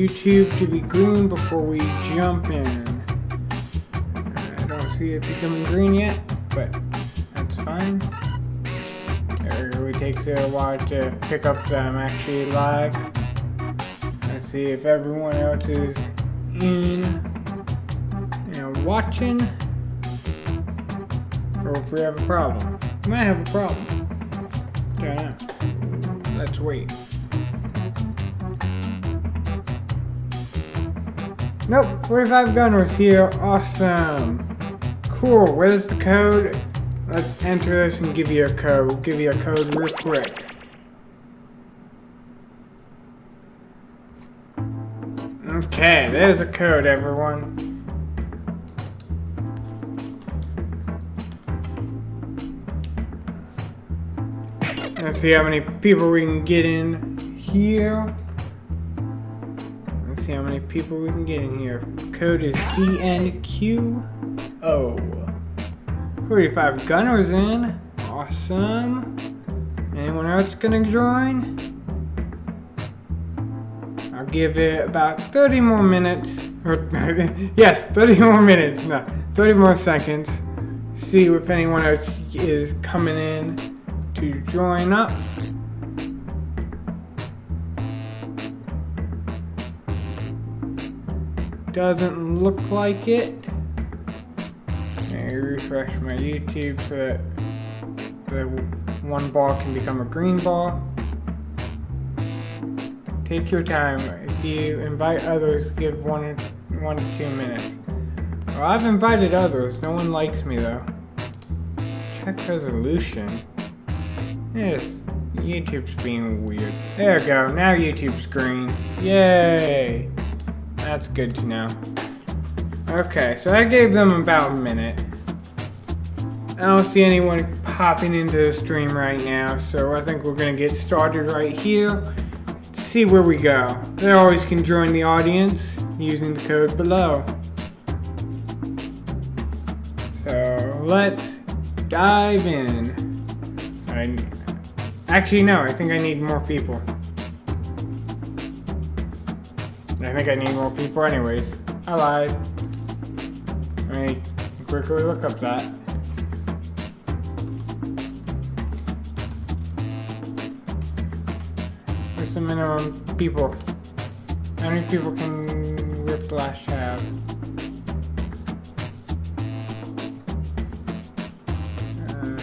YouTube to be green before we jump in. I don't see it becoming green yet, but that's fine. It really takes a while to pick up that I'm actually live. Let's see if everyone else is in and watching, or if we have a problem. We might have a problem. Don't know. Let's wait. Nope, 45 Gunners here. Awesome. Cool. Where's the code? Let's enter this and give you a code. We'll give you a code real quick. Okay, there's a code, everyone. Let's see how many people we can get in here. Let's see how many people we can get in here. Code is DNQO. 45 Gunners in. Awesome. Anyone else gonna join? I'll give it about 30 more minutes. Yes, 30 more minutes. No, 30 more seconds. See if anyone else is coming in to join up. Doesn't look like it. Let me refresh my YouTube so that the one ball can become a green ball. Take your time. If you invite others, give 1 to 2 minutes. Well, I've invited others. No one likes me though. Check resolution. Yes, YouTube's being weird. There we go. Now YouTube's green. Yay! That's good to know. Okay, so I gave them about a minute. I don't see anyone popping into the stream right now, so I think we're gonna get started right here. See where we go. They always can join the audience using the code below. So let's dive in. Actually, no, I think I need more people. I think I need more people anyways. I lied. Let me quickly look up that. What's the minimum people? How many people can Quiplash have?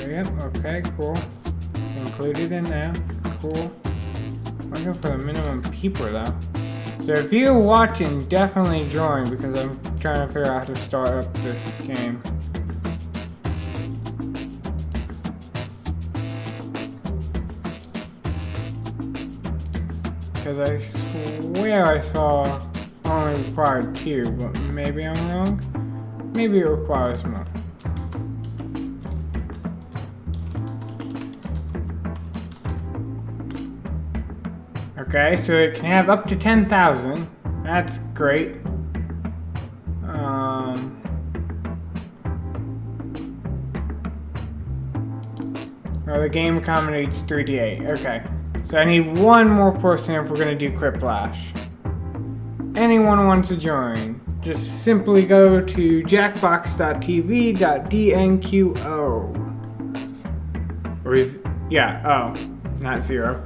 Yep, okay, cool. It's included in there. Cool. I'm looking for the minimum people though. So if you're watching, definitely join because I'm trying to figure out how to start up this game. Because I swear I saw only required 2, but maybe I'm wrong. Maybe it requires more. Okay, so it can have up to 10,000. That's great. Well, the game accommodates 3 to 8. Okay, so I need one more person if we're gonna do Quiplash. Anyone wants to join? Just simply go to jackbox.tv.dnqo. Or is not 0.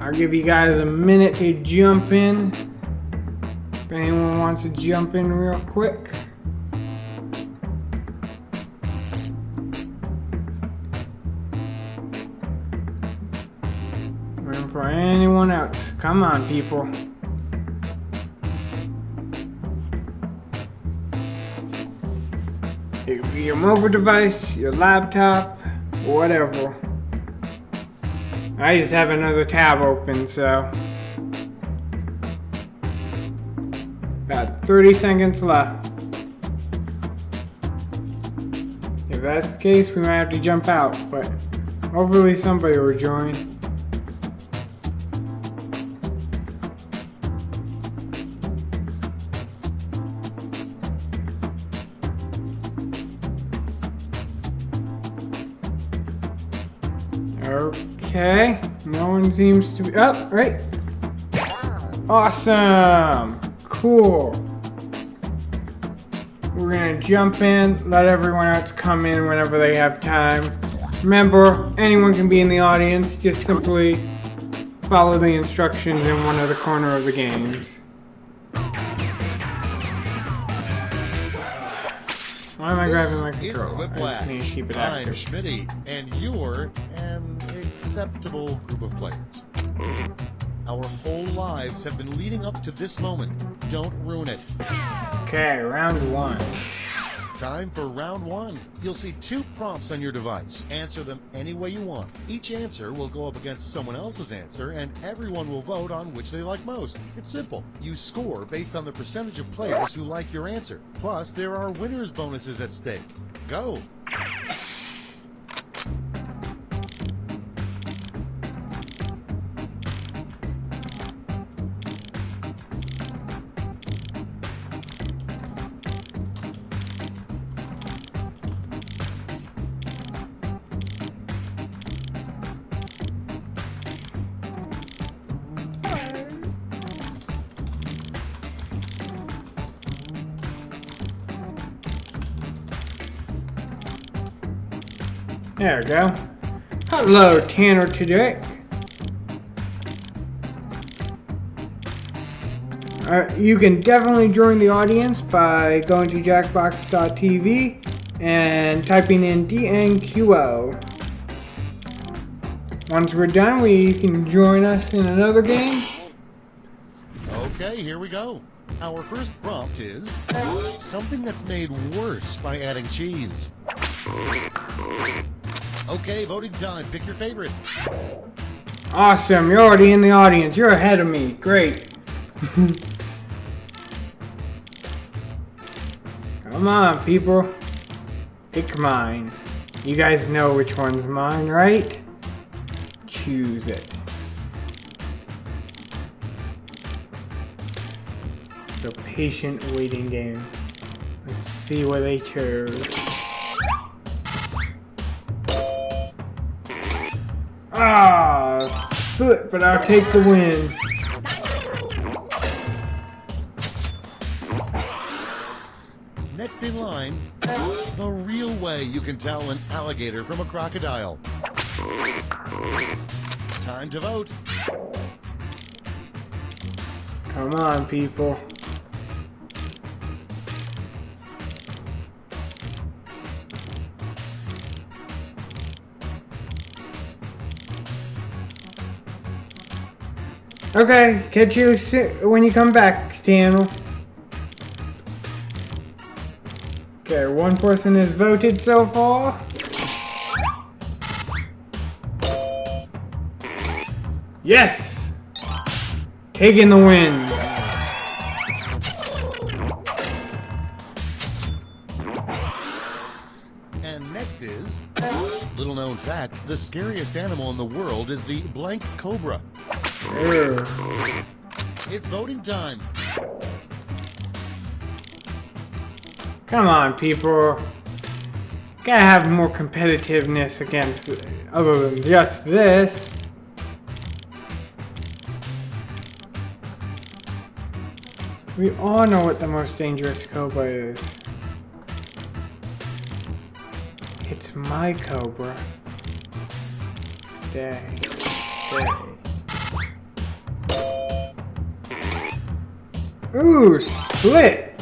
I'll give you guys a minute to jump in. If anyone wants to jump in real quick. Waiting for anyone else. Come on, people. It could be your mobile device, your laptop, whatever. I just have another tab open, so about 30 seconds left. If that's the case, we might have to jump out, but hopefully somebody will join. Okay, no one seems to be. Oh, right. Awesome. Cool. We're gonna jump in, let everyone else come in whenever they have time. Remember, anyone can be in the audience, just simply follow the instructions in one of the corner of the games. Why am I grabbing my controller? Quiplash. I need to keep it I'm active. Schmitty, and you're an acceptable group of players. Our whole lives have been leading up to this moment. Don't ruin it. Okay, round one. Time for round one. You'll see 2 prompts on your device. Answer them any way you want. Each answer will go up against someone else's answer, and everyone will vote on which they like most. It's simple. You score based on the percentage of players who like your answer. Plus, there are winners' bonuses at stake. Go! There we go. Hello, Tanner today. You can definitely join the audience by going to jackbox.tv and typing in DNQO. Once we're done, you can join us in another game. Okay, here we go. Our first prompt is something that's made worse by adding cheese. Okay, voting time. Pick your favorite. Awesome, you're already in the audience. You're ahead of me. Great. Come on, people. Pick mine. You guys know which one's mine, right? Choose it. The patient waiting game. Let's see what they chose. Ah, split, but I'll take the win. Next in line, the real way you can tell an alligator from a crocodile. Time to vote. Come on, people. Okay, catch you when you come back, Daniel. Okay, one person has voted so far. Yes! Taking the win. And next is, little known fact, the scariest animal in the world is the blank cobra. It's voting time. Come on, people. Gotta have more competitiveness against other than just this. We all know what the most dangerous cobra is. It's my cobra. Stay. Stay. Ooh, split!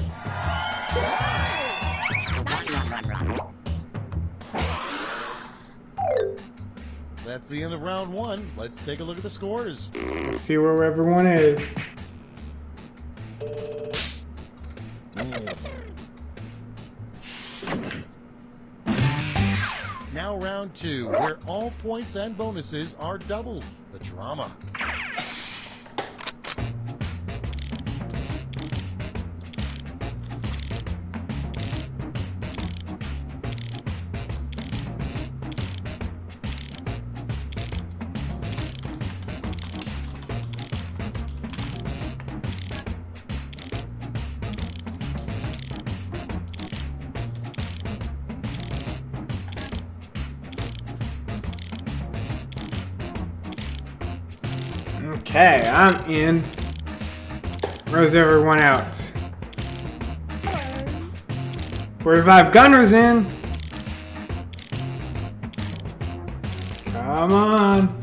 That's the end of round one. Let's take a look at the scores. Let's see where everyone is. Now round two, where all points and bonuses are doubled. The drama. Okay, I'm in. Where's everyone else? 45 Gunners in. Come on.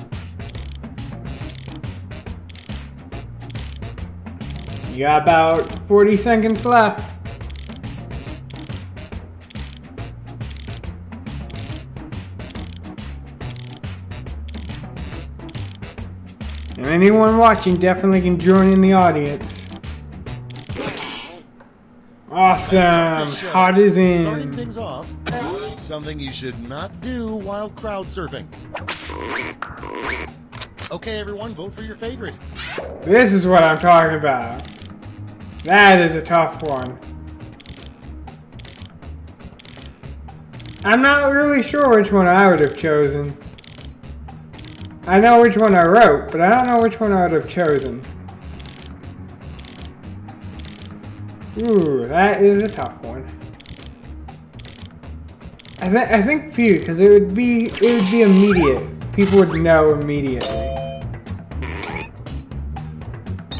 You got about 40 seconds left. And anyone watching definitely can join in the audience. Awesome! Hot is in. Starting things off, something you should not do while crowd surfing. Okay, everyone, vote for your favorite. This is what I'm talking about. That is a tough one. I'm not really sure which one I would have chosen. I know which one I wrote, but I don't know which one I would have chosen. Ooh, that is a tough one. I think Pew, because it would be immediate. People would know immediately.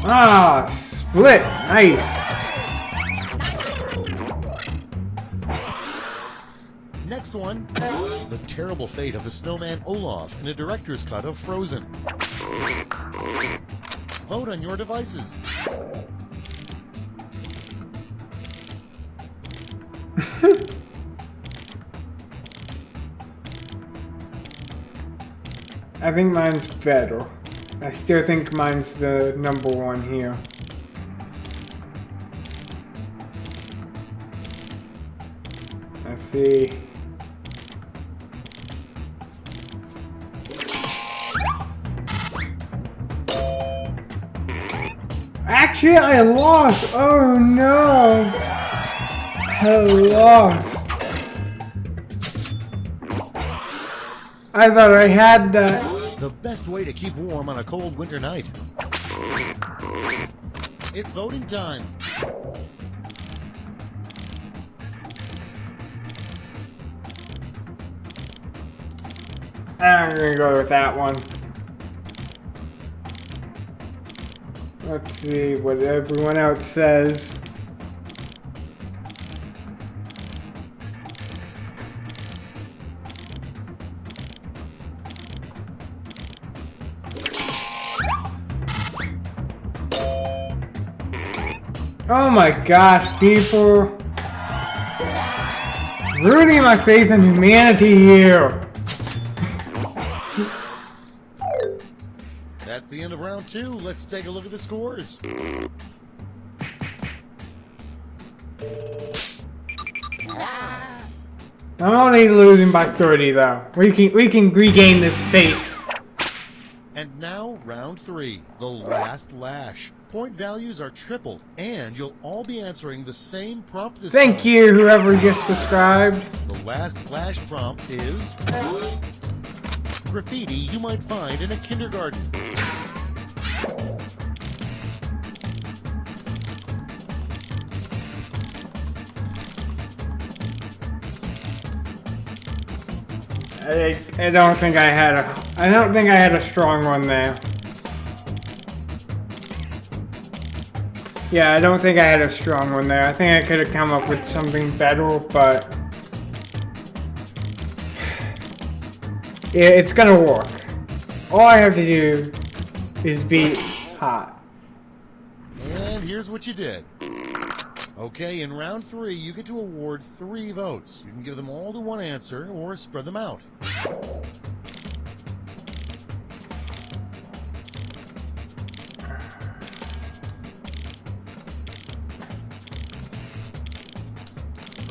Ah, split, nice. Next one, the terrible fate of the snowman Olaf in a director's cut of Frozen. Vote on your devices. I think mine's better. I still think mine's the number one here. Let's see. Actually, I lost! Oh no! I lost. I thought I had that. The best way to keep warm on a cold winter night. It's voting time. I'm gonna go with that one. Let's see what everyone else says. Oh my gosh, people. Ruining my faith in humanity here. That's the end of round two. Let's take a look at the scores. I'm only losing by 30 though. We can regain this faith. And now round three, the last lash. Point values are tripled, and you'll all be answering the same prompt this time. Thank you, whoever just subscribed. The last lash prompt is graffiti you might find in a kindergarten. I don't think I had a strong one there. Yeah, I don't think I had a strong one there. I think I could have come up with something better, but yeah, it's gonna work. All I have to do is be hot. And here's what you did. Okay, in round three, you get to award 3 votes. You can give them all to one answer or spread them out.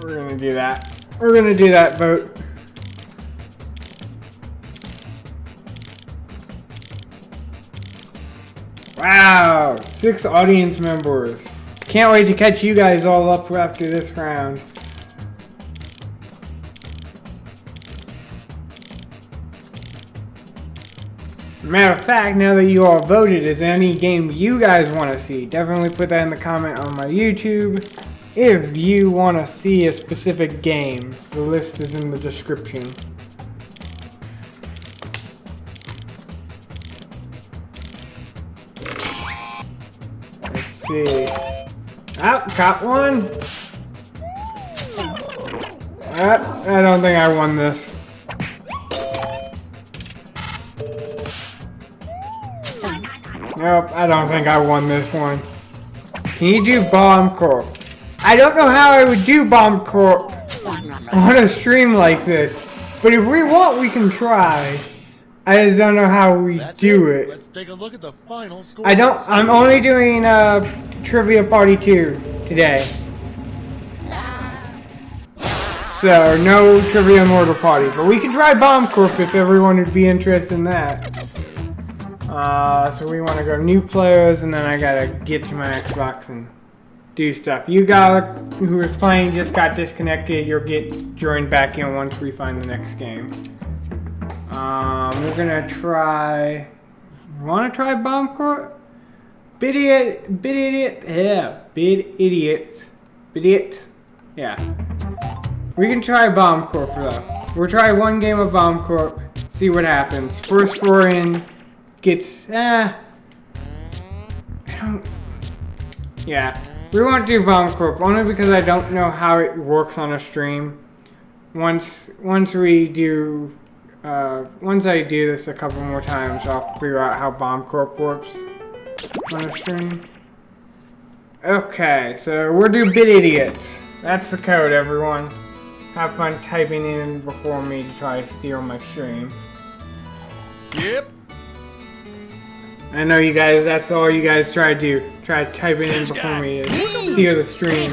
We're gonna do that. We're gonna do that vote. Wow, 6 audience members. Can't wait to catch you guys all up after this round. Matter of fact, now that you all voted, is there any game you guys want to see? Definitely put that in the comment on my YouTube. If you want to see a specific game, the list is in the description. see. Oh, got one. I don't think I won this. Nope, I don't think I won this one. Can you do Bomb Corp? I don't know how I would do Bomb Corp on a stream like this. But if we want, we can try. I just don't know how we do it. Let's take a look at the final score. I'm only doing Trivia Party 2 today. So, no Trivia Mortal Party. But we can try Bomb Corp if everyone would be interested in that. So we want to go new players, and then I gotta get to my Xbox and do stuff. You guys who was playing just got disconnected. You'll get joined back in once we find the next game. We're gonna try. Want to try Bomb Corp? Bidiots. Yeah. We can try Bomb Corp though. We'll try one game of Bomb Corp. See what happens. First four in gets. I don't. Yeah. We won't do Bomb Corp only because I don't know how it works on a stream. Once I do this a couple more times, I'll figure out how Bomb Corp works on a stream. Okay, so we'll do Bidiots. That's the code, everyone. Have fun typing in before me to try to steal my stream. Yep. I know you guys, that's all you guys try to do. Try typing in before me to steal the stream.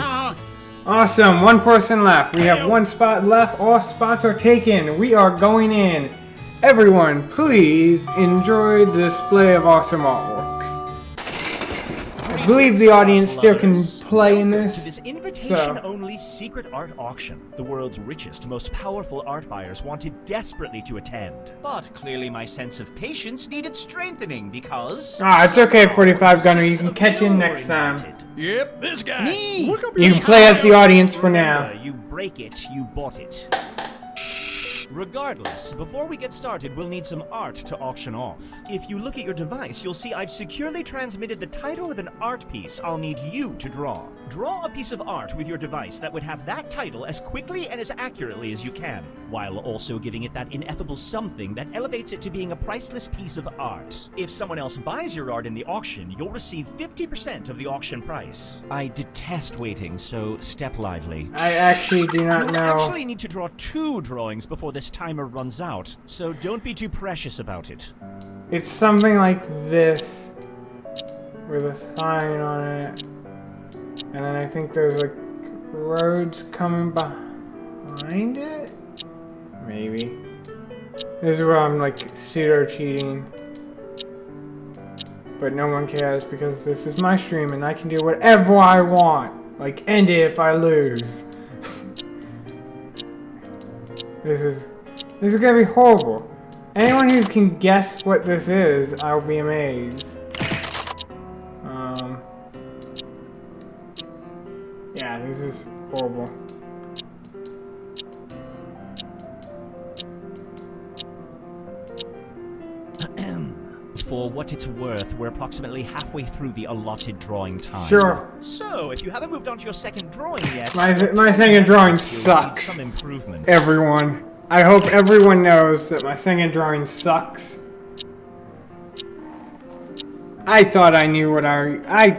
Awesome, one person left. We have one spot left. All spots are taken. We are going in. Everyone, please enjoy the display of awesome artworks. I believe the audience still can play in this. To this invitation-only secret art auction. The world's richest, most powerful art buyers wanted desperately to attend. But clearly my sense of patience needed strengthening because... It's okay, 45 Gunner. You can catch in next time. Yep, this guy. You can play as the audience for now. You break it, you bought it. Regardless, before we get started, we'll need some art to auction off. If you look at your device, you'll see I've securely transmitted the title of an art piece I'll need you to draw. Draw a piece of art with your device that would have that title as quickly and as accurately as you can, while also giving it that ineffable something that elevates it to being a priceless piece of art. If someone else buys your art in the auction, you'll receive 50% of the auction price. I detest waiting, so step lively. I actually do not know. You actually need to draw 2 drawings before this timer runs out, so don't be too precious about it. It's something like this, with a sign on it, and then I think there's like roads coming behind it? Maybe. This is where I'm like pseudo cheating. But no one cares because this is my stream and I can do whatever I want. Like end it if I lose. This is gonna be horrible. Anyone who can guess what this is, I'll be amazed. Yeah, this is horrible. For what it's worth, we're approximately halfway through the allotted drawing time. Sure. So, if you haven't moved on to your second drawing yet... My second drawing sucks. Some improvement. Everyone. I hope everyone knows that my second drawing sucks. I thought I knew what I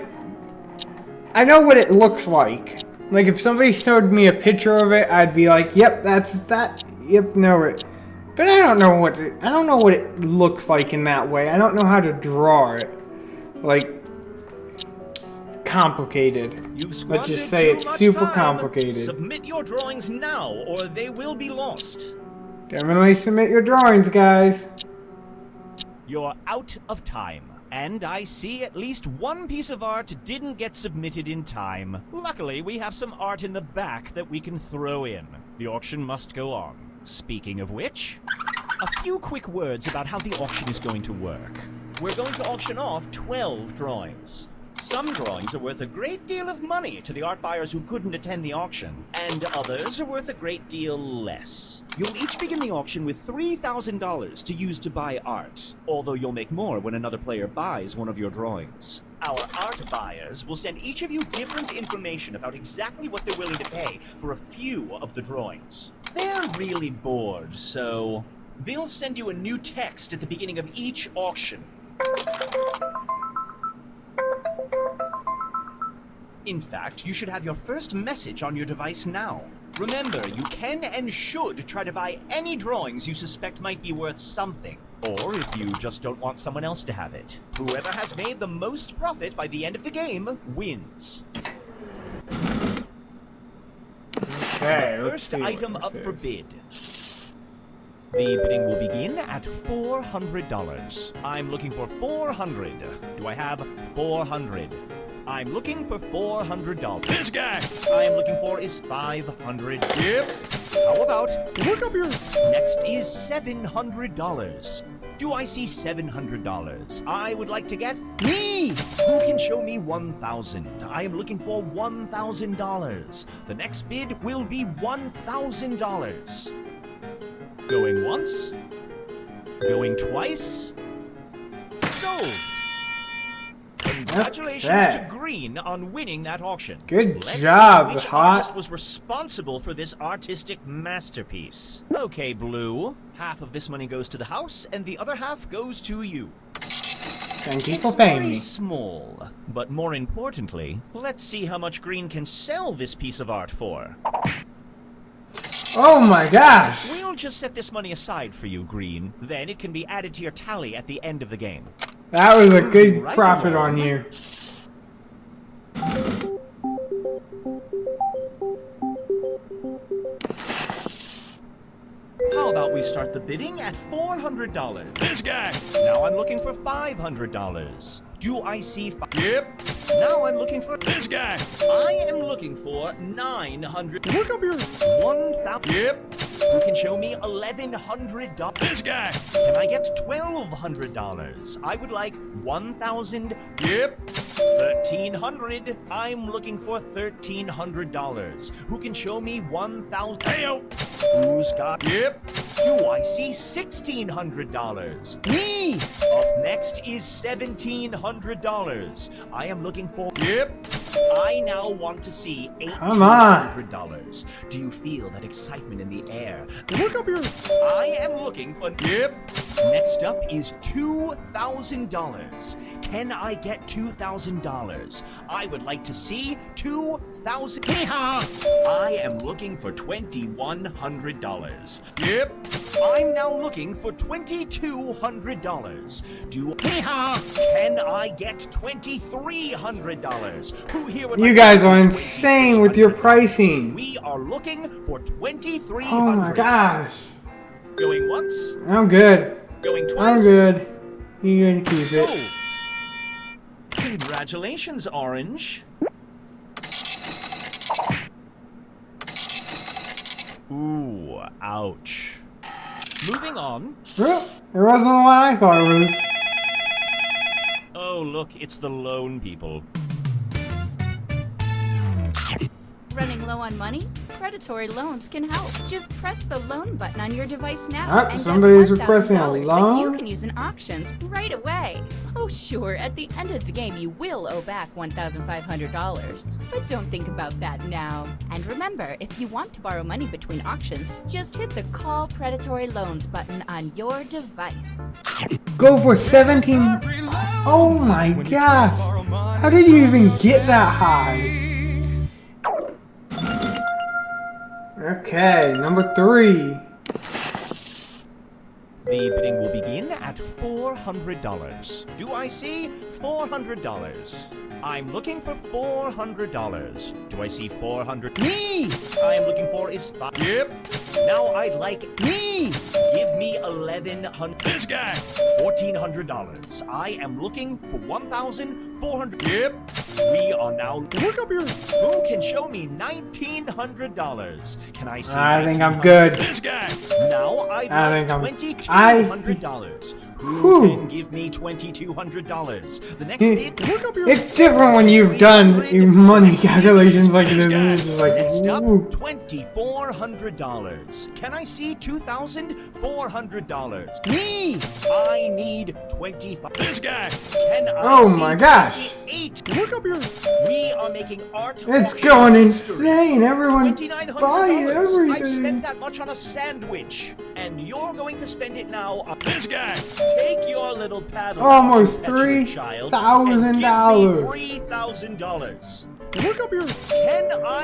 know what it looks like. Like if somebody showed me a picture of it, I'd be like, "Yep, that's that. Yep, know it." But I don't know what it looks like in that way. I don't know how to draw it. Like complicated. Let's just say it's super complicated. Submit your drawings now, or they will be lost. Definitely submit your drawings, guys. You're out of time. And I see at least one piece of art didn't get submitted in time. Luckily, we have some art in the back that we can throw in. The auction must go on. Speaking of which, a few quick words about how the auction is going to work. We're going to auction off 12 drawings. Some drawings are worth a great deal of money to the art buyers who couldn't attend the auction, and others are worth a great deal less. You'll each begin the auction with $3,000 to use to buy art, although you'll make more when another player buys one of your drawings. Our art buyers will send each of you different information about exactly what they're willing to pay for a few of the drawings. They're really bored, so they'll send you a new text at the beginning of each auction. In fact, you should have your first message on your device now. Remember, you can and should try to buy any drawings you suspect might be worth something. Or if you just don't want someone else to have it. Whoever has made the most profit by the end of the game wins. Okay, The let's first see item what up this for is. bid. The bidding will begin at $400. I'm looking for 400. Do I have 400? I'm looking for $400. This guy! I am looking for is 500. Yep. How about Look up here. next is $700? Do I see $700? I would like to get me. Who can show me 1,000? I am looking for $1,000. The next bid will be $1,000. Going once. Going twice. Sold. Congratulations Okay. to Green on winning that auction. Good Let's job, see which Hot. artist was responsible for this artistic masterpiece. Okay, Blue. Half of this money goes to the house, and the other half goes to you. Thank you for It's paying very me. small, but more importantly, let's see how much Green can sell this piece of art for. Oh my gosh! We'll just set this money aside for you, Green. Then it can be added to your tally at the end of the game. That was a good Right profit along. on you. How about we start the bidding at $400? This guy! Now I'm looking for $500. Do I see Yep. Now I'm looking for This guy! I am looking for 900. Look up here. 1,000. Yep. Who can show me $1,100? This guy! Can I get $1,200? I would like 1,000. Yep. 1,300. I'm looking for $1,300. Who can show me 1,000? Heyo. Who's got? Yep. Do I see $1,600? Me! Up next is $1,700. I am looking for. Yep. I now want to see Come on. $1,800. Do you feel that excitement in the air? Look up here. I am looking for. Yep. Next up is $2,000. Can I get $2,000? I would like to see $2,000. I am looking for $2,100. Yep. I'm now looking for $2,200. Can I get $2,300? Who here would You like guys to are see insane with your $2,300? pricing. We are looking for $2,300. Oh my gosh. Going once, I'm good. going twice. I'm good. You can keep So, it. congratulations, Orange. Ooh, ouch. Moving on. Well, it wasn't the one I thought it was. Oh, look, it's the lone people. Running low on money? Predatory loans can help. Just press the loan button on your device now Ah, and somebody's get requesting a $1,000 that you loan? can use in auctions right away. Oh sure, at the end of the game you will owe back $1,500. But don't think about that now. And remember, if you want to borrow money between auctions, just hit the Call Predatory Loans button on your device. Go for 17. Oh my gosh. How did you even get that high? Okay, number 3. The bidding will begin at $400. Do I see $400? I'm looking for $400. Do I see 400? Me! I am looking for is 5. Yep. Now I'd like me! Give me $1,100. This guy! $1,400. I am looking for 1,400. Yep. We are now. Look up here. Who can show me $1,900? Can I see? I think I'm good. This guy! Now I'd I like think I'm- $2,200. Who can give me $2,200? The next bid. Look up your. It's different when you've done your money calculations like this. And it's just like, Next up, ooh. $2,400. Can I see $2,400? Me! I need 25. This guy. Can I Oh see my gosh. 28? Look up your. We are making art. It's auction going history. insane. Everyone's $2,900. buying I've everything. spent that much on a sandwich, and you're going to spend it now on this guy. Take your little paddle. Almost $3,000. $3,000. Look up your. Can I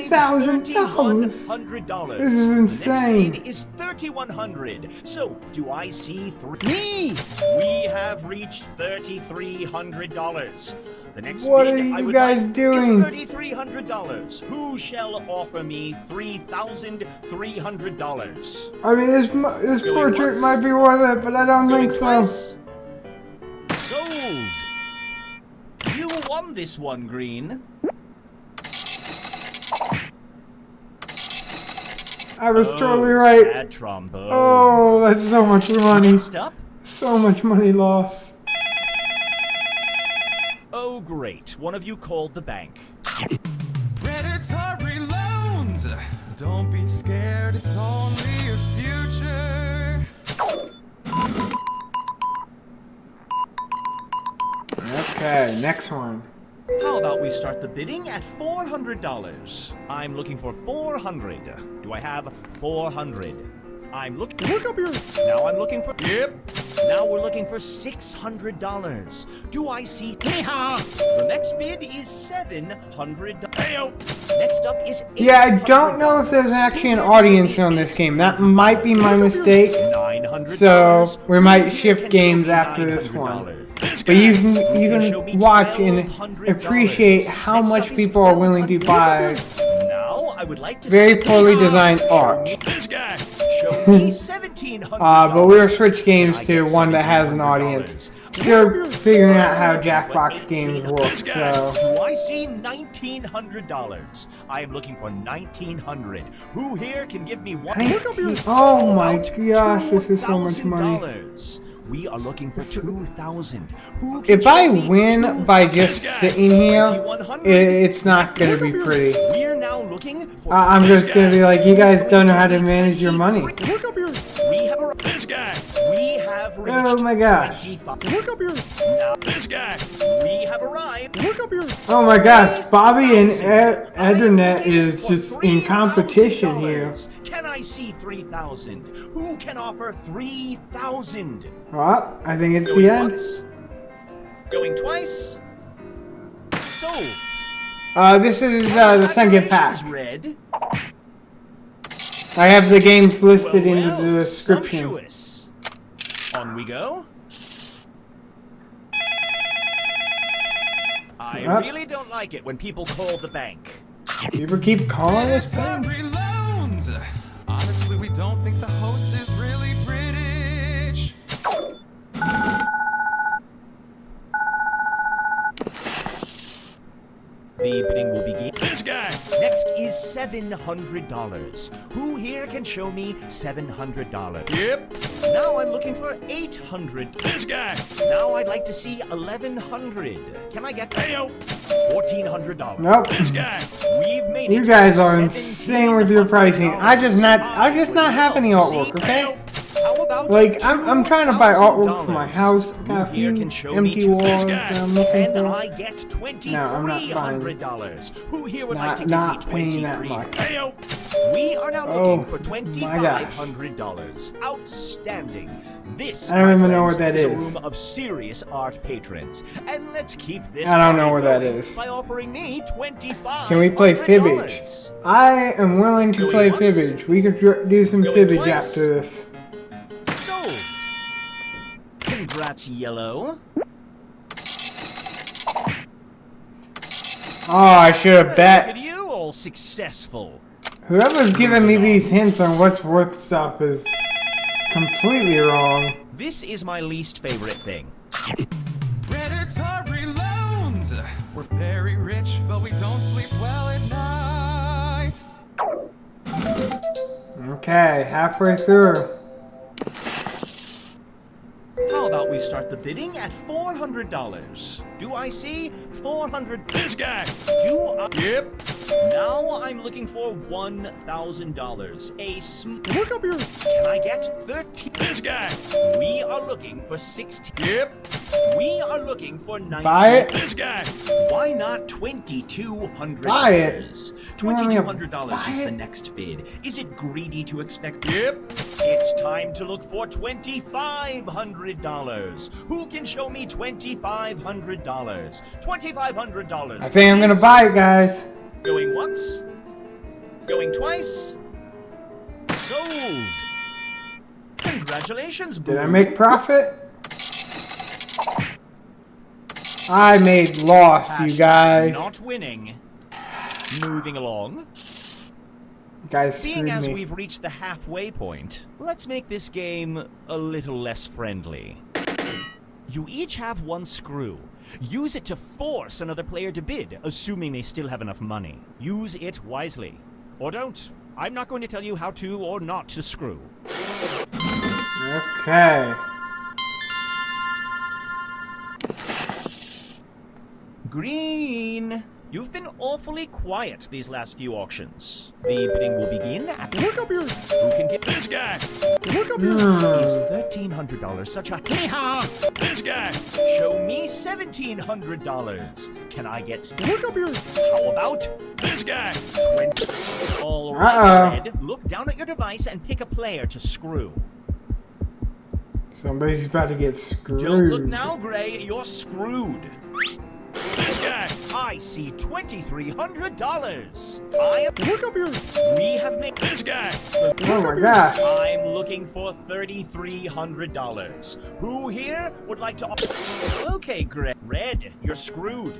$3,000. $3,100? This is insane. The next bid is $3,100. So, do I see three? Me! We have reached $3,300. The next What bid are you I would guys like doing? is $3,300. Who shall offer me $3,300? I mean, this Going portrait once. might be worth it, but I don't Going think so. twice. Sold. You won this one, Green. I was totally right. Sad trombone. Oh, that's so much money. Next up. So much money lost. Oh, great. One of you called the bank. Predatory loans. Don't be scared, it's only your future. Okay, next one. How about we start the bidding at $400? I'm looking for 400. Do I have 400? I'm looking. Look up here. Now I'm looking for. Yep. Now we're looking for $600. Do I see? The next bid is $700. Heyo. Next up is. Yeah, I don't know if there's actually an audience on this game. That might be my mistake. $900. So we might shift games after this one. But you can watch and appreciate how much people are willing to buy Now I would like to very see- poorly designed art. This guy. Show me $1,700. But we'll switch games to one that has an audience. Still figuring out how Jackbox games work, so. Do I see $1,900? I am looking for $1,900. Who here can give me one? Oh my gosh, this is so much money. $2,000. We are looking for $2,000. Who can If I show me win by just sitting here, $2,100? it's not gonna be pretty. We are now looking for. I'm just gonna be like, you guys don't know how to manage your money. Look up here. We have a. This guy. We have reached. Oh my gosh. 25. Look up here. Now this guy. We have arrived. Look up here. Oh my gosh, Bobby and Ethernet is just in competition here. Can I see 3,000? Who can offer 3,000? Well, I think it's Going the end. once. Going twice. Sold. This is the second pack. Red. I have the games listed in the description. Sumptuous. On we go. I Yep. really don't like it when people call the bank. People keep calling this thing? Predatory loans. Honestly, we don't think the host is really British. The bidding will begin. This guy. Next is $700. Who here can show me $700? Yep. Now I'm looking for $800. This guy. Now I'd like to see $1,100. Can I get $1,400? Nope. This guy. We've made it. You guys are insane with your pricing. I just not have any artwork, okay? How about Like I'm trying to buy artwork for $2,000? my house. I got a Who here few can show me empty walls this that guy? I'm looking Can for. I get $2,300? Who here would like to Not give paying me that $2,300? much. We are now Oh, looking for my gosh. $2,500. Outstanding. This, I don't my even know friends, what that is a is. room of serious art patrons. And let's keep this I don't know party what that going is. by offering me $2,500. Can we play Fibbage? I am willing to Going play once. Fibbage. We could do some Going Fibbage twice. after this. Sold. Congrats, Yellow. Oh, I should have Look bet. at you, all successful. Whoever's giving me these hints on what's worth stuff is completely wrong. This is my least favorite thing. Predatory loans. We're very rich, but we don't sleep well at night. Okay, halfway through. How we start the bidding at $400? Do I see 400? This guy. Do I? Yep. Now I'm looking for $1,000. Look up here. Can I get 13? This guy. We are looking for 16. Yep. We are looking for 19. Buy it. This guy. Why not $2,200? Buy it. $2,200 is Buy the it. next bid. Is it greedy to expect? Yep. It's time to look for $2,500. Who can show me $2,500? $2,500. I think I'm gonna buy it, guys. Going once. Going twice. Sold. Congratulations, Boo. Did I make profit? I made loss, you Hashtag guys. Not winning. Moving along. You guys Being screwed as me. we've reached the halfway point, let's make this game a little less friendly. You each have one screw. Use it to force another player to bid, assuming they still have enough money. Use it wisely. Or don't. I'm not going to tell you how to or not to screw. Okay. Green! You've been awfully quiet these last few auctions. The bidding will begin at... Look up here. Who can get... This guy. Look up here! Is $1,300 such a... Hee-haw. This guy. Show me $1,700. Can I get... Look up here. How about... This guy. 20? All right, Uh-oh. Red. Look down at your device and pick a player to screw. Somebody's about to get screwed. Don't look now, Gray. You're screwed. This guy. I see $2,300. I am... Look up here. We have made... This guy. Oh my gosh. I'm looking for $3,300. Who here would like to... Okay, Gray. Red, you're screwed.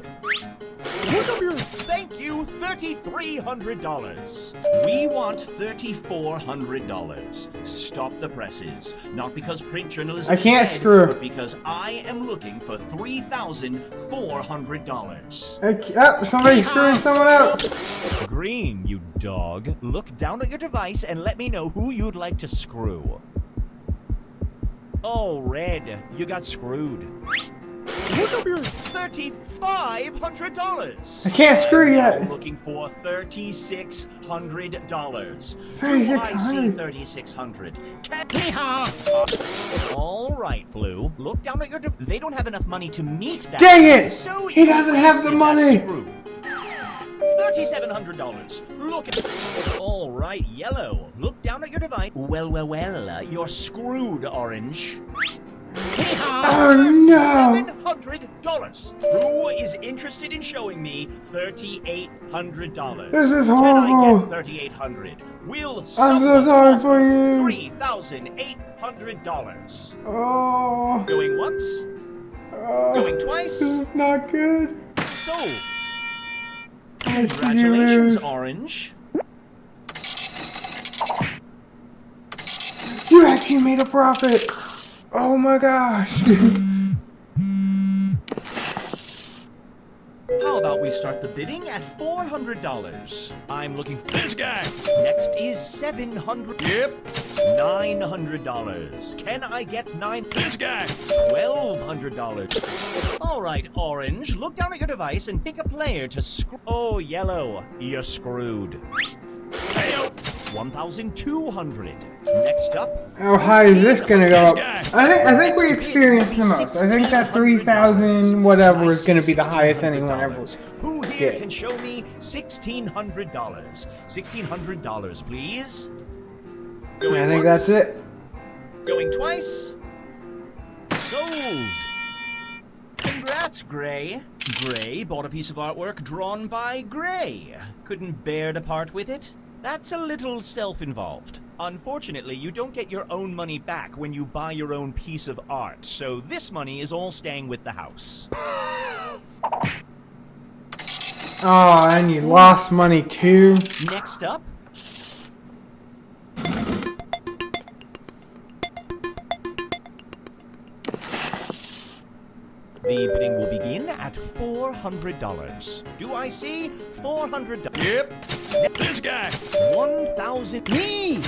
Look up here. Thank you, $3,300. We want $3,400. Stop the presses. Not because print journalism I can't is dead, screw. but because I am looking for $3,400. Oh, somebody's screwing someone else. Green, you dog. Look down at your device and let me know who you'd like to screw. Oh, Red, you got screwed. Look up here. $3,500. I can't screw I'm yet. now looking for $3,600. Do I see 3,600? Hee-haw. All right, Blue. Look down at your. They don't have enough money to meet that. Dang it! So He you doesn't have the wasted money. that screw. $3,700. Look at. All right, Yellow. Look down at your device. Well, you're screwed, Orange. Oh no! $700. Who is interested in showing me $3,800? This is Can horrible. I get $3,800? Will I'm so someone sorry for you. $3,800. Oh. Going once, Oh. going twice. This is not good. So, Why did you congratulations, lose? Orange. You actually made a profit. Oh my gosh. How about we start the bidding at $400? I'm looking for This guy. Next is $700. Yep. $900. Can I get This guy. $1,200? All right, Orange. Look down at your device and pick a player to screw. Oh, Yellow. You're screwed. Hey-o. $1,200. Next up. How high is this gonna go up? This I think we experienced the most. I think that 3,000 whatever is gonna be the highest anyone ever. Who here get. can show me $1,600? $1,600, please. I think that's it. Going twice. Sold. Congrats, Gray. Gray bought a piece of artwork drawn by Gray. Couldn't bear to part with it? That's a little self-involved. Unfortunately, you don't get your own money back when you buy your own piece of art, so this money is all staying with the house. Oh, and you lost money too. Next up. The bidding will begin at $400. Do I see $400? Yep. This guy. 1,000. Me!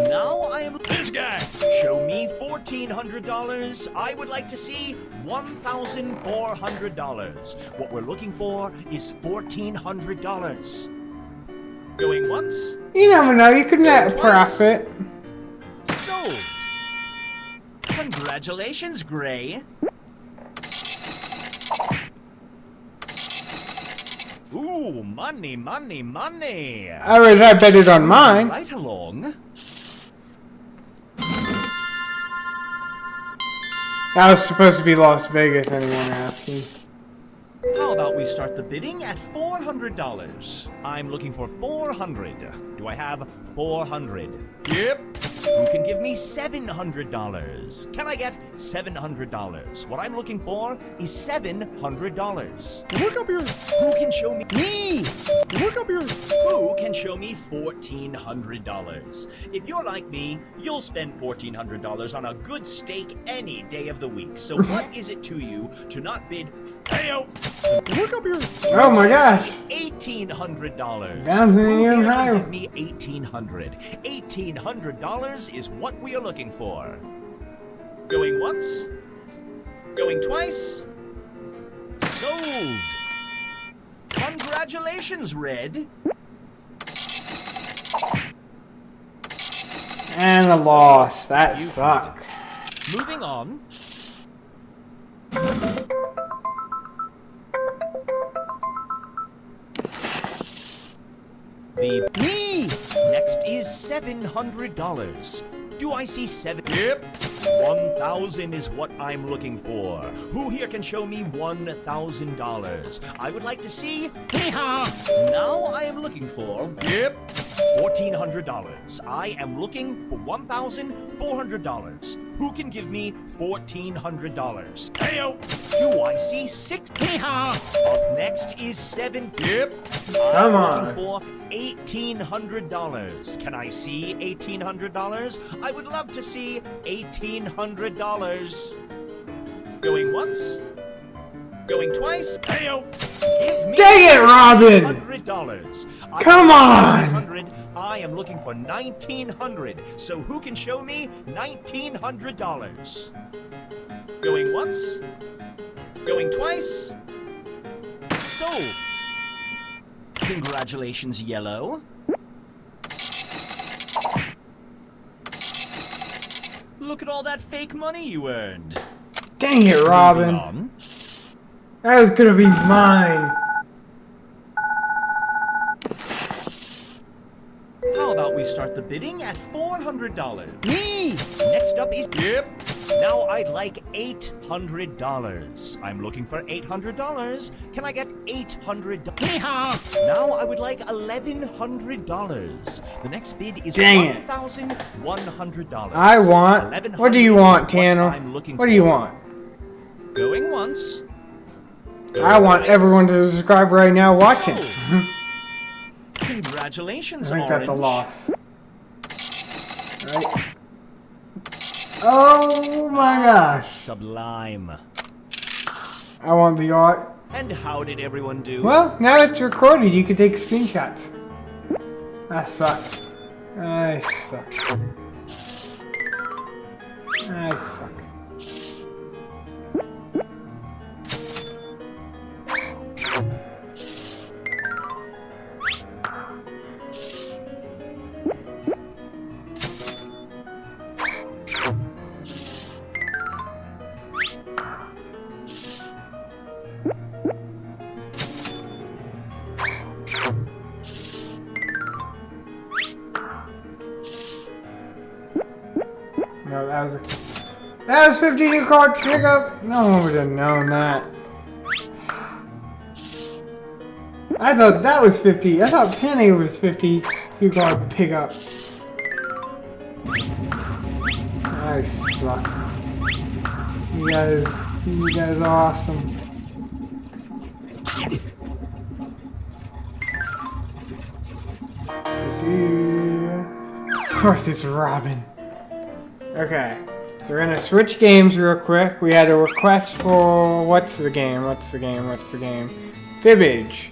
Now I am. This guy. show me $1,400? I would like to see $1,400. What we're looking for is $1,400. Going once. You never know, you could net a profit. Sold. Congratulations, Gray. Ooh, money, money, money. I bet it on mine. Right along. That was supposed to be Las Vegas, anyone asking. How about we start the bidding at $400? I'm looking for 400. Do I have 400? Yep. Who can give me $700? Can I get $700? What I'm looking for is $700. Look up here. Who can show me? Me. Look up here. Who can show me $1,400? If you're like me, you'll spend $1,400 on a good steak any day of the week. So what is it to you to not bid? Hey-o. Look up here. Oh my gosh. $1,800. Bouncing even higher. Give me $1,800. $1,800 is what we are looking for. Going once. Going twice. Sold. Congratulations, Red. And a loss. That sucks. Moving on. Me! Next is $700. Do I see 7? Yep. 1,000 is what I'm looking for. Who here can show me $1,000? I would like to see. Hee-haw! Now I am looking for. Yep. $1,400. I am looking for $1,400. Who can give me $1,400? Hey-o! Do I see 6? Hee-haw! Up next is 7. Yep. Come I'm on. looking for $1,800. Can I see $1,800? I would love to see $1,800. Going once. Going twice. Hey-o! Give me Dang it, Robin! $100. Come on! I am looking for $1,900. So who can show me $1,900? Going once. Going twice. Sold. Congratulations, Yellow. Look at all that fake money you earned. Dang it, Robin. Moving on. That was gonna be mine. How about we start the bidding at $400? Me! Next up is. Yep. Now I'd like $800. I'm looking for $800. Can I get $800? Hee-haw! Now I would like $1,100. The next bid is $1,100. I want. What do you want, Tanner? What do you want? Going once. I want everyone to subscribe right now watching. Congratulations, I think Orange. that's a loss. Right. Oh my gosh. Sublime. I want the art. And how did everyone do? Well, now it's recorded. You can take screenshots. That sucks. I suck. I suck. No, that was 52 card pickup. No one would have known that. I thought that was 50. I thought Penny was 52 card pickup. I suck. You guys are awesome. Of course, it's Robin. Okay, so we're gonna switch games real quick. We had a request for what's the game? Fibbage.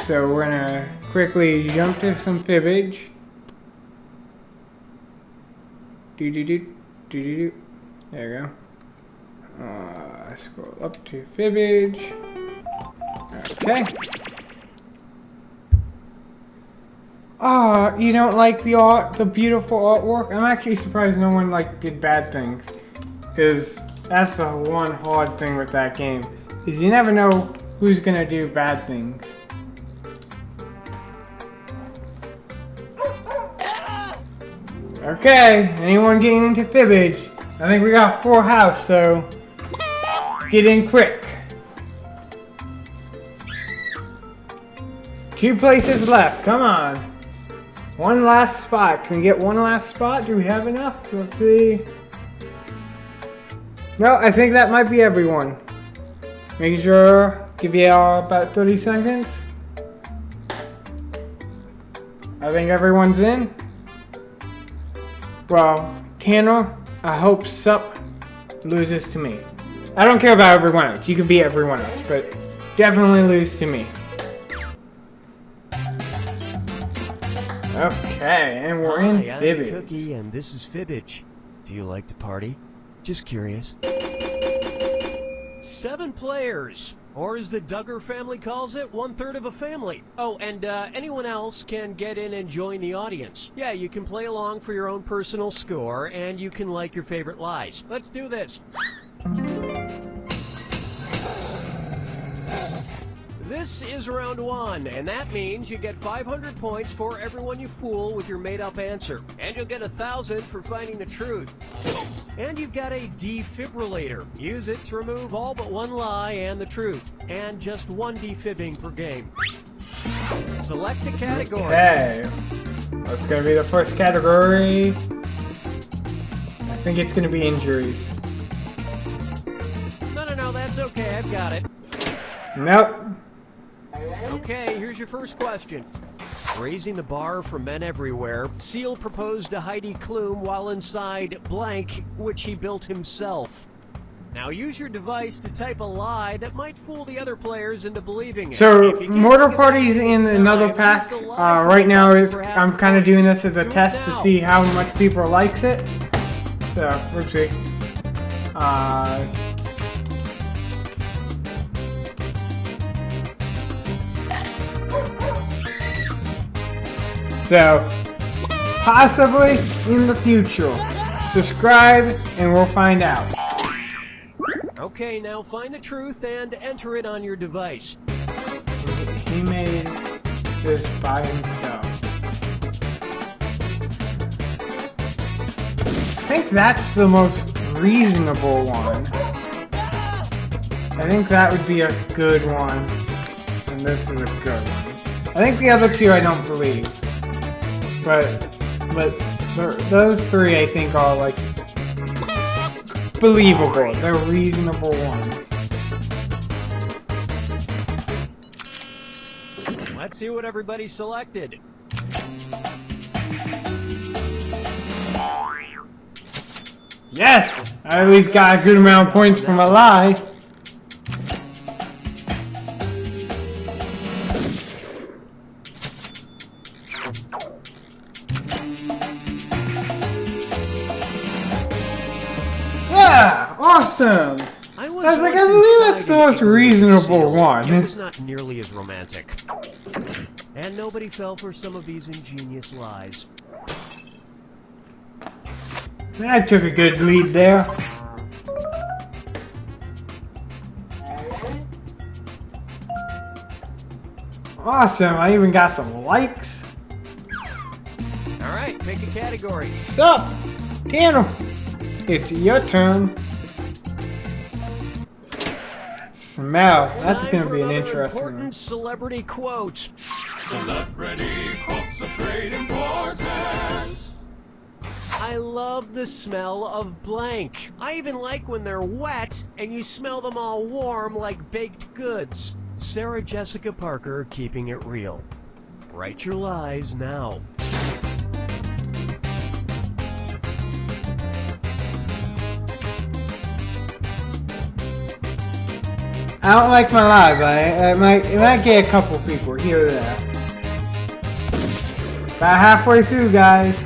So we're gonna quickly jump to some Fibbage. Do. There you go. Scroll up to Fibbage. Okay. Oh, you don't like the art, the beautiful artwork? I'm actually surprised no one did bad things, because that's the one hard thing with that game, is you never know who's gonna do bad things. Okay, anyone getting into Fibbage? I think we got full house, so get in quick. 2 places left, come on. One last spot. Can we get one last spot? Do we have enough? Let's see. No, I think that might be everyone. Make sure, give you about 30 seconds. I think everyone's in. Well, Tanner, I hope Sup loses to me. I don't care about everyone else. You can be everyone else, but definitely lose to me. Okay, and we're in Fibbage. I'm Cookie, and this is Fibbage. Do you like to party? Just curious. 7 players, or as the Duggar family calls it, 1/3 of a family. Oh, and anyone else can get in and join the audience. Yeah, you can play along for your own personal score, and you can like your favorite lies. Let's do this. This is round 1, and that means you get 500 points for everyone you fool with your made-up answer. And you'll get 1,000 for finding the truth. And you've got a defibrillator. Use it to remove all but one lie and the truth. And just 1 defibbing per game. Select a category. Okay. What's going to be the first category? I think it's going to be injuries. No, that's okay. I've got it. Nope. Okay, here's your first question. Raising the bar for men everywhere, Seal proposed to Heidi Klum while inside blank, which he built himself. Now use your device to type a lie that might fool the other players into believing it. So, Mortar Party's in another pack. Right now, I'm kind of doing this as a test to see how much people likes it. So, we'll see. So, possibly in the future. Subscribe and we'll find out. Okay, now find the truth and enter it on your device. He made this by himself. I think that's the most reasonable one. I think that would be a good one. And this is a good one. I think the other 2 I don't believe. But those 3 I think are believable. They're reasonable ones. Let's see what everybody selected. Yes! I at least got a good amount of points from a lie. Yeah! Awesome! I was like, I believe that's the most reasonable one. It was not nearly as romantic. And nobody fell for some of these ingenious lies. I took a good lead there. Awesome, I even got some likes. Alright, pick a category. Sup, Tanner? It's your turn. Smell. That's going to be an interesting one. Important celebrity quote. Celebrity quotes of great importance. I love the smell of blank. I even like when they're wet and you smell them all warm like baked goods. Sarah Jessica Parker, keeping it real. Write your lies now. I don't like my lie, but it might get a couple people here or there. About halfway through, guys.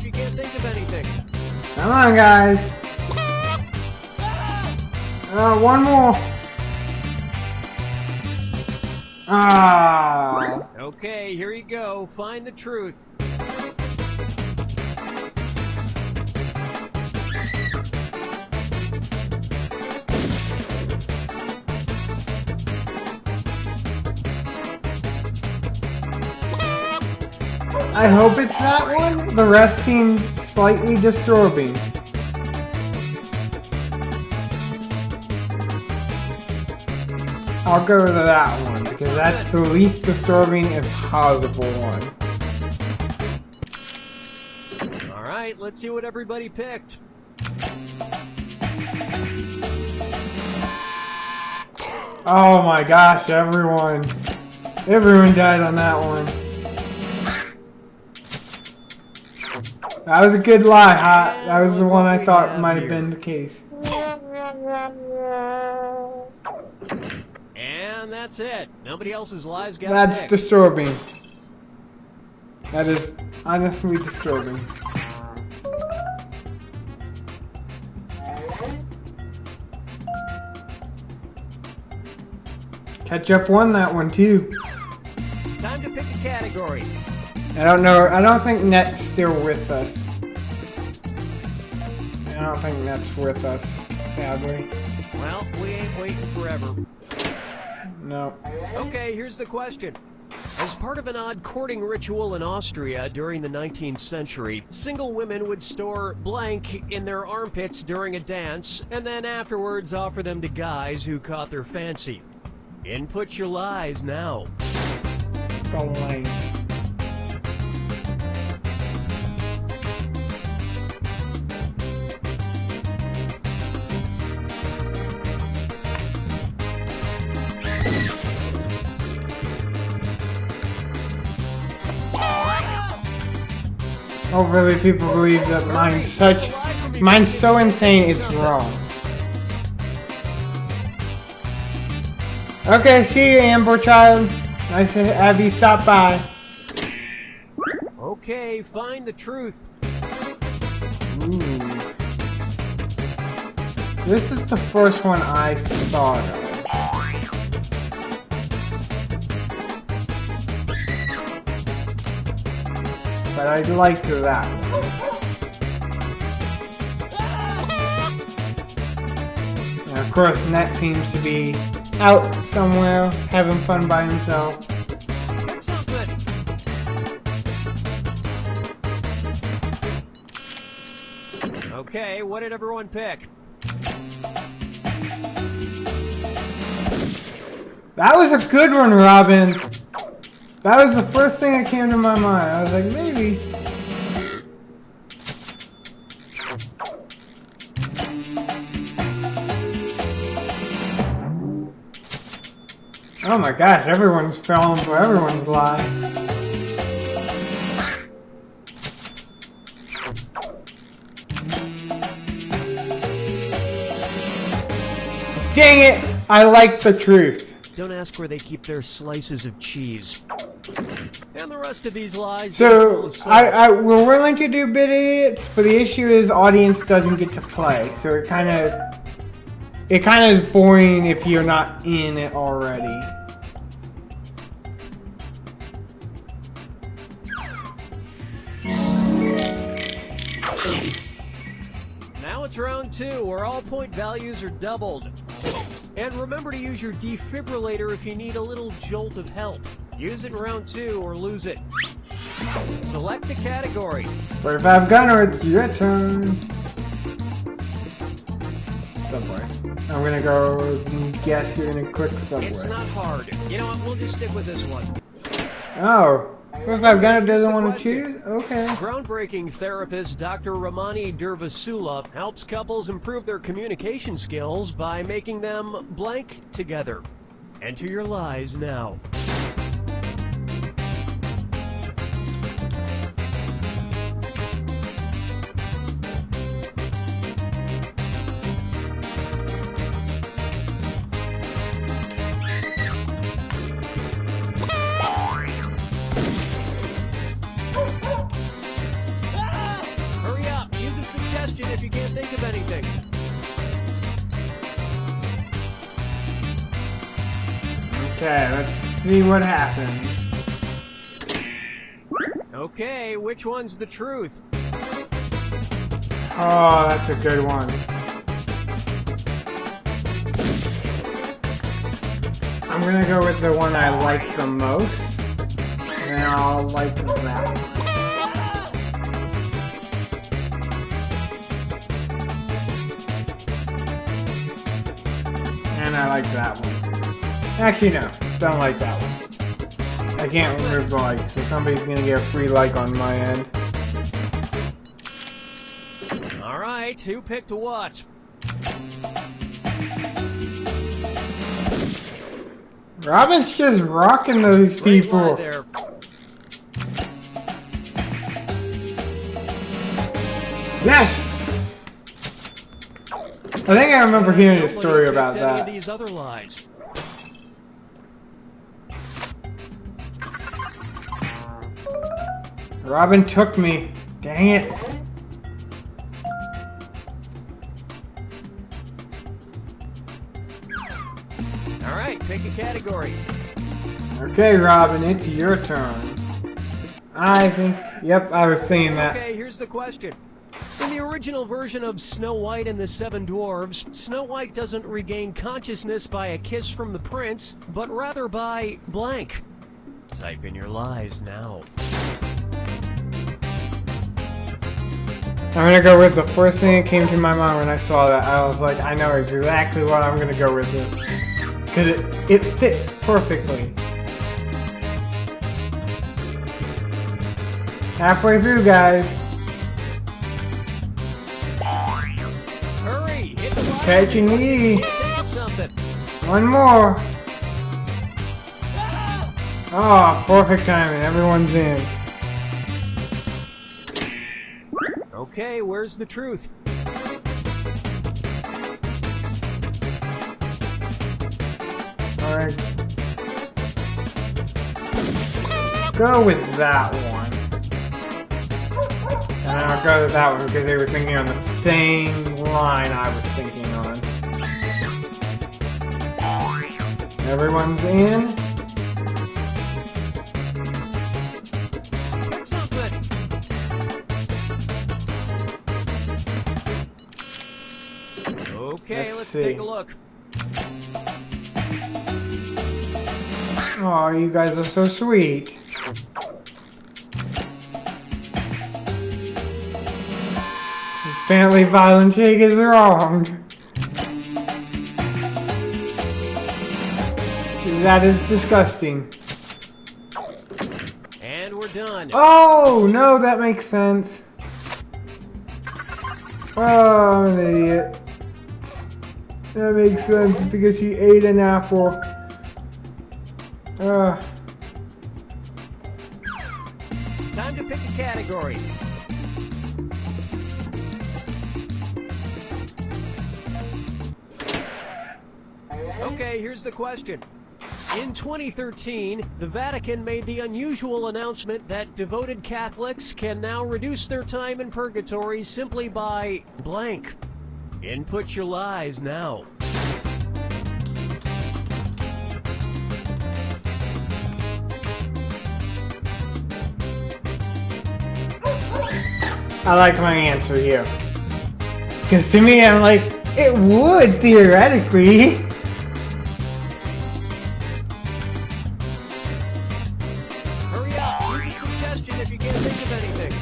you can't think of anything. Come on, guys. One more. Ah. Okay, here you go. Find the truth. I hope it's that one. The rest seem slightly disturbing. I'll go to that one because that's the least disturbing and possible one. Alright, let's see what everybody picked. Oh my gosh, everyone died on that one. That was a good lie, huh? That was the one I thought might have been the case. And that's it. Nobody else's lies got That's picked. disturbing. That is honestly disturbing. Ketchup won that one too. Time to pick a category. I don't know. I don't think Net's still with us. I don't think Net's with us, sadly. Well, we ain't waiting forever. No. Okay, here's the question. As part of an odd courting ritual in Austria during the 19th century, single women would store blank in their armpits during a dance, and then afterwards offer them to guys who caught their fancy. Input your lies now. Blank. Oh, really? People believe that mine's so insane it's wrong. Okay, see you, Amber Child. Nice to have you stop by. Okay, find the truth. Ooh. This is the first one I thought of. But I liked that one. And of course, Net seems to be out somewhere, having fun by himself. Pick something. Okay, what did everyone pick? That was a good one, Robin. That was the first thing that came to my mind. I was like, maybe. Oh my gosh, everyone's falling for everyone's lie. Dang it! I like the truth. Don't ask where they keep their slices of cheese. And the rest of these lies... So, we're willing to do Bidiots, but the issue is audience doesn't get to play. So it kind of is boring if you're not in it already. Now it's round 2, where all point values are doubled. And remember to use your defibrillator if you need a little jolt of help. Use it in round 2 or lose it. Select a category. 45 Gunner, it's your turn. Subway. I'm gonna go and guess you're gonna click Subway. It's not hard. You know what, we'll just stick with this one. Oh. 45 Gunner doesn't want to choose? Okay. Groundbreaking therapist Dr. Ramani Durvasula helps couples improve their communication skills by making them blank together. Enter your lies now. Okay, let's see what happens. Okay, which one's the truth? Oh, that's a good one. I'm gonna go with the one I like the most. And then I'll like that one. And I like that one. Actually, no. Don't like that one. I can't remove the like, so somebody's gonna get a free like on my end. Alright, who picked what? Robin's just rocking those Great people. lie there. Yes! I think I remember hearing a story Nobody about picked any of that. these other lies. Robin took me. Dang it. Alright, pick a category. Okay, Robin, it's your turn. I think, yep, I was saying that. Okay, here's the question. In the original version of Snow White and the Seven Dwarfs, Snow White doesn't regain consciousness by a kiss from the prince, but rather by blank. Type in your lies now. I'm gonna go with the first thing that came to my mind when I saw that. I was like, I know exactly what I'm gonna go with this. Because it fits perfectly. Halfway through, guys. Hurry, hit the button. Catching me. Think of something. One more. Oh, perfect timing. Everyone's in. Okay, where's the truth? Alright. Go with that one. And I'll go with that one because they were thinking on the same line I was thinking on. Everyone's in. Something. Okay, let's see. take a look. Oh, you guys are so sweet. Apparently violent shake is wrong. That is disgusting. And we're done. Oh, no, that makes sense. Oh, I'm an idiot. That makes sense because she ate an apple. Time to pick a category. Okay, here's the question. In 2013, the Vatican made the unusual announcement that devoted Catholics can now reduce their time in purgatory simply by blank. Input your lies now. I like my answer here. Because to me, I'm like, it would theoretically. Hurry up, use a suggestion if you can't think of anything.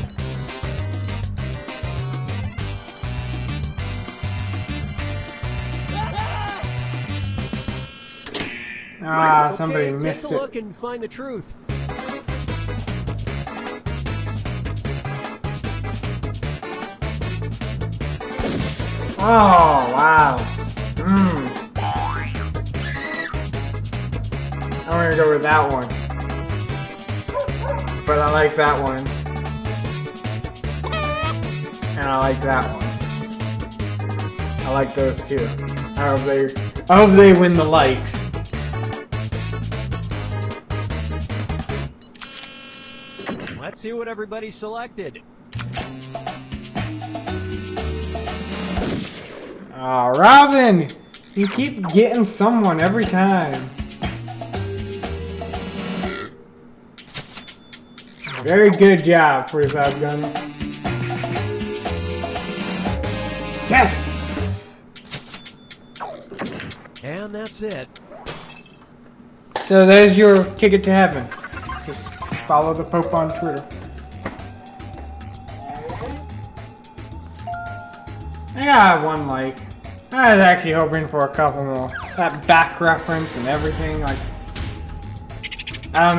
Ah, Okay, somebody take missed a it. look and find the truth. Oh, wow. I'm gonna go with that one. But I like that one. And I like that one. I like those two. I hope they win the likes. Let's see what everybody selected. Oh, Robin! You keep getting someone every time. Very good job, 45 gun. Yes! And that's it. So there's your ticket to heaven. Just follow the Pope on Twitter. I got one like. I was actually hoping for a couple more. That back reference and everything, like. I don't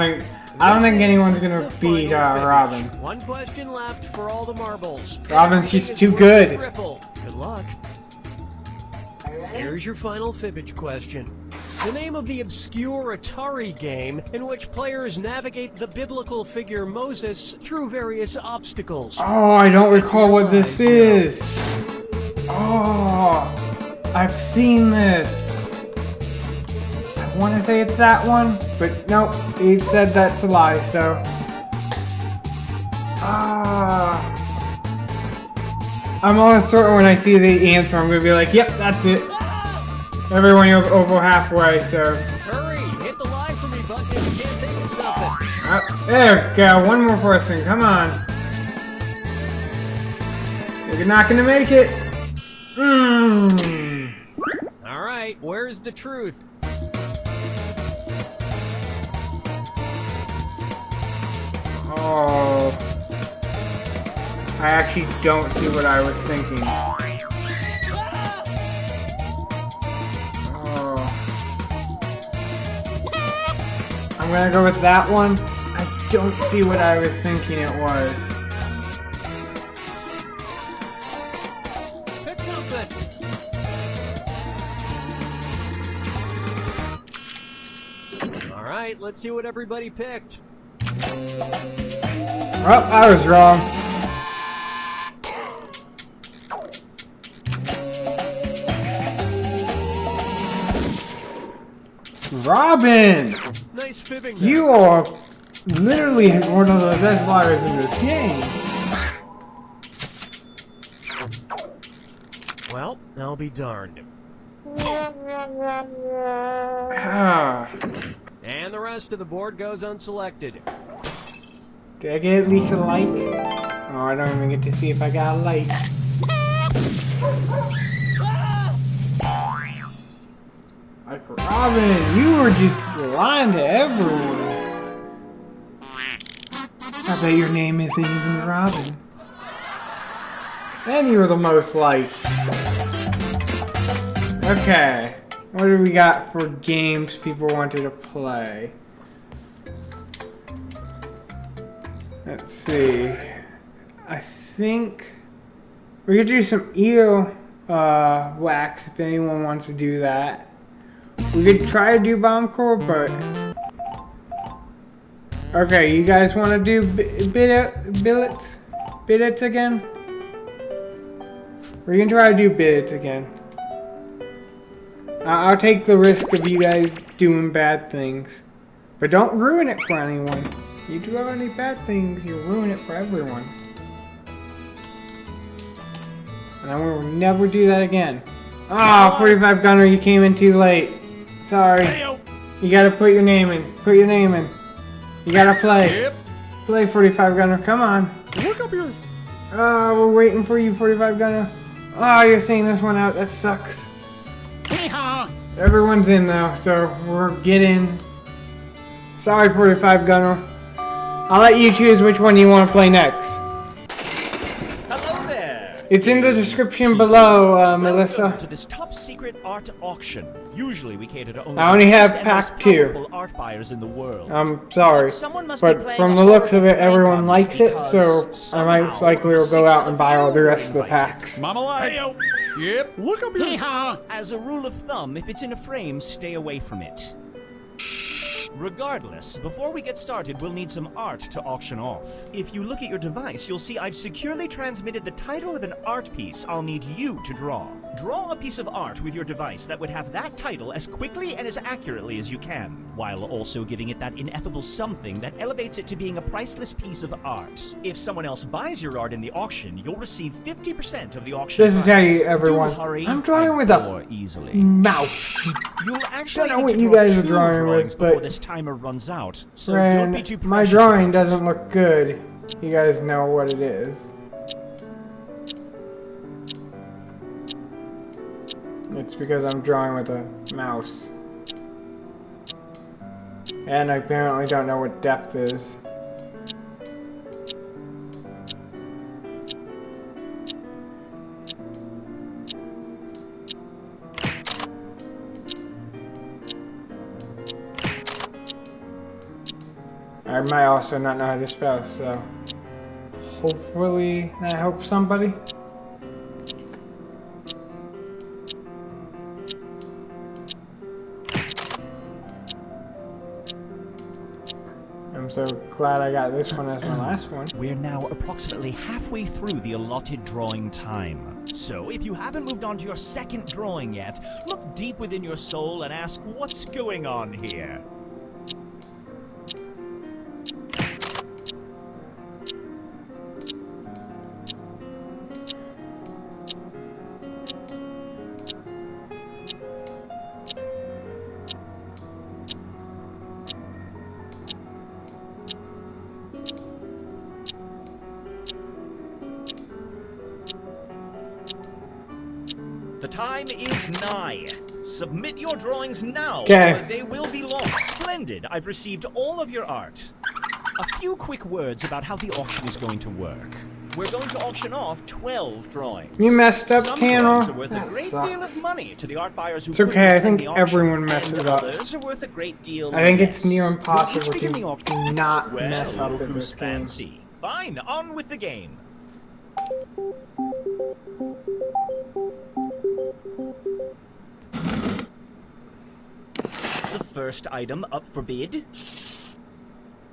think anyone's gonna beat Robin. One question left for all the marbles. Robin, she's too good. Good luck. Here's your final Fibbage question. The name of the obscure Atari game in which players navigate the biblical figure Moses through various obstacles. Oh, I don't recall what this is. Oh, I've seen this. I want to say it's that one, but nope, he said that's a lie, so. I'm almost certain when I see the answer, I'm going to be like, yep, that's it. Everyone over halfway, so. Hurry, hit the lie for me button if you can't think of something. There we go, one more person, come on. You're not going to make it. Alright, where's the truth? Oh. I actually don't see what I was thinking. Oh. I'm gonna go with that one. I don't see what I was thinking it was. Pick something. Alright, let's see what everybody picked. Oh, I was wrong. Robin! Nice fibbing there. You are literally one of the best flyers in this game. Well, I'll be darned. And the rest of the board goes unselected. Did I get at least a like? Oh, I don't even get to see if I got a like. Like, Robin, you were just lying to everyone. I bet your name isn't even Robin. And you were the most liked. Okay. What do we got for games people wanted to play? Let's see. I think we could do some Earwax if anyone wants to do that. We could try to do Bomb Core, but okay, you guys want to do Bidiots again? We're gonna try to do Bidiots again. I'll take the risk of you guys doing bad things, but don't ruin it for anyone. You do any bad things, you ruin it for everyone. And I will never do that again. Ah, 45 Gunner, you came in too late. Sorry. You gotta put your name in. Put your name in. You gotta play. Yep. Play, 45 Gunner. Come on. Look up here. Oh, we're waiting for you, 45 Gunner. Oh, you're seeing this one out. That sucks. Everyone's in though, so we're getting. Sorry, 45 Gunner. I'll let you choose which one you want to play next. Hello there. It's in the description below, Melissa. Welcome to this top secret art auction. Usually we cater to only I only have the most pack 2. powerful art buyers in the world. I'm sorry, Someone must be but playing from a the looks of it, horrible everyone prank likes on me it, so because I might somehow likely will go 6 out and buy all the of rest of you the were packs. Mama lies. Yep. Look up here. As a rule of thumb, if it's in a frame, stay away from it. Regardless, before we get started, we'll need some art to auction off. If you look at your device, you'll see I've securely transmitted the title of an art piece I'll need you to draw. Draw a piece of art with your device that would have that title as quickly and as accurately as you can, while also giving it that ineffable something that elevates it to being a priceless piece of art. If someone else buys your art in the auction, you'll receive 50% of the auction This is price. how you, everyone. Do hurry, I'm drawing with more a easily. mouse. You'll actually Don't know need what to you draw guys are 2 drawing drawings with, before but this timer runs out. So don't be too my precious drawing about it. doesn't look good. You guys know what it is. It's because I'm drawing with a mouse. And I apparently don't know what depth is. I might also not know how to spell, so hopefully that helps somebody. I'm so glad I got this one as my last one. We're now approximately halfway through the allotted drawing time. So, if you haven't moved on to your second drawing yet, look deep within your soul and ask, what's going on here? The time is nigh. Submit your drawings now, Okay. or they will be lost. Splendid. I've received all of your art. A few quick words about how the auction is going to work. We're going to auction off 12 drawings. You messed up, Some Tano. drawings are worth a That great sucks. deal of money to the art buyers who It's couldn't okay, I attend think the auction, everyone messes and up. others are worth a great deal I think it's less. near We'll impossible each begin the to auction. not Well, mess up look in who's this game. fancy. Fine, on with the game. The first item up for bid.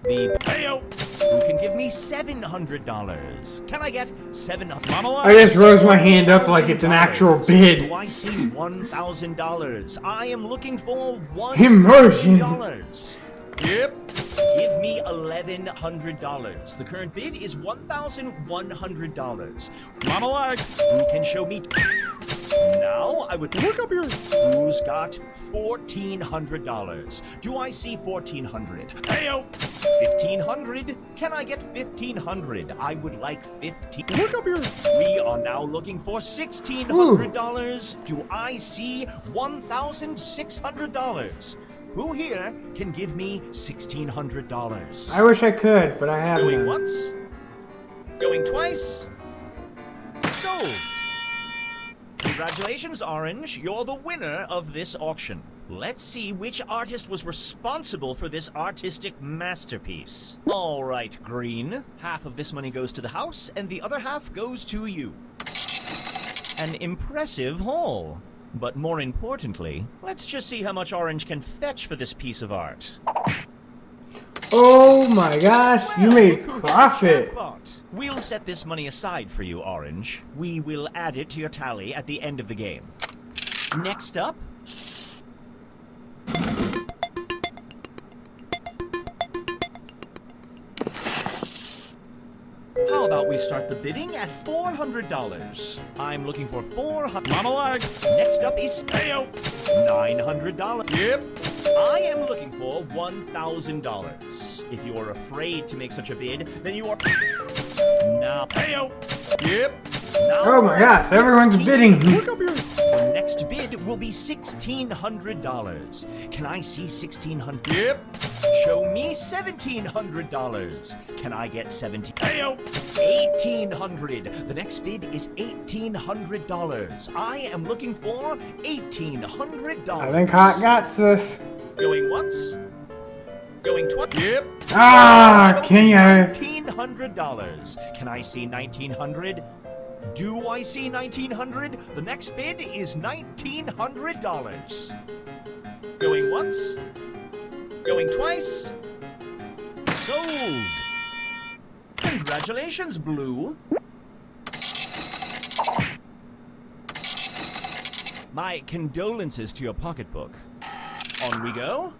The Heyo! Who can give me $700? Can I get $700? I just rose my hand up like it's an actual bid. Do I see $1,000? I am looking for Immersion. $1,000. Yep. Give me $1,100. The current bid is $1,100. Mama likes. Who can show me? Now I would look up here. Who's got $1,400? Do I see $1,400? Heyo. $1,500. Can I get $1,500? I would like $1,500. Look up here. We are now looking for $1,600. Do I see $1,600? Who here can give me $1,600? I wish I could, but I haven't. Going once. Going twice. Sold. Congratulations, Orange. You're the winner of this auction. Let's see which artist was responsible for this artistic masterpiece. All right, Green. Half of this money goes to the house, and the other half goes to you. An impressive haul. But more importantly, let's just see how much Orange can fetch for this piece of art. Oh my gosh, you Well, made look who hit the profit. jackpot. We'll set this money aside for you, Orange. We will add it to your tally at the end of the game. Next up... How about we start the bidding at $400? I'm looking for $400. Mama likes. Next up is Heyo. $900. Yep. I am looking for $1,000. If you are afraid to make such a bid, then you are... Now, Heyo. Yep. Now Oh my gosh, everyone's bidding. Look up here. The next bid will be $1,600. Can I see $1,600? Yep. Show me $1,700. Can I get Heyo. $1,800. The next bid is $1,800. I am looking for $1,800. I think Hot got this. Going once. Going twice. Yep. Ah, Show can me you? $1,900. Can I see $1,900? Do I see $1,900? The next bid is $1,900. Going once. Going twice. Sold. Congratulations, Blue. My condolences to your pocketbook. On we go.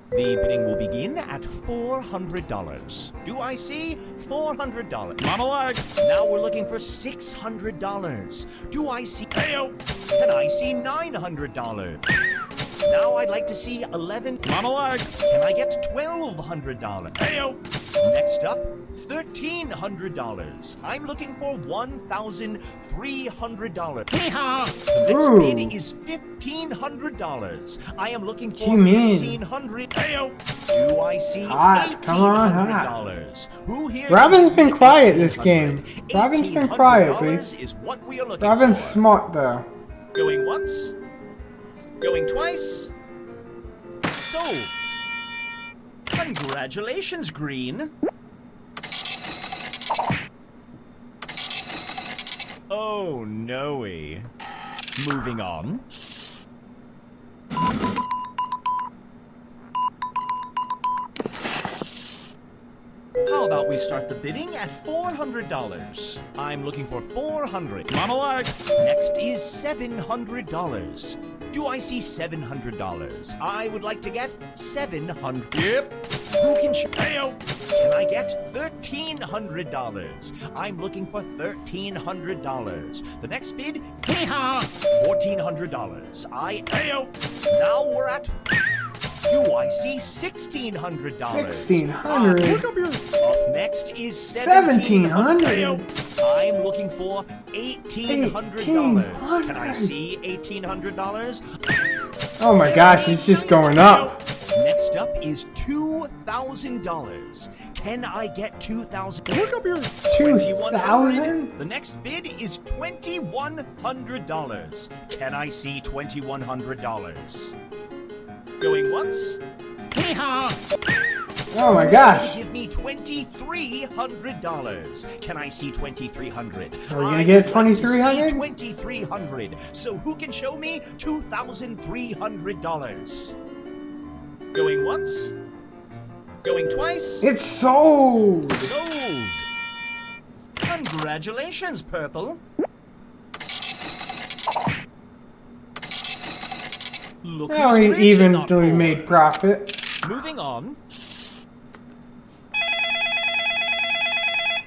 The bidding will begin at $400. Do I see $400? Monologue. Now we're looking for $600. Do I see? Heyo. Can I see $900? Now I'd like to see 11. Monologue. Can I get $1,200? Heyo. Next up, $1,300. I'm looking for $1,300. Hee-haw. The next Ooh. bid is $1,500. I am looking for G-man. $1,500. Heyo. Do I see Hot. Come on, hot. $1,800? Who here? Robin's can been get quiet this $1,800? game. Robin's been quiet, $1,800 is what we are looking Robin's for. smart though. Going once. Going twice. Sold. Congratulations, Green. Oh, no-y. Moving on. How about we start the bidding at $400? I'm looking for $400. Monologue. Next is $700. Do I see $700? I would like to get $700. Yep. Who can show? Heyo. Can I get $1,300? I'm looking for $1,300. The next bid, Hee-haw. $1,400. Heyo. Now we're at. Do I see $1,600? 1,600. Look up here. Up next is 1,700. I'm looking for $1,800. Can I see $1,800? Oh my gosh, it's just going up. Next up is $2,000. Can I get $2,000? Look up here. 2,000? The next bid is $2,100. Can I see $2,100? Going once. Hee-haw. Oh my gosh. Give me $2,300. Can I see $2,300? Are we gonna get 2,300? $2,300. So who can show me $2,300? Going once. Going twice. It's sold. Sold. Congratulations, Purple. Look Now who's we rich and not evenly poor. made profit. Moving on.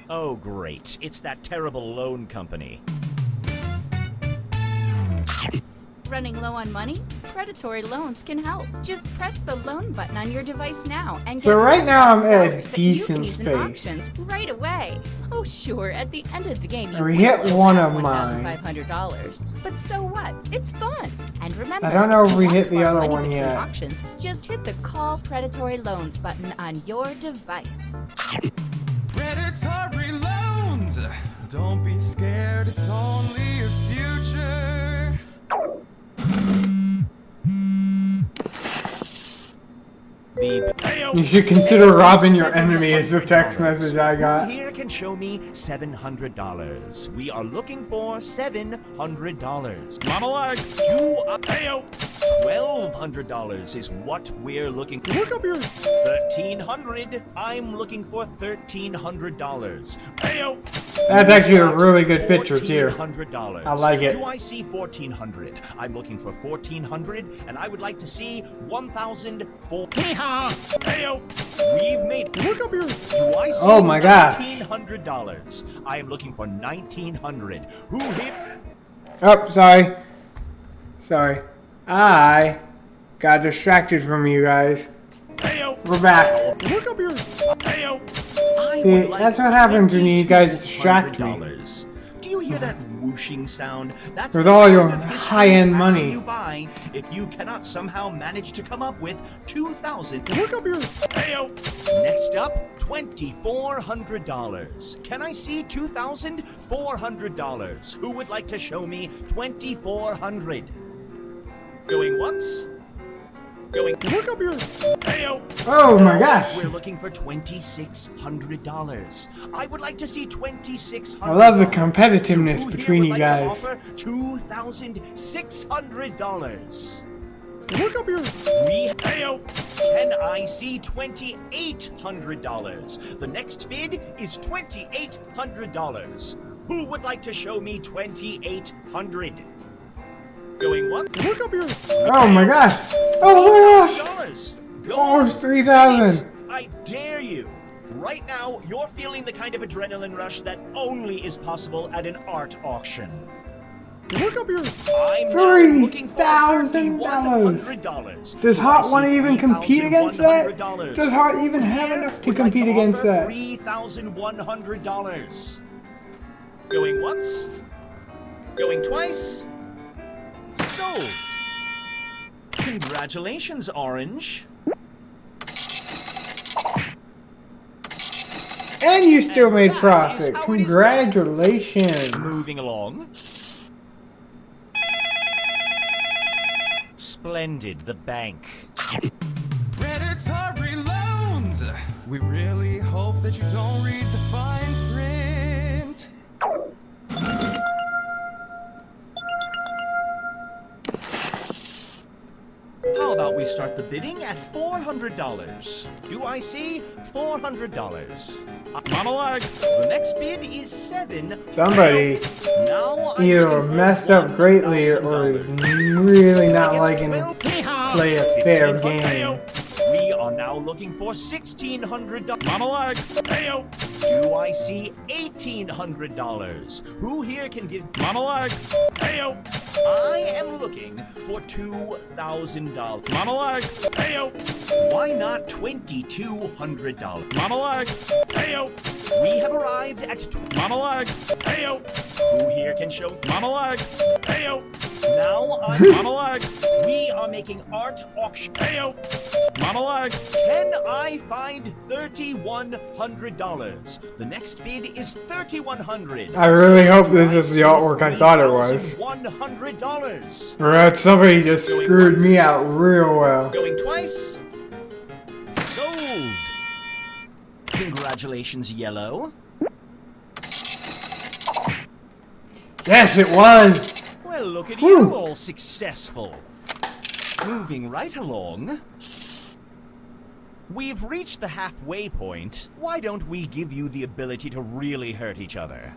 Oh, great. It's that terrible loan company. Running low on money? Predatory loans can help. Just press the loan button on your device now and get So right now I'm at $1,000 a that you can decent use in space. auctions right away. Oh, sure, at the end of the game you We hit will one have of mine. $1,500. But so what? It's fun. And remember, I don't know if you we want hit to the borrow other money one between yet. Auctions, just hit the Call Predatory Loans button on your device. Predatory loans. Don't be scared. It's only your future. You should consider robbing your enemy is the text message I got. Who here can show me $700? We are looking for $700. Monologue. Heyo. $1,200 is what we're looking for. Look up here. $1,300. I'm looking for $1,300. Heyo. That's actually a really good picture too. $1,400. I like it. Do I see $1,400? I'm looking for $1,400, and I would like to see $1,400. Hee-haw. Heyo. We've made. Look up here. Do I see Oh my gosh. $1,900? I am looking for $1,900. Who hit? Oh, sorry. Sorry. I got distracted from you guys. Heyo. We're back. Look up here. Heyo. I See, would like that's what happens when you guys distract me. $2,200. Do you hear that whooshing sound? That's With the all sound your of history high-end passing money. You by if you cannot somehow manage to come up with 2,000. Look up here. Heyo. Next up, $2,400. Can I see $2,400? Who would like to show me $2,400? Going once. Going. Look up here. Heyo. Oh my gosh. We're looking for $2,600. I would like to see $2,600. I love the competitiveness So who here between would you like guys. to offer $2,600. Look up here. Can I see $2,800? The next bid is $2,800. Who would like to show me $2,800? Going one. Look up here. Oh my gosh! Oh my gosh! Go Almost on. 3,000. I dare you. Right now, you're feeling the kind of adrenaline rush that only is possible at an art auction. Look up here. I'm now looking for $3,100. Does Hot want to even compete against that? Does Hot even have enough to compete against that? $3,100. Going once. Going twice. Sold. Congratulations, Orange. And you still made that profit. is how it is Congratulations. Moving along. Splendid, the bank. Predatory loans. We really hope that you don't read the fine print. How about we start the bidding at $400? Do I see $400? Monologues. The next bid is $7. Somebody Now I'm either looking for messed up greatly or is $1,000. really Can I not get liking to 12? play a fair 1,500. game. We are now looking for $1,600. Monologues. Do I see $1,800? Who here can give monologues? I am looking for $2,000. Monologues. Why not $2,200? Monologues. We have arrived at monologues. Who here can show monologues? Now on monologues. We are making art auction. Monologues. Can I find $3,100? The next bid is $3,100. I really hope this is the artwork I thought it was. $100. Or else somebody just screwed me out real well. Going twice. Sold. Congratulations, Yellow. Yes, it was! Well, look at Whew. you, all successful. Moving right along. We've reached the halfway point. Why don't we give you the ability to really hurt each other?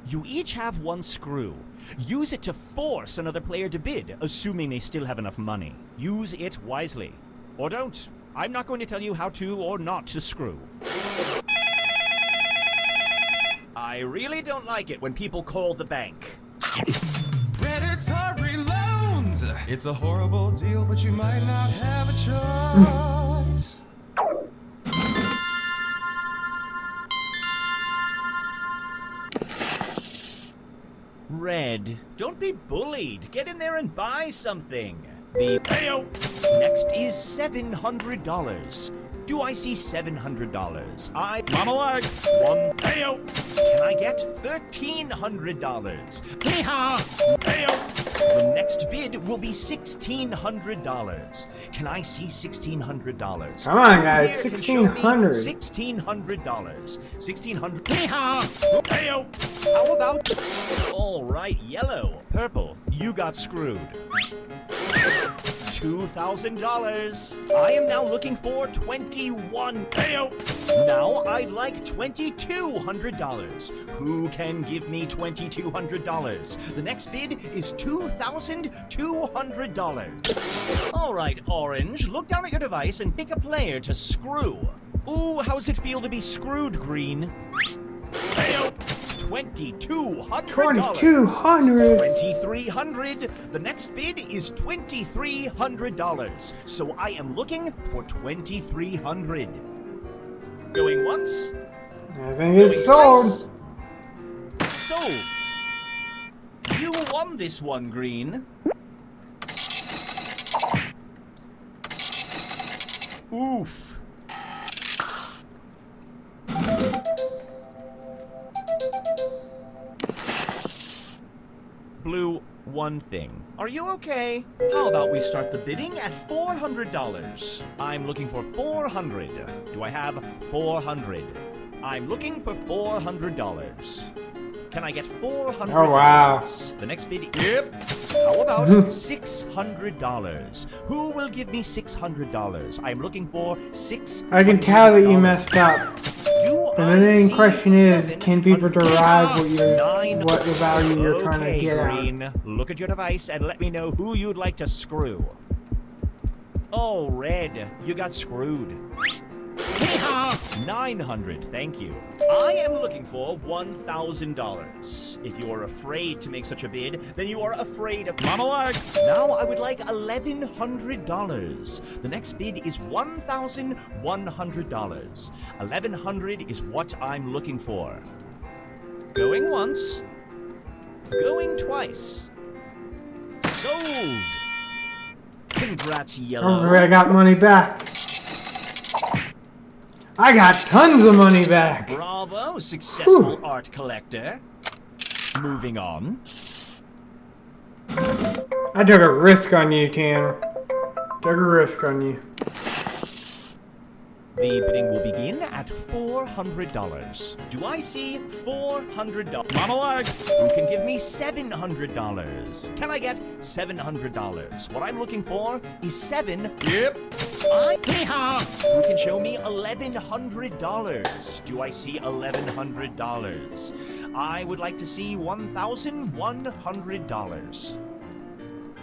You each have one screw. Use it to force another player to bid, assuming they still have enough money. Use it wisely. Or don't. I'm not going to tell you how to or not to screw. I really don't like it when people call the bank. Predatory loans. It's a horrible deal, but you might not have a choice. Red, don't be bullied. Get in there and buy something. The next is $700. Do I see $700? I monologue. One. Can I get $1,300? The next bid will be $1,600. Can I see $1,600? Come on, guys, Here can show me $1,600. $1,600. $1,600. How about? All right, Yellow, Purple, you got screwed. $2,000. I am now looking for $21. Now I'd like $2,200. Who can give me $2,200? The next bid is $2,200. All right, Orange, look down at your device and pick a player to screw. Ooh, how's it feel to be screwed, Green? $2,200. $2,200. $2,300. The next bid is $2,300. So I am looking for $2,300. Going once. I think it's sold. Twice. Sold. You won this one, Green. Oof. Blue, one thing. Are you okay? How about we start the bidding at $400? I'm looking for $400. Do I have $400? I'm looking for $400. Can I get $400? Oh, wow. The next bid. Yep. How about $600? Who will give me $600? I'm looking for $600. I can tell that you messed up. Do But I the main see question is, can people 700? derive Nine. what the value you're trying to Okay, get at? Green. Look at your device and let me know who you'd like to screw. Oh, Red, you got screwed. 900, thank you. I am looking for $1,000. If you are afraid to make such a bid, then you are afraid of monologues. Now I would like $1,100. The next bid is $1,100. $1,100 is what I'm looking for. Going once. Going twice. Sold. Congrats, Yellow. Oh, I got money back. I got tons of money back. Bravo, successful art collector. Moving on. I took a risk on you, Tanner. Took a risk on you. The bidding will begin at $400. Do I see $400? Monologues. Who can give me $700? Can I get $700? What I'm looking for is $7. Yep. Who can show me $1,100? Do I see $1,100? I would like to see $1,100.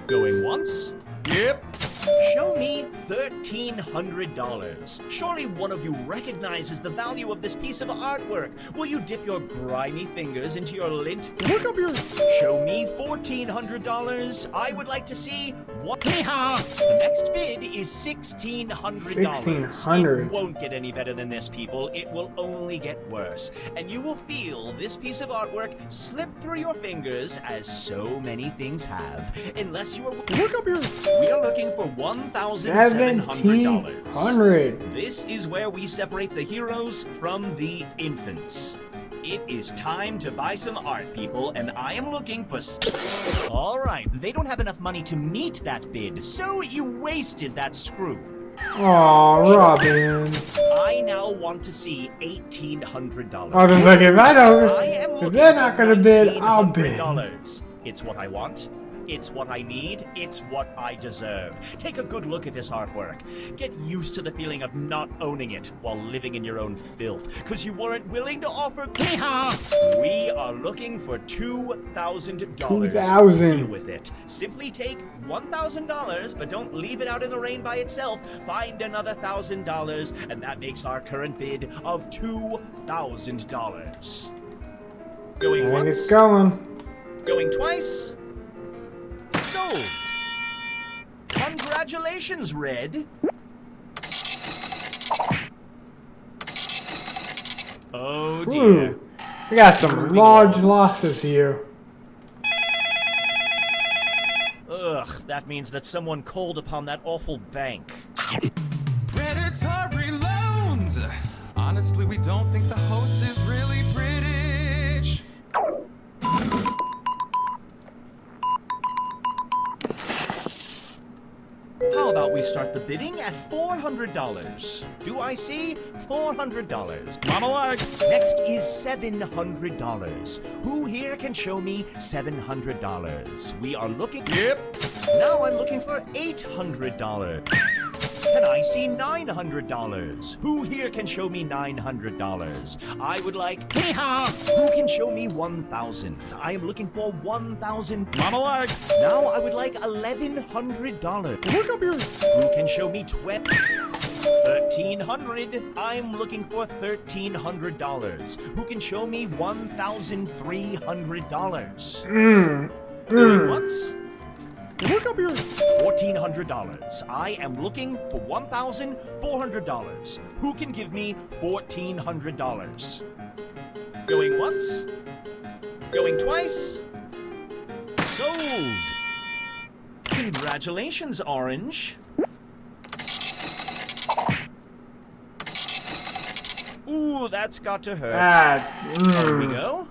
Going once. Yep. Show me $1,300. Surely one of you recognizes the value of this piece of artwork. Will you dip your grimy fingers into your lint? Look up here. Show me $1,400. I would like to see what. The next bid is $1,600. $1,600. It won't get any better than this, people. It will only get worse. And you will feel this piece of artwork slip through your fingers as so many things have. Unless you are. Look up here. We are looking for $1,700. $1,700. This is where we separate the heroes from the infants. It is time to buy some art, people, and I am looking for... All right, they don't have enough money to meet that bid, so you wasted that screw. Aw, Robin. I now want to see $1,800. I was like, if I don't, I am if looking they're not for gonna bid, I'll bid. $1,900. It's what I want. It's what I need. It's what I deserve. Take a good look at this artwork. Get used to the feeling of not owning it while living in your own filth, because you weren't willing to offer. We are looking for $2,000. $2,000. Deal with it. Simply take $1,000, but don't leave it out in the rain by itself. Find another $1,000, and that makes our current bid of $2,000. Going I think once. it's going. Going twice. Sold. Congratulations, Red. Oh dear. Ooh, we got some large losses here. Ugh, that means that someone called upon that awful bank. Predatory loans! Honestly, we don't think the host is really British. How about we start the bidding at $400? Do I see $400? Monologues. Next is $700. Who here can show me $700? We are looking. Yep. Now I'm looking for $800. Can I see $900? Who here can show me $900? I would like. Who can show me $1,000? I am looking for $1,000. Monologues. Now I would like $1,100. Look up here. Who can show me $1,300? I'm looking for $1,300. Who can show me $1,300? Going once. Look up here. $1,400. I am looking for $1,400. Who can give me $1,400? Going once. Going twice. Sold. Congratulations, Orange. Ooh, that's got to hurt. There we go.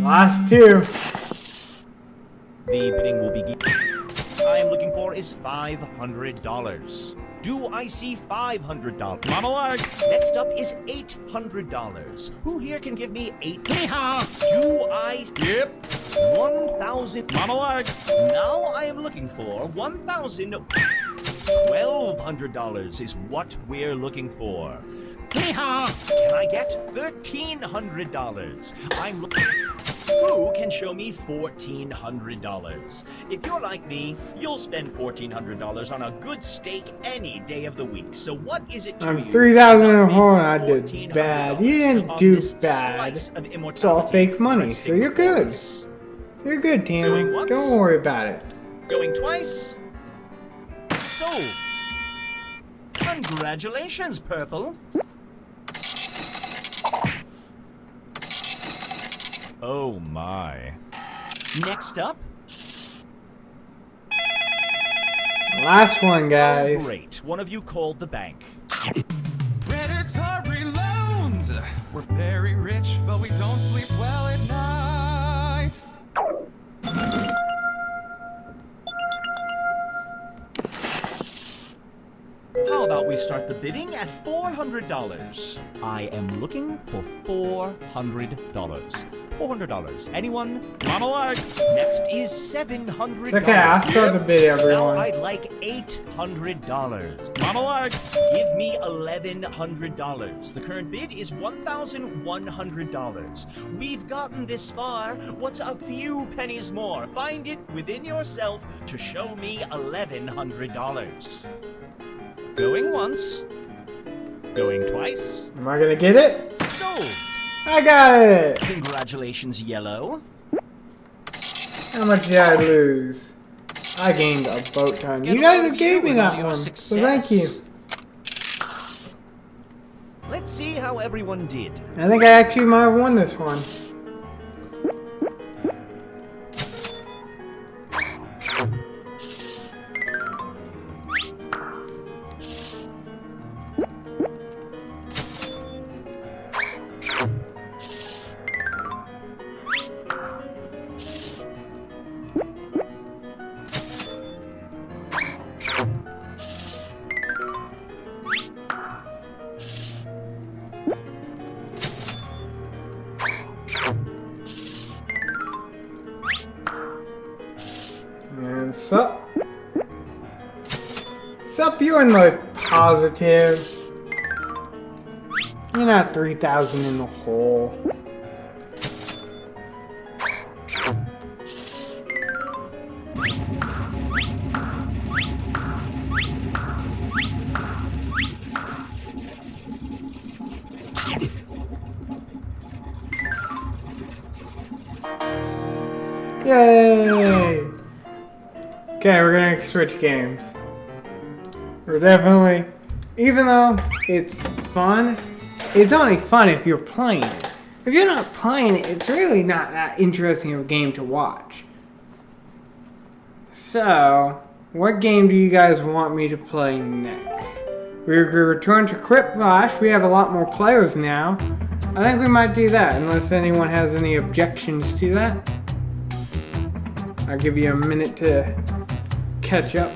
Last two. The bidding will begin. I am looking for is $500. Do I see $500? Monologues. Next up is $800. Who here can give me $8? Hee-haw. Do I... Yep. 1,000... Monologues. Now I am looking for $1,200 is what we're looking for. Hee-haw. Can I get $1,300? I'm looking... Who can show me $1,400? If you're like me, you'll spend $1,400 on a good steak any day of the week. So what is it to I'm you? 3,000 in a Not hole and I make did bad. You didn't on do this bad. slice of It's all immortality fake money, resting so you're before good. us. You're good, Tammy. Going once? Don't worry about it. Going twice? Sold. Congratulations, Purple. Oh my. Next up. Last one, guys. Oh, great. One of you called the bank. Predatory loans. We're very rich, but we don't sleep well at night. How about we start the bidding at $400? I am looking for $400. $400. Anyone? Monologues. Next is $700. It's okay, I'll start the bid, Now everyone. I'd like $800. Monologues. Give me $1,100. The current bid is $1,100. We've gotten this far. What's a few pennies more? Find it within yourself to show me $1,100. Going once. Going twice. Am I gonna get it? Sold. I got it! Congratulations, Yellow. How much did I lose? I gained a boat ton. You guys gave me that one, so thank you. Let's see how everyone did. I think I actually might have won this one. And sup? Sup, you're in the positive. You're not 3,000 in the hole. Yay! Okay, we're gonna switch games. We're definitely, even though it's fun, it's only fun if you're playing it. If you're not playing it, it's really not that interesting of a game to watch. So, what game do you guys want me to play next? We're gonna return to Quiplash. We have a lot more players now. I think we might do that, unless anyone has any objections to that. I'll give you a minute to catch up.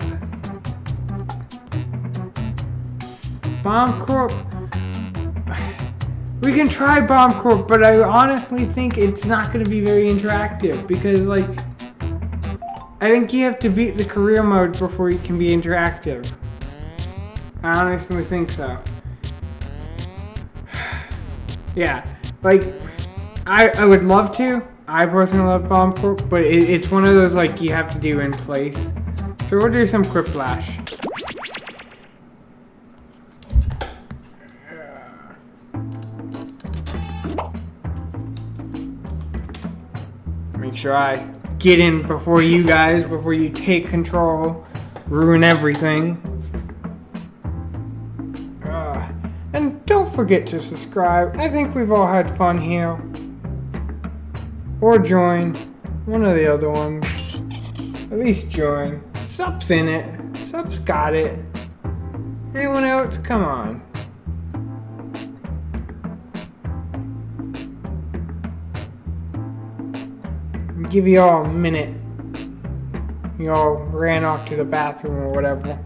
Bomb Corp. We can try Bomb Corp, but I honestly think it's not going to be very interactive because, like, I think you have to beat the career mode before you can be interactive. I honestly think so. Yeah, like, I would love to. I personally love Bomb Corp, but it's one of those, like, you have to do in place. So we'll do some Quiplash. Make sure I get in before you guys, before you take control, ruin everything. And don't forget to subscribe. I think we've all had fun here. Or join. One of the other ones. At least join. Sup's in it. Sup's got it. Anyone else? Come on. I'll give you all a minute. You all ran off to the bathroom or whatever.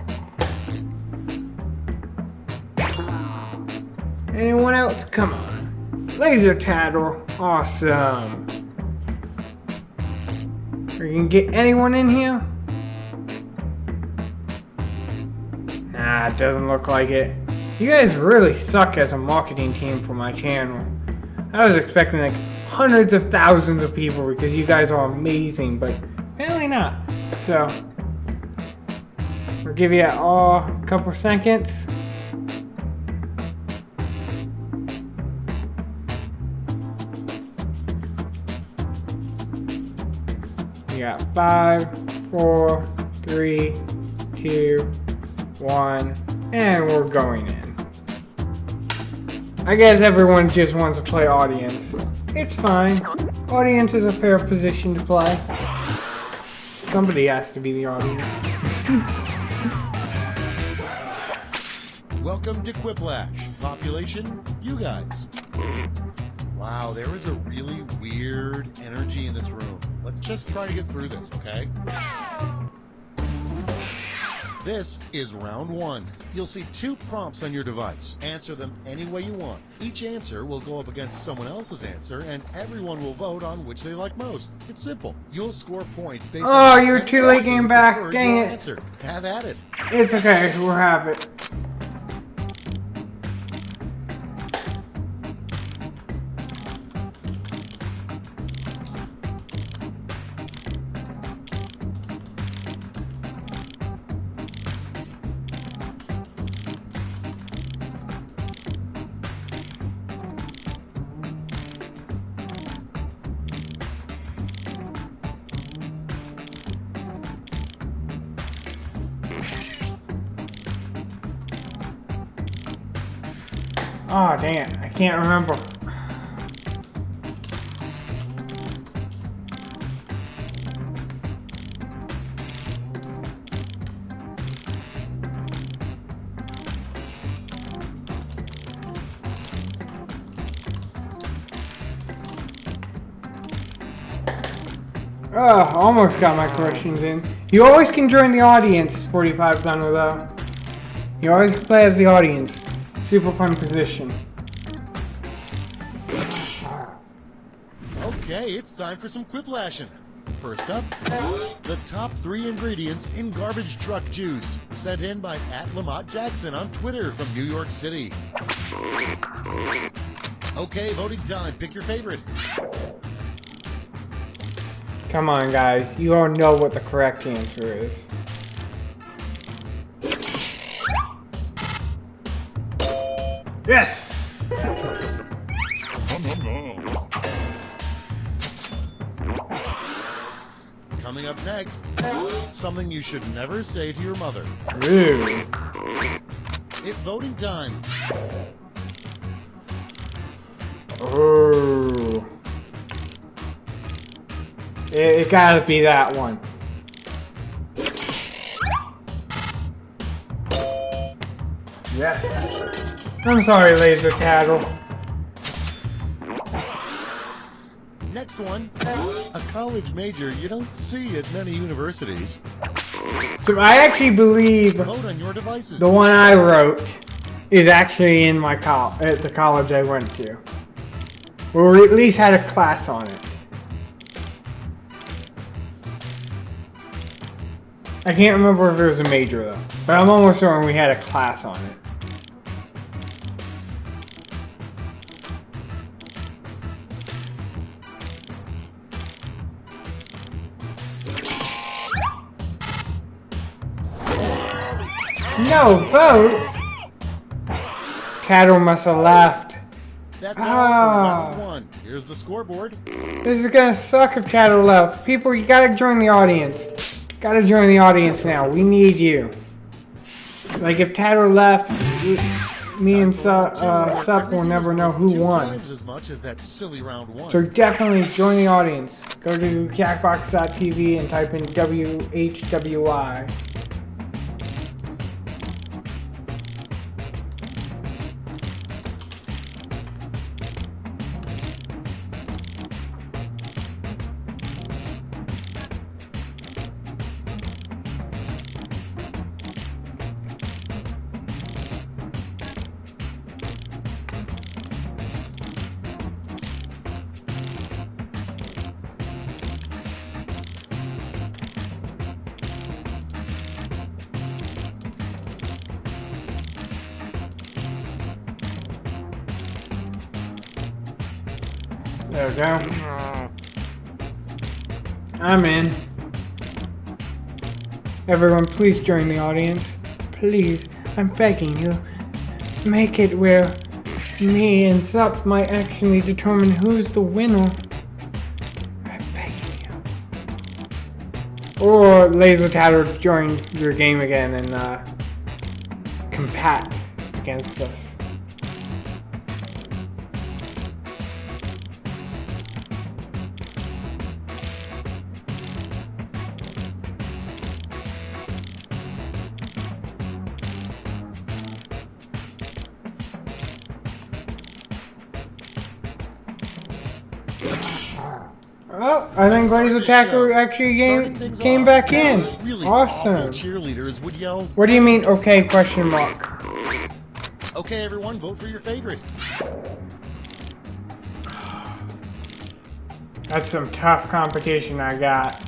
Anyone else? Come on. Laser Tattle. Awesome. Are you gonna get anyone in here? Nah, it doesn't look like it. You guys really suck as a marketing team for my channel. I was expecting like hundreds of thousands of people because you guys are amazing, but apparently not. So, we'll give you all a couple seconds. You got 5, 4, 3, 2, 1, and we're going in. I guess everyone just wants to play audience. It's fine. Audience is a fair position to play. Somebody has to be the audience. Welcome to Quiplash. Population, you guys. Wow, there is a really weird energy in this room. Let's just try to get through this, okay? This is round 1. You'll see 2 prompts on your device. Answer them any way you want. Each answer will go up against someone else's answer, and everyone will vote on which they like most. It's simple. You'll score points based on... Oh, you're too late getting back. Dang it. Answer. Have at it. It's okay. We'll have it. Oh, dang it. I can't remember. Oh, almost got my questions in. You always can join the audience, 45 Gunner, though. You always can play as the audience. Super fun position. Okay, it's time for some quiplashing. First up, the top 3 ingredients in garbage truck juice, sent in by @LamontJackson on Twitter from New York City. Okay, voting time. Pick your favorite. Come on, guys. You all know what the correct answer is. Yes! Coming up next, something you should never say to your mother. Ooh. It's voting time. Ooh. It gotta be that one. Yes. I'm sorry, Laser Tattle. Next one, a college major you don't see at many universities. So I actually believe Vote on your devices. the one I wrote is actually in my at the college I went to. Or we at least had a class on it. I can't remember if it was a major though, but I'm almost certain we had a class on it. No votes? Cattle must have left. That's all for round 1. Here's the scoreboard. This is gonna suck if Tattle left. People, you gotta join the audience. Gotta join the audience now. We need you. Like if Tattle left, me and Sup will never know who 2 won. times as much as that silly round 1. So definitely join the audience. Go to Jackbox.tv and type in WHWI. There we go. I'm in. Everyone, please join the audience. Please, I'm begging you. Make it where me and Sup might actually determine who's the winner. I'm begging you. Or Laser Tatter join your game again and combat against us. Oh, I think Laser Tacker actually came back in. Really Awesome. awful cheerleaders would yell, What do you mean, okay, question mark? "Okay, everyone, vote for your favorite." That's some tough competition I got.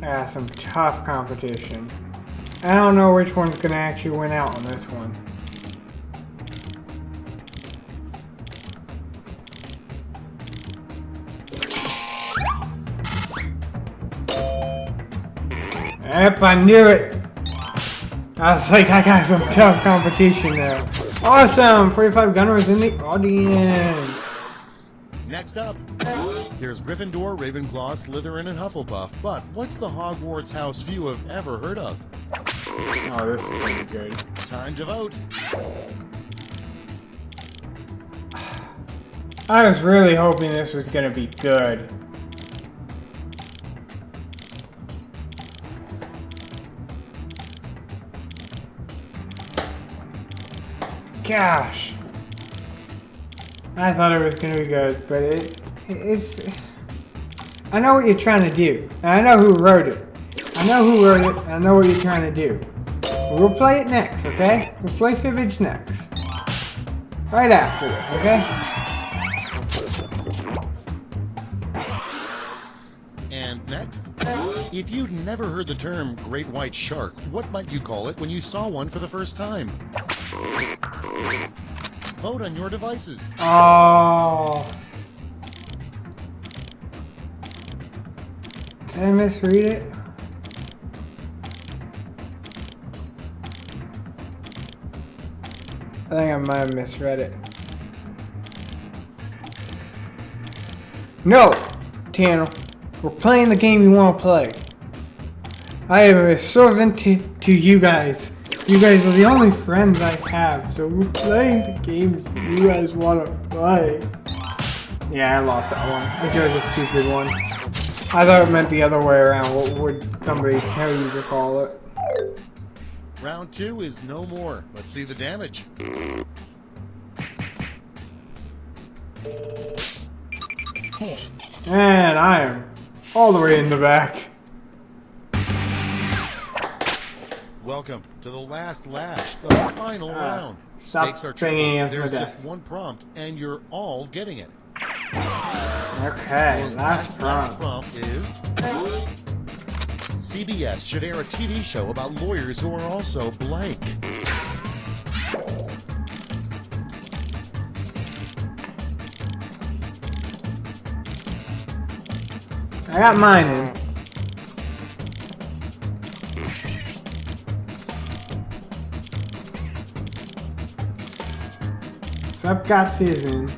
Yeah, some tough competition. I don't know which one's gonna actually win out on this one. Yep, I knew it. I was like, I got some tough competition there. Awesome! 45 Gunners in the audience. Next up, there's Gryffindor, Ravenclaw, Slytherin, and Hufflepuff. But what's the Hogwarts house few have ever heard of? Oh, this is gonna be good. Time to vote. I was really hoping this was gonna be good. Gosh. I thought it was gonna be good, but it's... I know what you're trying to do, and I know who wrote it. I know who wrote it, and I know what you're trying to do. But we'll play it next, okay? We'll play Fibbage next. Right after it, okay? And next, if you'd never heard the term great white shark, what might you call it when you saw one for the first time? Vote on your devices. Oh. Did I misread it? I think I might have misread it. No! Tanner, we're playing the game you want to play. I am a servant to you guys. You guys are the only friends I have, so we're playing the games you guys want to play. Yeah, I lost that one. I chose a stupid one. I thought it meant the other way around. What would somebody tell you to call it? Round 2 is no more. Let's see the damage. And I am all the way in the back. Welcome to the last lash, the final round. Stop Stakes are singing triple. into There's my just desk. one prompt, and you're all getting it. Okay, The last prompt. prompt is... CBS should air a TV show about lawyers who are also blank. I got mine in. Sup got his in.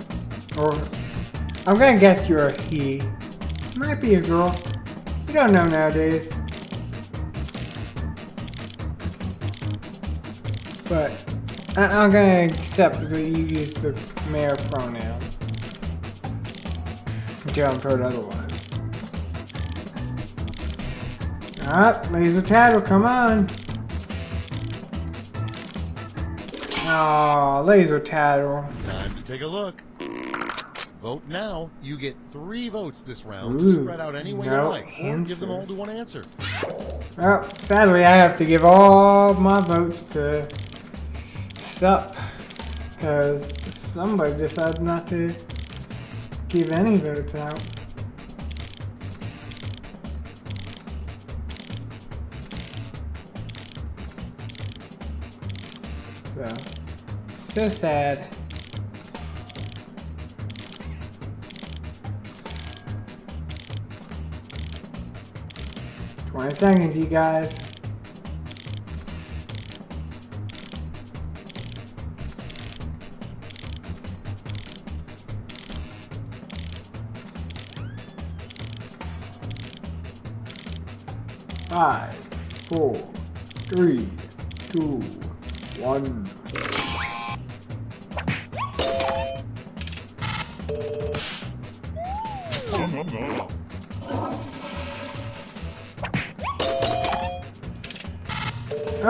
Or I'm gonna guess you're a he. Might be a girl. You don't know nowadays. But I'm gonna accept that you use the male pronoun. Until I'm told otherwise. Alright, Laser Tattle, come on. Aw, Laser Tattle. Time to take a look. Vote now. You get 3 votes this round to Ooh, spread out any way you no like, or give them all to answers. one answer. Well, sadly, I have to give all my votes to Sup. Because somebody decided not to give any votes out. So sad. "20 seconds, you guys." Five, 4, 3, 2, 1.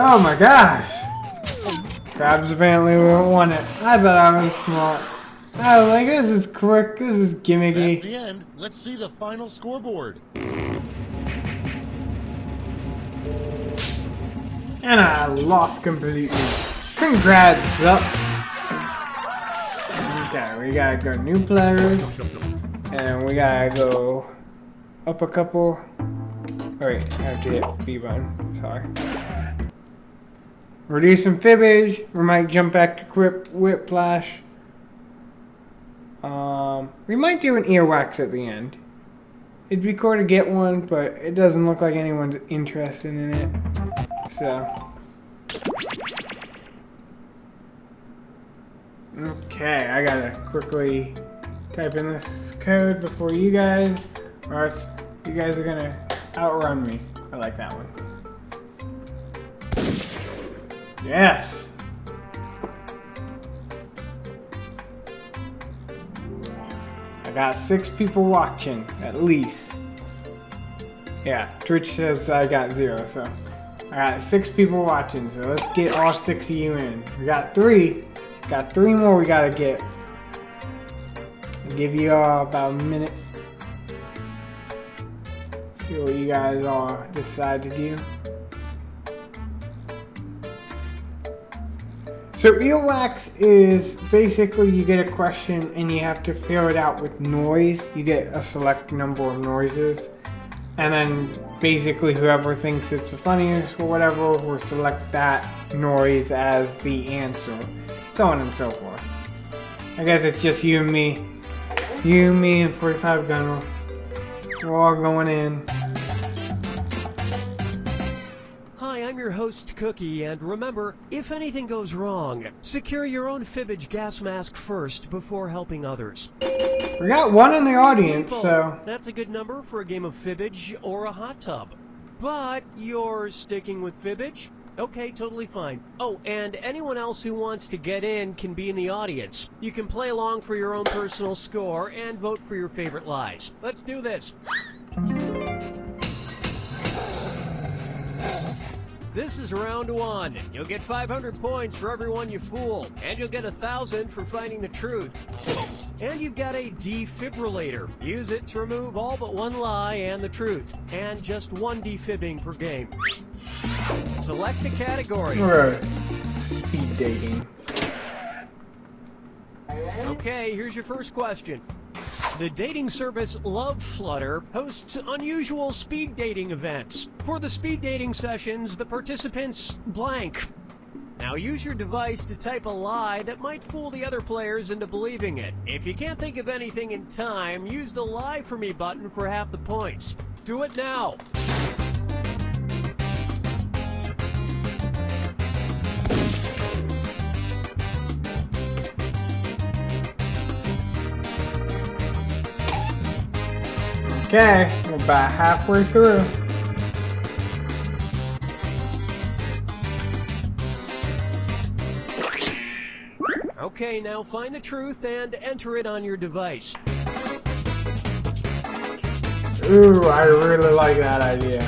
Oh my gosh! Crabs apparently won it. I thought I was smart. I was like, this is quick, this is gimmicky. That's the end. Let's see the final scoreboard. And I lost completely. Congrats up. Okay, we gotta go new players. And we gotta go up a couple. Oh, wait, I have to hit B button. Sorry. We'll do some Fibbage. We might jump back to Quiplash. We might do an Earwax at the end. It'd be cool to get one, but it doesn't look like anyone's interested in it. So. Okay, I gotta quickly type in this code before you guys, or else you guys are gonna outrun me. I like that one. Yes! I got 6 people watching, at least. Yeah, Twitch says I got 0, so. I got 6 people watching, so let's get all 6 of you in. We got 3. Got 3 more we gotta get. I'll give you all about a minute. See what you guys all decide to do. So Earwax is basically you get a question and you have to fill it out with noise. You get a select number of noises. And then basically whoever thinks it's the funniest or whatever will select that noise as the answer. So on and so forth. I guess it's just you and me. You, me, and 45 Gunner. We're all going in. Hi, I'm your host, Cookie, and remember, if anything goes wrong, secure your own Fibbage gas mask first before helping others. We got 1 in the audience, so... That's a good number for a game of Fibbage or a hot tub. But you're sticking with Fibbage? Okay, totally fine. Oh, and anyone else who wants to get in can be in the audience. You can play along for your own personal score and vote for your favorite lies. Let's do this. This is round 1. You'll get 500 points for everyone you fool, and you'll get 1,000 for finding the truth. And you've got a defibrillator. Use it to remove all but 1 lie and the truth, and just 1 defibbing per game. Select a category. We're speed dating. Okay, here's your first question. The dating service Love Flutter hosts unusual speed dating events. For the speed dating sessions, the participants blank. Now use your device to type a lie that might fool the other players into believing it. If you can't think of anything in time, use the Lie For Me button for half the points. Do it now. Okay, we're about halfway through. Okay, now find the truth and enter it on your device. Ooh, I really like that idea.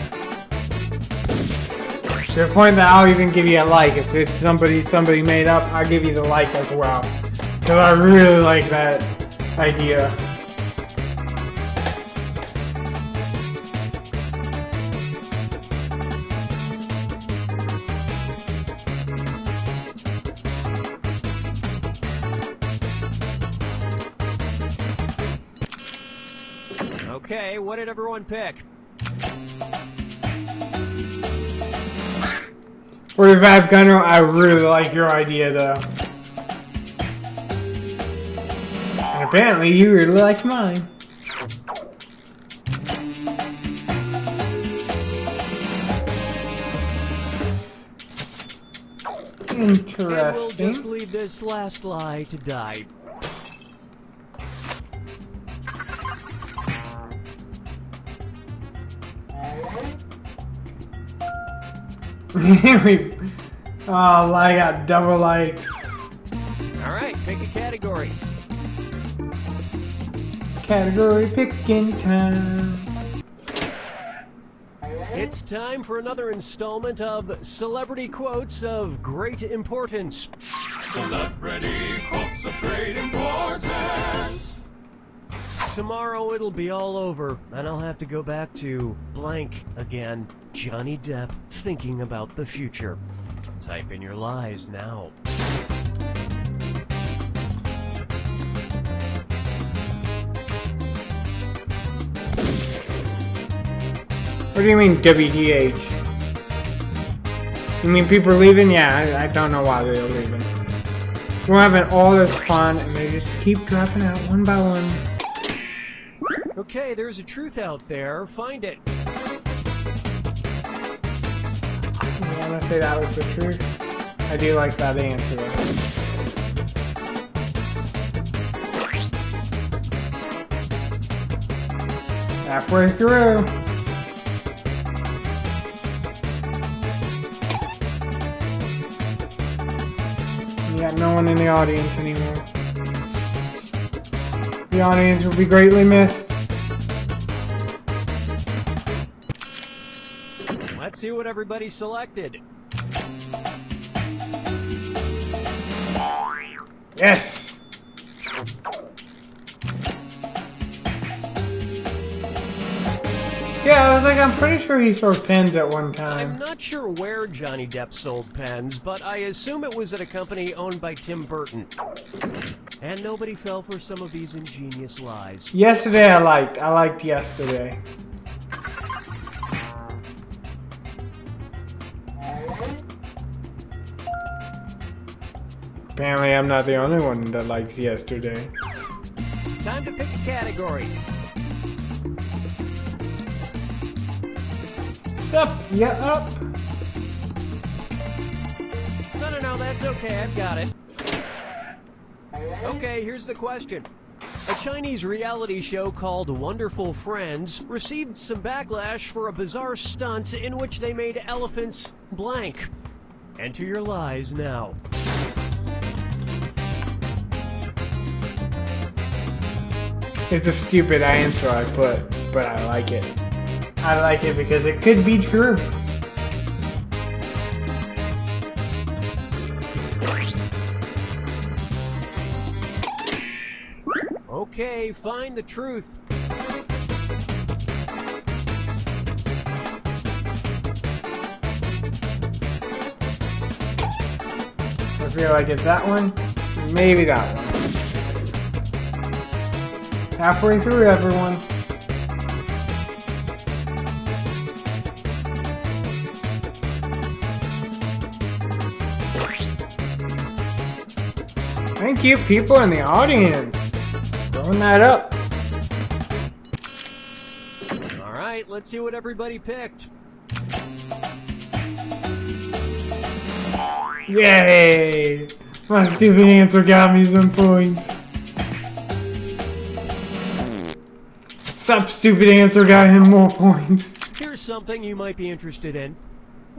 To the point that I'll even give you a like. If it's somebody made up, I'll give you the like as well. Because I really like that idea. Okay, what did everyone pick? 45 Gunner, I really like your idea though. And apparently you really like mine. Interesting. And we'll just leave this last lie to die. Oh, I got double likes. Alright, pick a category. Category picking time. It's time for another installment of Celebrity Quotes of Great Importance. Celebrity quotes of great importance. Tomorrow it'll be all over, and I'll have to go back to blank again. Johnny Depp thinking about the future. Type in your lies now. What do you mean WTH? You mean people are leaving? Yeah, I don't know why they're leaving. We're having all this fun and they just keep dropping out one by one. Okay, there's a truth out there. Find it. You wanna say that was the truth? I do like that answer. Halfway through. You got no one in the audience anymore. The audience will be greatly missed. Let's see what everybody selected. Yes! Yeah, I was like, I'm pretty sure he sold pens at one I'm time. not sure where Johnny Depp sold pens, but I assume it was at a company owned by Tim Burton. And nobody fell for some of these ingenious lies. Yesterday I liked yesterday. Apparently I'm not the only one that likes yesterday. Time to pick a category. Sup? Yeah, up. No, that's okay. I've got it. Okay, here's the question. A Chinese reality show called Wonderful Friends received some backlash for a bizarre stunt in which they made elephants blank. Enter your lies now. It's a stupid answer I put, but I like it. I like it because it could be true. Okay, find the truth. I feel like it's that one, maybe that one. Halfway through, everyone. Thank you, people in the audience. Throwing that up. Alright, let's see what everybody picked. Yay! My stupid answer got me some points. Sup, stupid answer got him more points. Here's something you might be interested in.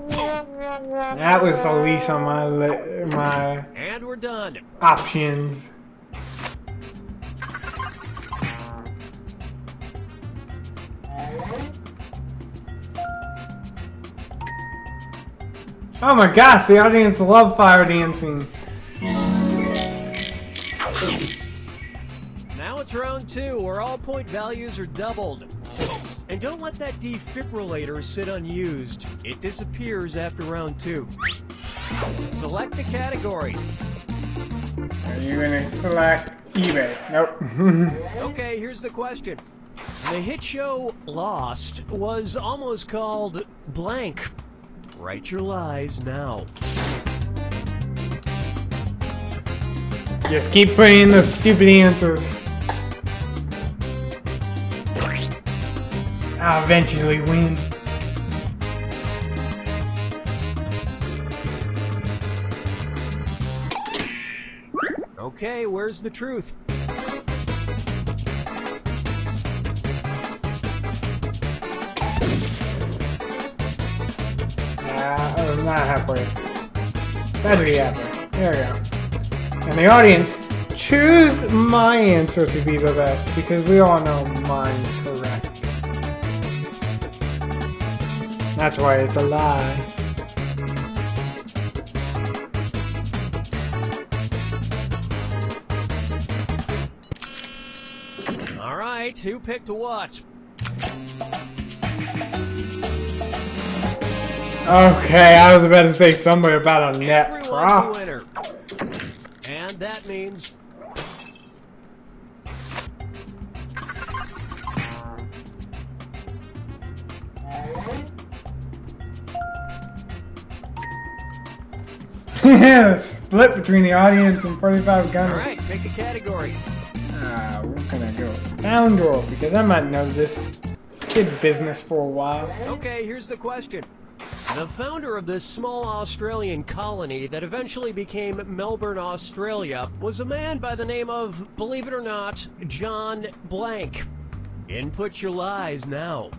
That was the least on my And we're done. options. Oh my gosh, the audience love fire dancing. Now it's round 2, where all point values are doubled. And don't let that defibrillator sit unused. It disappears after round 2. Select a category. Are you gonna select eBay? Nope. Okay, here's the question. The hit show Lost was almost called blank. Write your lies now. Just keep putting in those stupid answers. I'll eventually win. Okay, where's the truth? Oh, not halfway. Better be halfway. There we go. And the audience, choose my answer to be the best, because we all know mine's correct. That's why it's a lie. Alright, who picked what? Okay, I was about to say somewhere about a net Everyone's prop. a winner. And that means... Split between the audience and 45 gunners. Alright, pick a category. We're gonna go Scoundrel, because I might know this. Did business for a while. Okay, here's the question. The founder of this small Australian colony that eventually became Melbourne, Australia, was a man by the name of, believe it or not, John Blank. Input your lies now.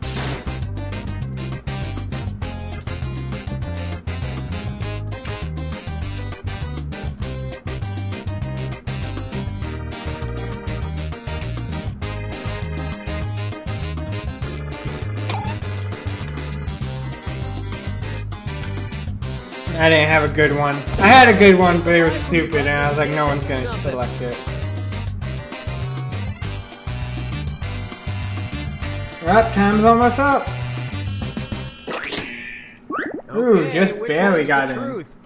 I didn't have a good one. I had a good one, but it was stupid, and I was like, no one's gonna select it. Well, time's almost up. Ooh, Okay, just which barely one's got the in. truth?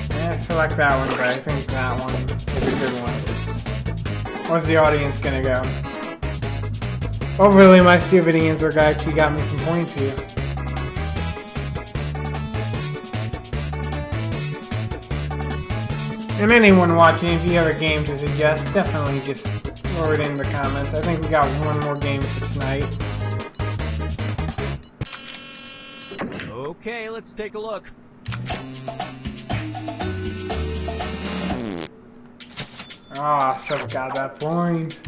Yeah, select that one, but I think that one is a good one. What's the audience gonna go? Hopefully my stupid answer guy actually got me some points here. And anyone watching, if you have a game to suggest, definitely just throw it in the comments. I think we got one more game for tonight. Okay, let's take a look. Oh, I still got that point.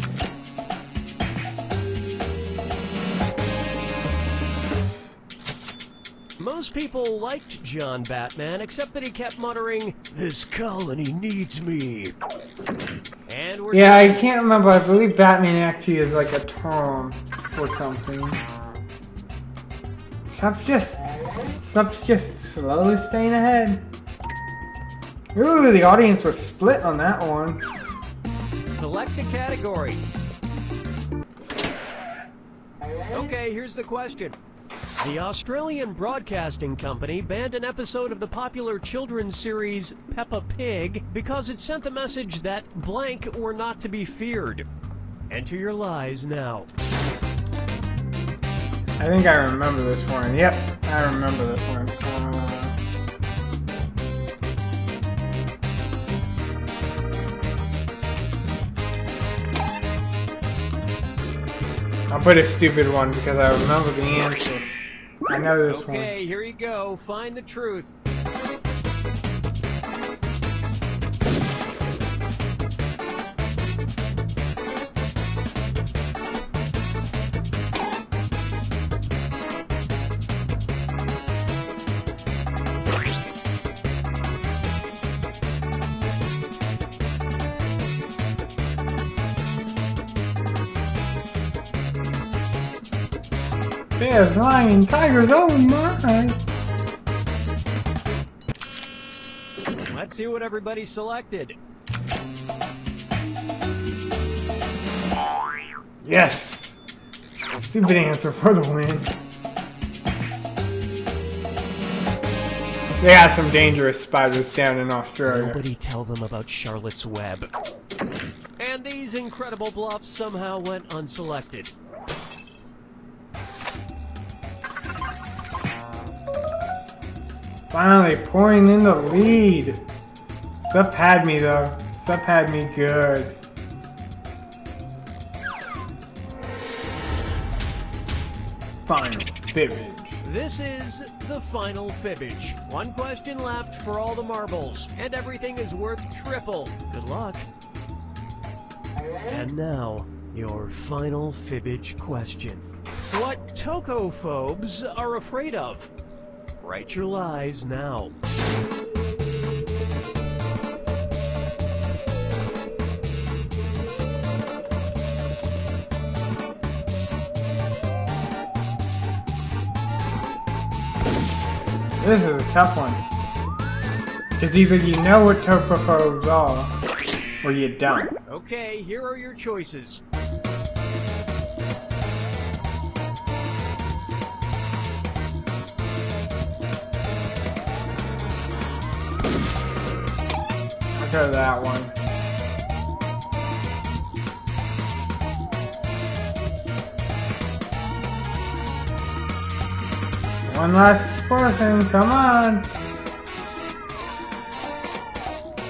Most people liked John Batman, except that he kept muttering, "This colony needs me." And we're Yeah, I can't remember. I believe Batman actually is like a term for something. Stop's just slowly staying ahead. Ooh, the audience was split on that one. Select a category. Okay, here's the question. The Australian Broadcasting Company banned an episode of the popular children's series Peppa Pig because it sent the message that blank were not to be feared. Enter your lies now. I think I remember this one. Yep, I remember this one. I'll put a stupid one because I remember the answer. I know this one. Okay, here you go. Find the truth. Bears, lion, tigers, oh my! Let's see what everybody selected. Yes! Stupid answer for the win. They got some dangerous spiders down in Australia. Nobody tell them about Charlotte's Web. And these incredible bluffs somehow went unselected. Finally pouring in the lead. Sup had me though. Sup had me good. Final Fibbage. This is the final Fibbage. One question left for all the marbles, and everything is worth triple. Good luck. And now, your final Fibbage question. What tocophobes are afraid of? Write your lies now. This is a tough one. Because either you know what tocophobes are, or you don't. Okay, here are your choices. I'll go that one. One last person, come on!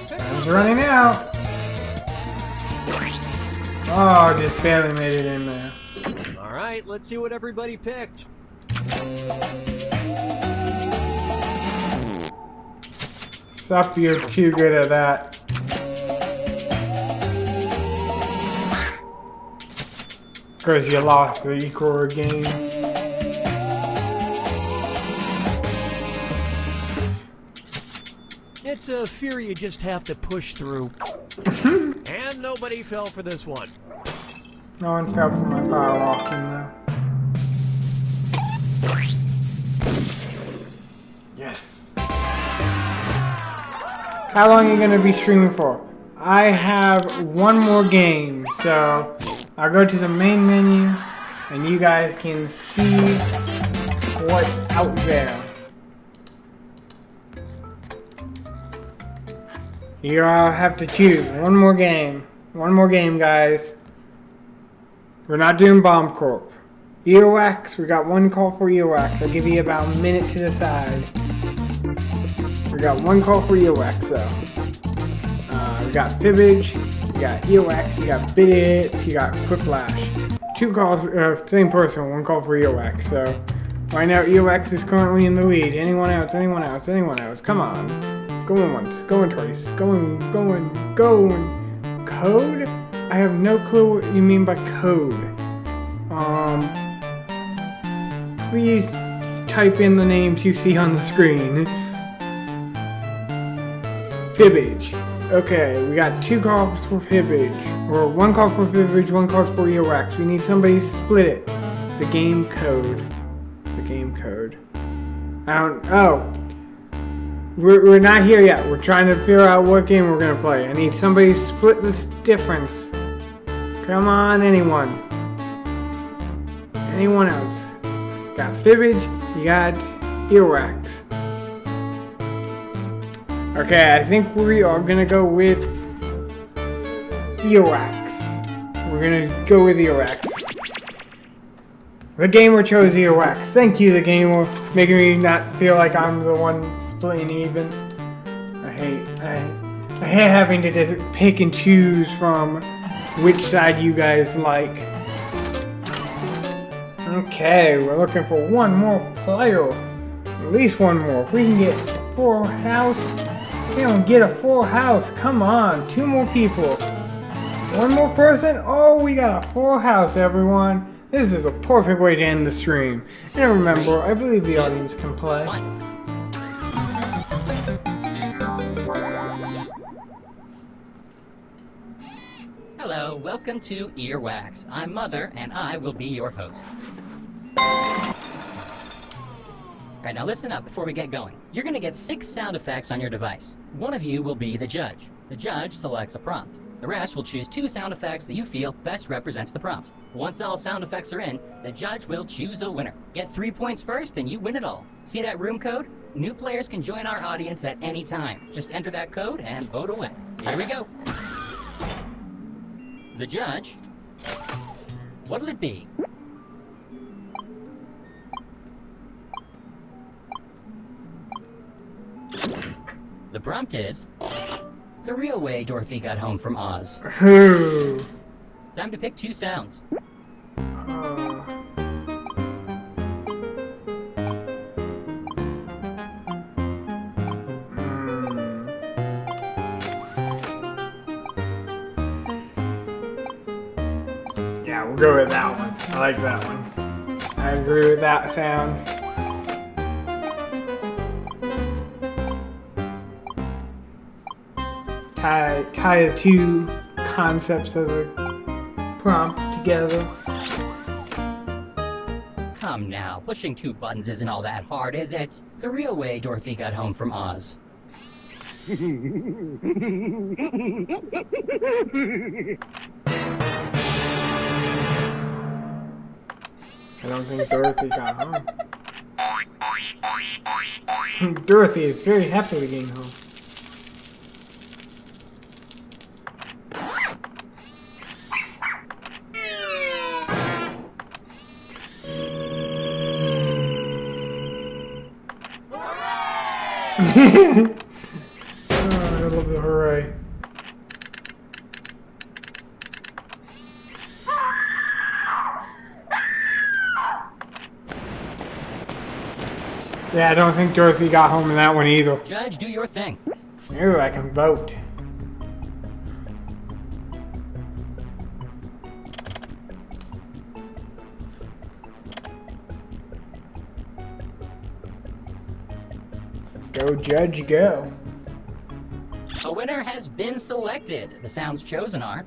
Time's running out! Oh, just barely made it in there. Alright, let's see what everybody picked. Sup, you're too good at that. Because you lost the equal game. It's a fear you just have to push through. And nobody fell for this one. No one fell for my fire walking though. Yes. How long are you gonna be streaming for? I have one more game, so I'll go to the main menu and you guys can see what's out there. You all have to choose one more game. One more game, guys. We're not doing Bomb Corp. Earwax, we got one call for Earwax. I'll give you about a minute to decide. We got one call for Earwax, though. We got Fibbage, you got Earwax, you got Bidiots, you got Quiplash. Two calls, same person, one call for Earwax. So right now Earwax is currently in the lead. Anyone else? Anyone else? Anyone else? Come on. Going once, going twice, going. Code? I have no clue what you mean by code. Please type in the names you see on the screen. Fibbage. Okay, we got two calls for Fibbage. Or one call for Fibbage, one call for Earwax. We need somebody to split it. The game code. The game code. We're not here yet. We're trying to figure out what game we're gonna play. I need somebody to split this difference. Come on, anyone. Anyone else? Got Fibbage, you got Earwax. Okay, I think we are gonna go with Earwax. We're gonna go with Earwax. The gamer chose Earwax. Thank you, the gamer, making me not feel like I'm the one splitting even. I hate having to just pick and choose from which side you guys like. Okay, we're looking for one more player. At least one more. If we can get a full house, we don't get a full house. Come on, two more people. One more person? Oh, we got a full house, everyone. This is a perfect way to end the stream. And remember, I believe the audience can play. Hello, welcome to Earwax. I'm Mother, and I will be your host. Alright, now listen up before we get going. You're going to get 6 sound effects on your device. One of you will be the judge. The judge selects a prompt. The rest will choose 2 sound effects that you feel best represents the prompt. Once all sound effects are in, the judge will choose a winner. Get 3 points first and you win it all. See that room code? New players can join our audience at any time. Just enter that code and vote away. Here we go. The judge, what'll it be? The prompt is the real way Dorothy got home from Oz. Ooh. Time to pick 2 sounds. Yeah, we'll go with that one. I like that one. I agree with that sound. Tie the 2 concepts of the prompt together. Come now, pushing 2 buttons isn't all that hard, is it? The real way Dorothy got home from Oz. I don't think Dorothy got home. Dorothy is very happily getting home. Oh, I love the hooray. Yeah, I don't think Dorothy got home in that one either. Judge, do your thing. Ooh, I can vote. Go, Judge, go. A winner has been selected. The sounds chosen are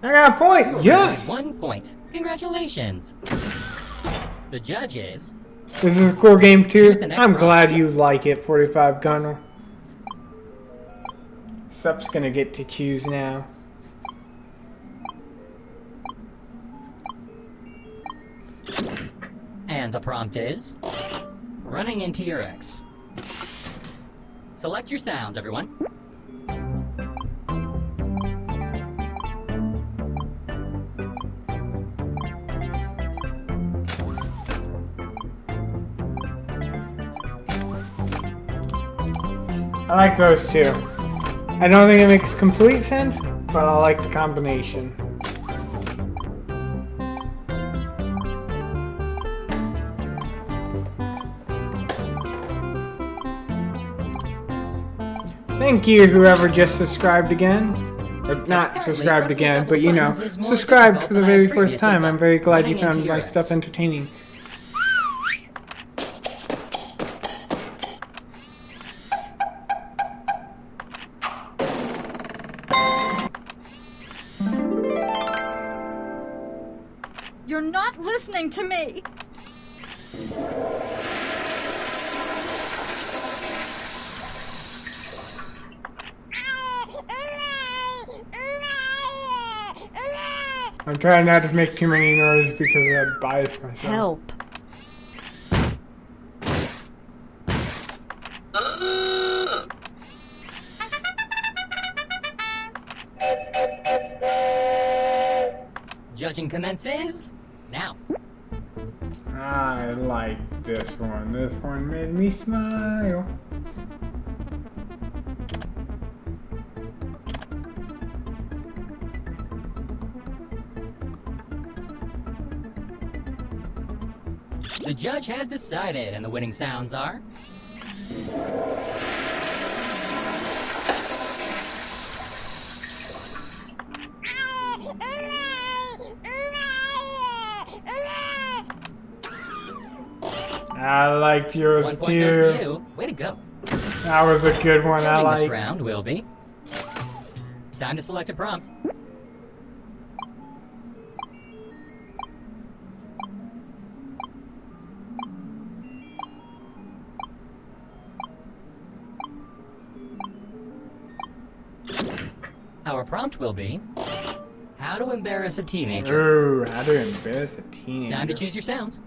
I got a point! Yes! 1 point. Congratulations. The judge is This is a cool game too. Here's the next I'm prompt. glad you like it, 45 Gunner. Sup's gonna get to choose now. And the prompt is running into your ex. Select your sounds, everyone. I like those two. I don't think it makes complete sense, but I like the combination. Thank you, whoever just subscribed again. Or not Apparently, subscribed pressing a again, couple but you know, buttons is more subscribed difficult for the than I very previously first time. I'm thought. very glad you Running into found my your stuff ex. entertaining. You're not listening to me. I'm trying not to make too many noises because I bias myself. Help. Judging commences now. I like this one. This one made me smile. The judge has decided, and the winning sounds are I like yours 1 point goes to too. you. Way to go. That was a good one. I Judging this like. round will be time to select a prompt. Our prompt will be how to embarrass a teenager. Ooh, how to embarrass a teenager. Time to choose your sounds.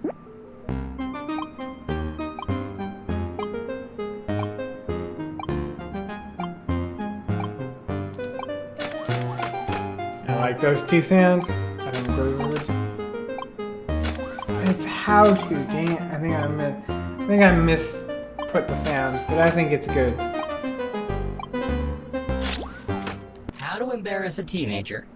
I like those two sounds. I think those are. It's how to. Dang it! I think I misput the sound, but I think it's good. How to embarrass a teenager.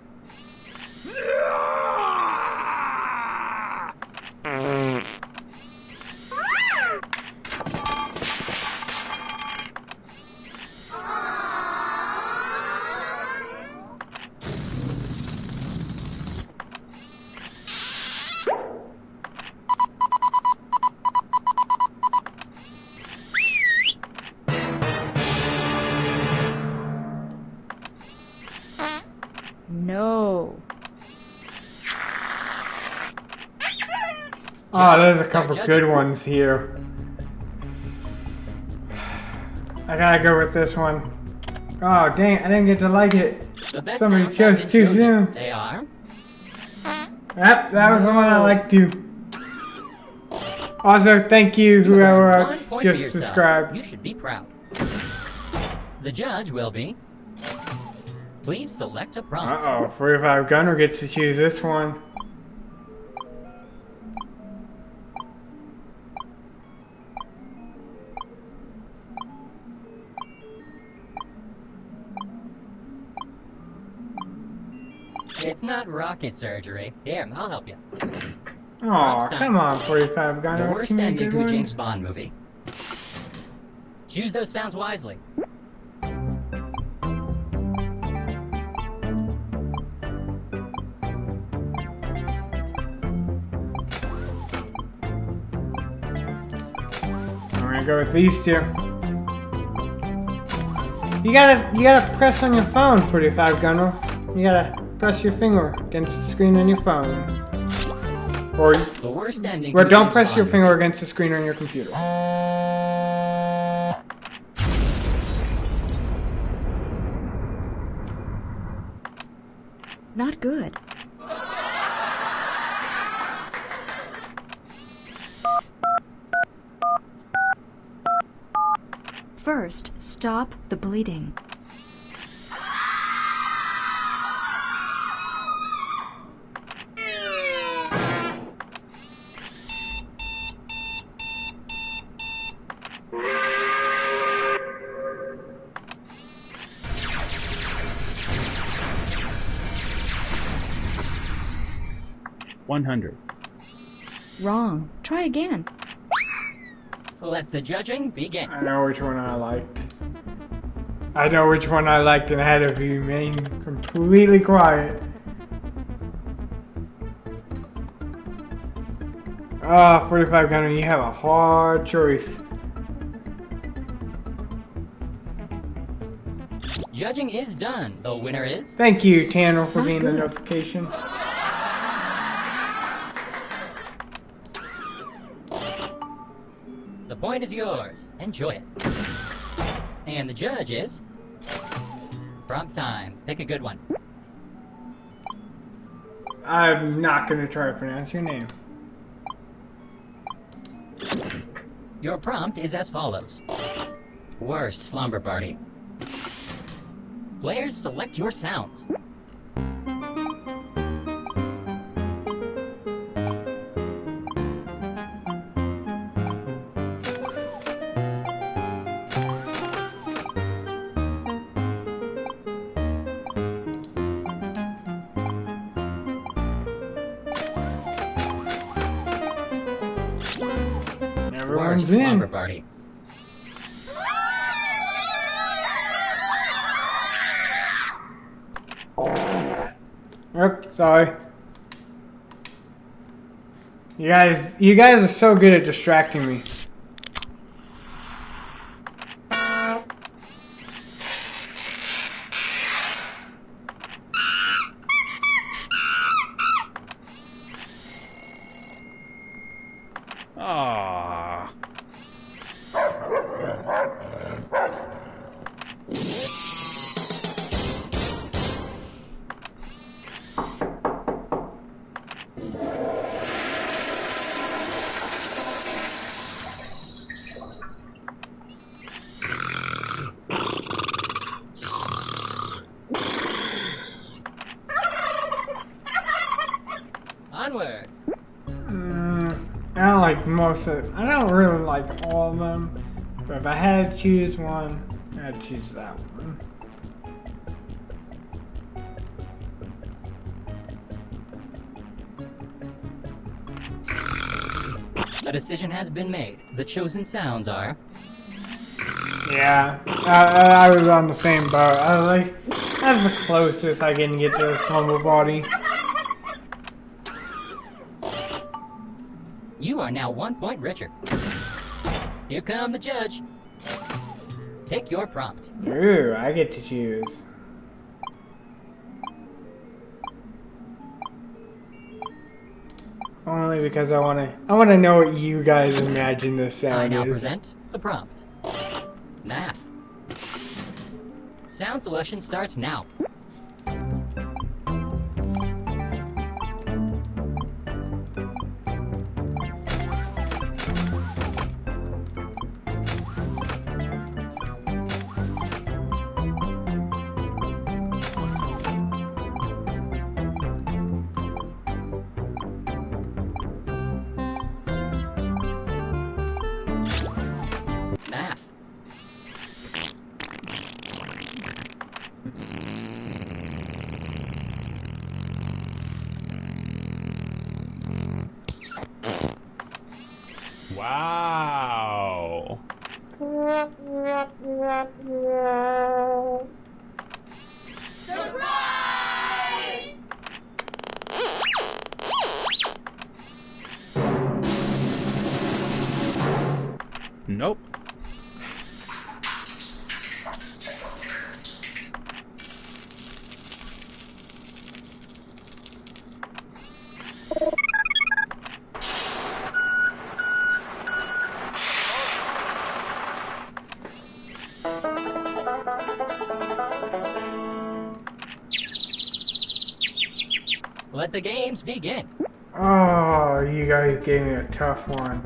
No. Oh, there's a couple good ones here. I gotta go with this one. Oh, dang, I didn't get to like it. Somebody chose too soon. They are. Yep, that was the one I liked too. Also, thank you, whoever else just subscribed. You should be proud. The judge will be. Please select a prompt. Uh-oh, 45 Gunner gets to choose this one. It's not rocket surgery. Here, I'll help you. Oh, come on, 45 Gunner. The worst ending to a James Bond movie. Choose those sounds wisely. I'm gonna go with these two. You gotta press on your phone, 45 Gunner. You gotta press your finger against the screen on your phone. Or the worst ending. Well, don't press your finger against the screen on your computer. Not good. First, stop the bleeding. Wrong. Try again. Let the judging begin. I know which one I liked. I know which one I liked and I had to remain completely quiet. Ah, 45 Gunner, you have a hard choice. Judging is done. The winner is. Thank you, Tanner, for Not being the good. notification. The point is yours. Enjoy it. And the judge is. Prompt time. Pick a good one. I'm not gonna try to pronounce your name. Your prompt is as follows. Worst slumber party. Players, select your sounds. Everyone's Worst in. slumber party. Yep, sorry. You guys are so good at distracting me. Ah. like most of. I don't really like all of them, but if I had to choose one, I'd choose that one. A decision has been made. The chosen sounds are... Yeah, I was on the same boat. I was like, that's the closest I can get to a slumber body. You are now 1 point richer. Here come the judge. Pick your prompt. Ooh, I get to choose. Only because I wanna know what you guys imagine this sound I now is. present the prompt. Math. Sound selection starts now. Math. Wow. Nope. Let the games begin. Oh, you guys gave me a tough one.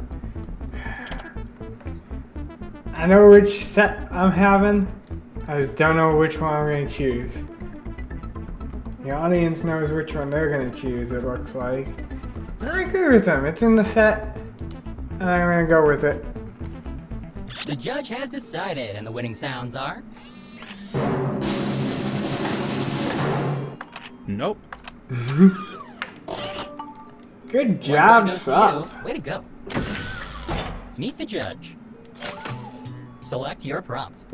I know which set I'm having. I just don't know which one I'm gonna choose. The audience knows which one they're gonna choose, it looks like. I agree with them. It's in the set, and I'm gonna go with it. The judge has decided, and the winning sounds are... Nope. Good job, Sup. Way to go. Meet the judge. Select your prompt.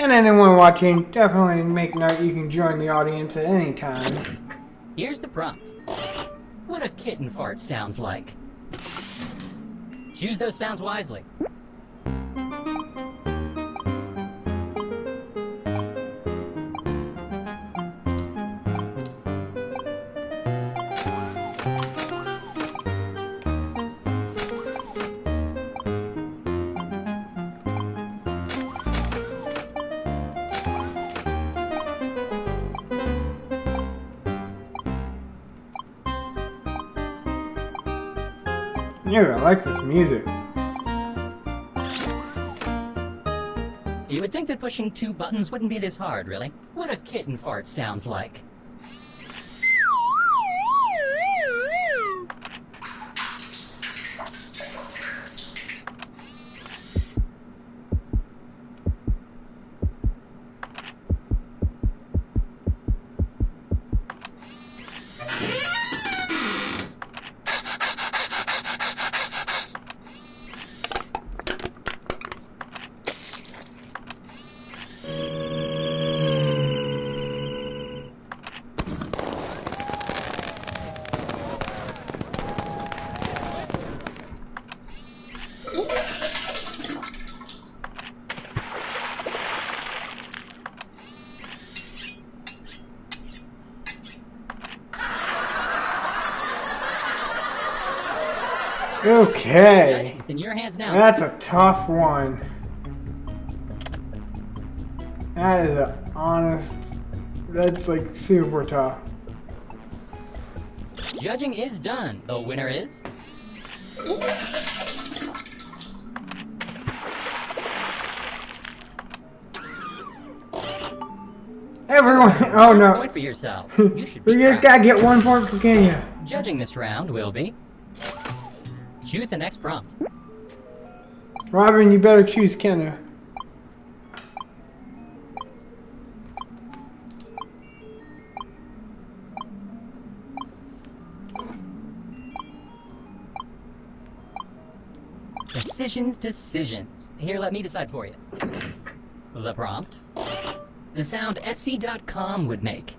And anyone watching, definitely make note you can join the audience at any time. Here's the prompt. What a kitten fart sounds like. Choose those sounds wisely. Yeah, I like this music. You would think that pushing 2 buttons wouldn't be this hard, really. What a kitten fart sounds like. Okay. It's in your hands now. That's a tough one. That is an honest. That's like super tough. Judging is done. The winner is... Everyone. Oh One no. point for yourself. You should be You proud. gotta get 1 point for Kenya. Judging this round will be... Choose the next prompt. Robin, you better choose Kenya. Decisions. Here, let me decide for you. The prompt. The sound Etsy.com would make.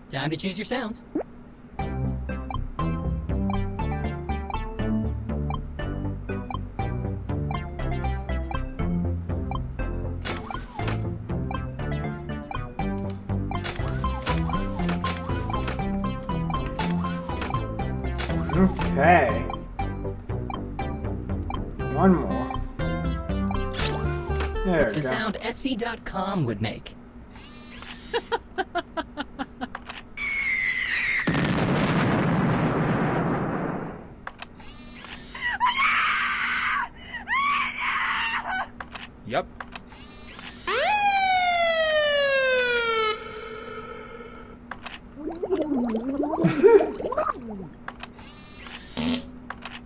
Time to choose your sounds. Okay. One more. There we The go. sound Etsy.com would make. Yep.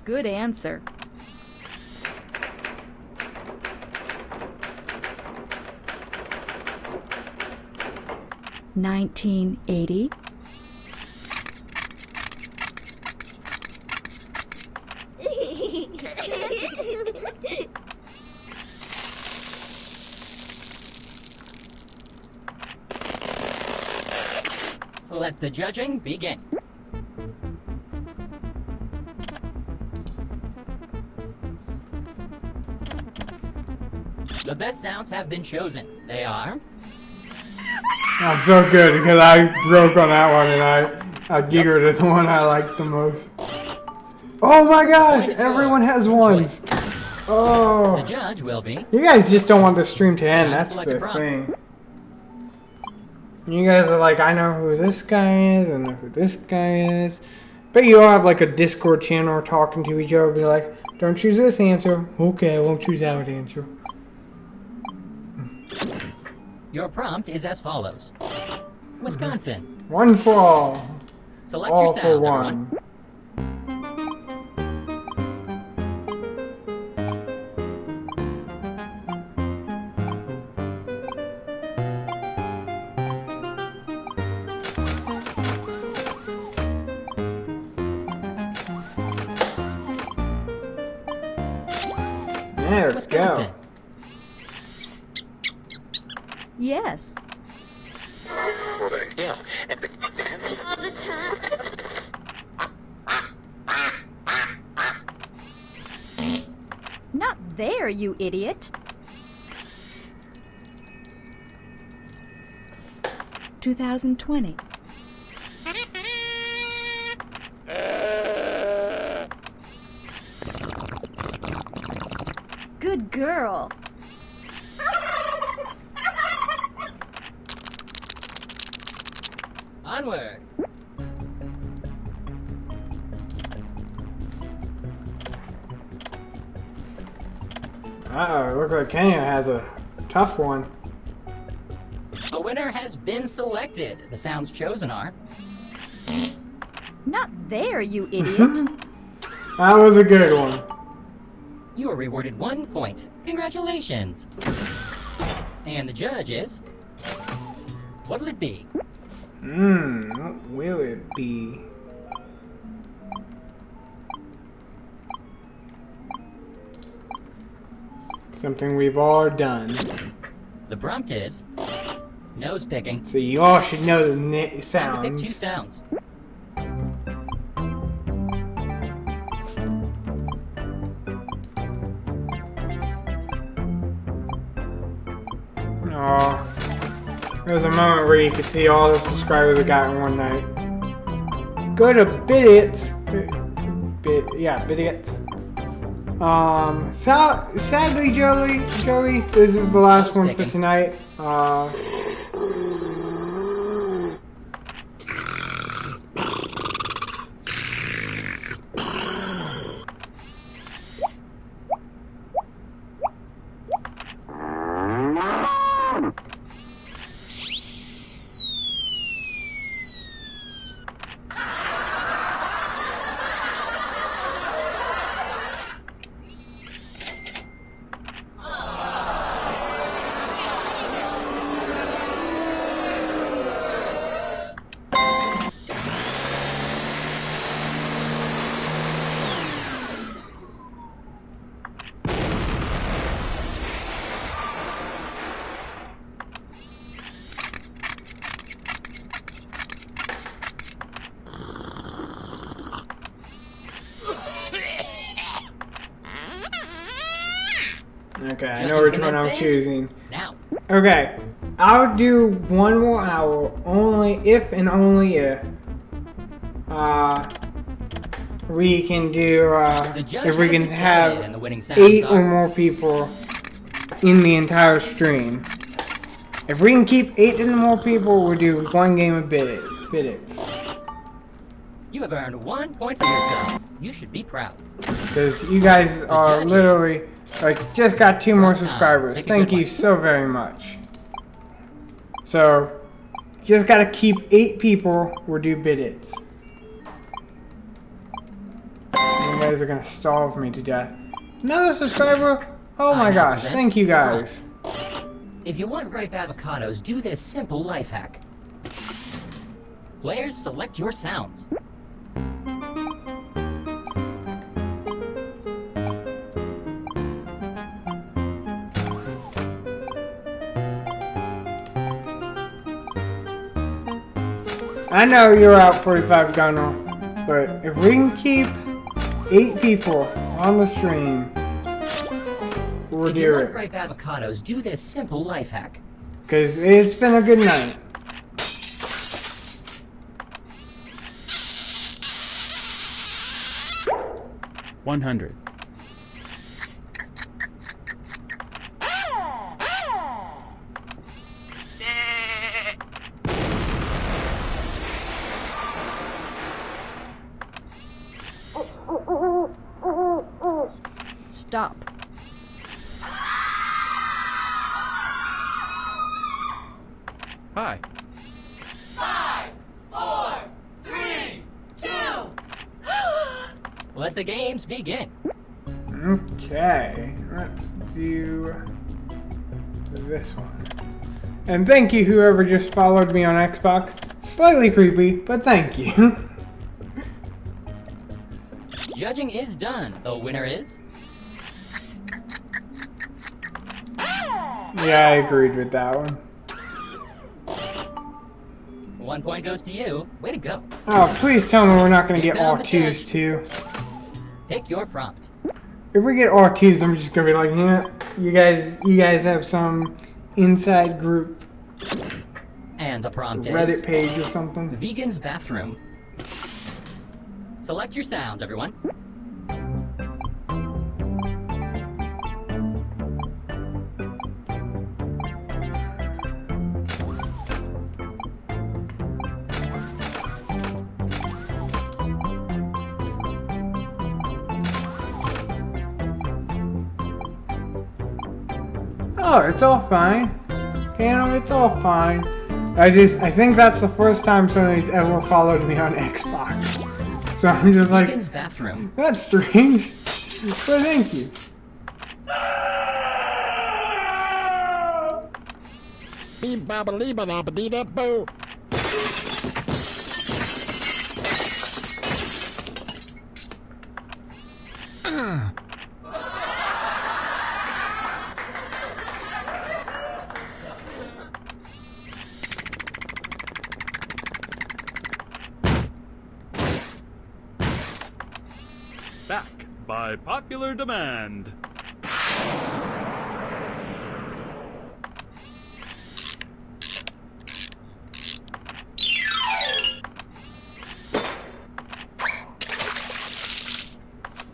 Good answer. $19.80. Let the judging begin. The best sounds have been chosen. They are... I'm so good because I broke on that one and I giggled at the one I liked the most. Oh my gosh! Everyone has ones. The Oh. judge will be... You guys just don't want the stream to end. Time to That's select a the prompt. thing. You guys are like, I know who this guy is, I know who this guy is. But you all have like a Discord channel talking to each other. Be like, don't choose this answer. Okay, I won't choose that answer. Your prompt is as follows. Wisconsin. One for all. Select All your for sounds, one. everyone. There we Wisconsin. go. Yes. Not there, you idiot. 2020. Good girl. Onward. Uh-oh, looks like Kenya has a tough one. The winner has been selected. The sounds chosen are... Not there, you idiot. That was a good one. You are rewarded 1 point. Congratulations. And the judge is... What'll it be? What will it be? Something we've all done. The prompt is... Nose picking. So you all should know the Time to pick sounds. 2 sounds. Oh, there was a moment where you could see all the subscribers I got in one night. Go to Bidiots. Bidiots. Sadly, Joey, this is the last one for tonight. Okay, I Judging know which one I'm commences choosing. Now. Okay, I'll do one more hour only if and only if we can do The judge if we has can decided, have and the winning sounds 8 or are- more people in the entire stream. If we can keep 8 or more people, we'll do 1 game of Bidiots. You have earned 1 point for yourself. You should be proud. Because you guys are judges. literally like just got 2 more Front time. subscribers. Pick a Thank good you one. so very much. So just gotta keep 8 people. We'll do Bidiots. You guys are gonna starve me to death. Another subscriber? Oh my I now gosh! present Thank you guys. If you want ripe avocados, do this simple life hack. Players, select your sounds. I know you're out 45 gunner, but if we can keep 8 people on the stream, we'll If you do want it. ripe avocados, do this simple life hack. Because it's been a good night. $100. Stop. Hi. Let the games begin. Okay, let's do this one. And thank you whoever just followed me on Xbox. Slightly creepy, but thank you. Judging is done. The winner is... Yeah, I agreed with that one. 1 point goes to you. Way to go. Oh, please tell me we're not gonna Here get come the R2s judge. too. Pick your prompt. If we get R2s, I'm just gonna be like, yeah, you guys have some inside group And the prompt Reddit is... page or something. Vegan's bathroom. Select your sounds, everyone. Oh, it's all fine. Hannah, it's all fine. I think that's the first time somebody's ever followed me on Xbox. So I'm just like, Vegan's bathroom. that's strange. But thank you. Back by popular demand.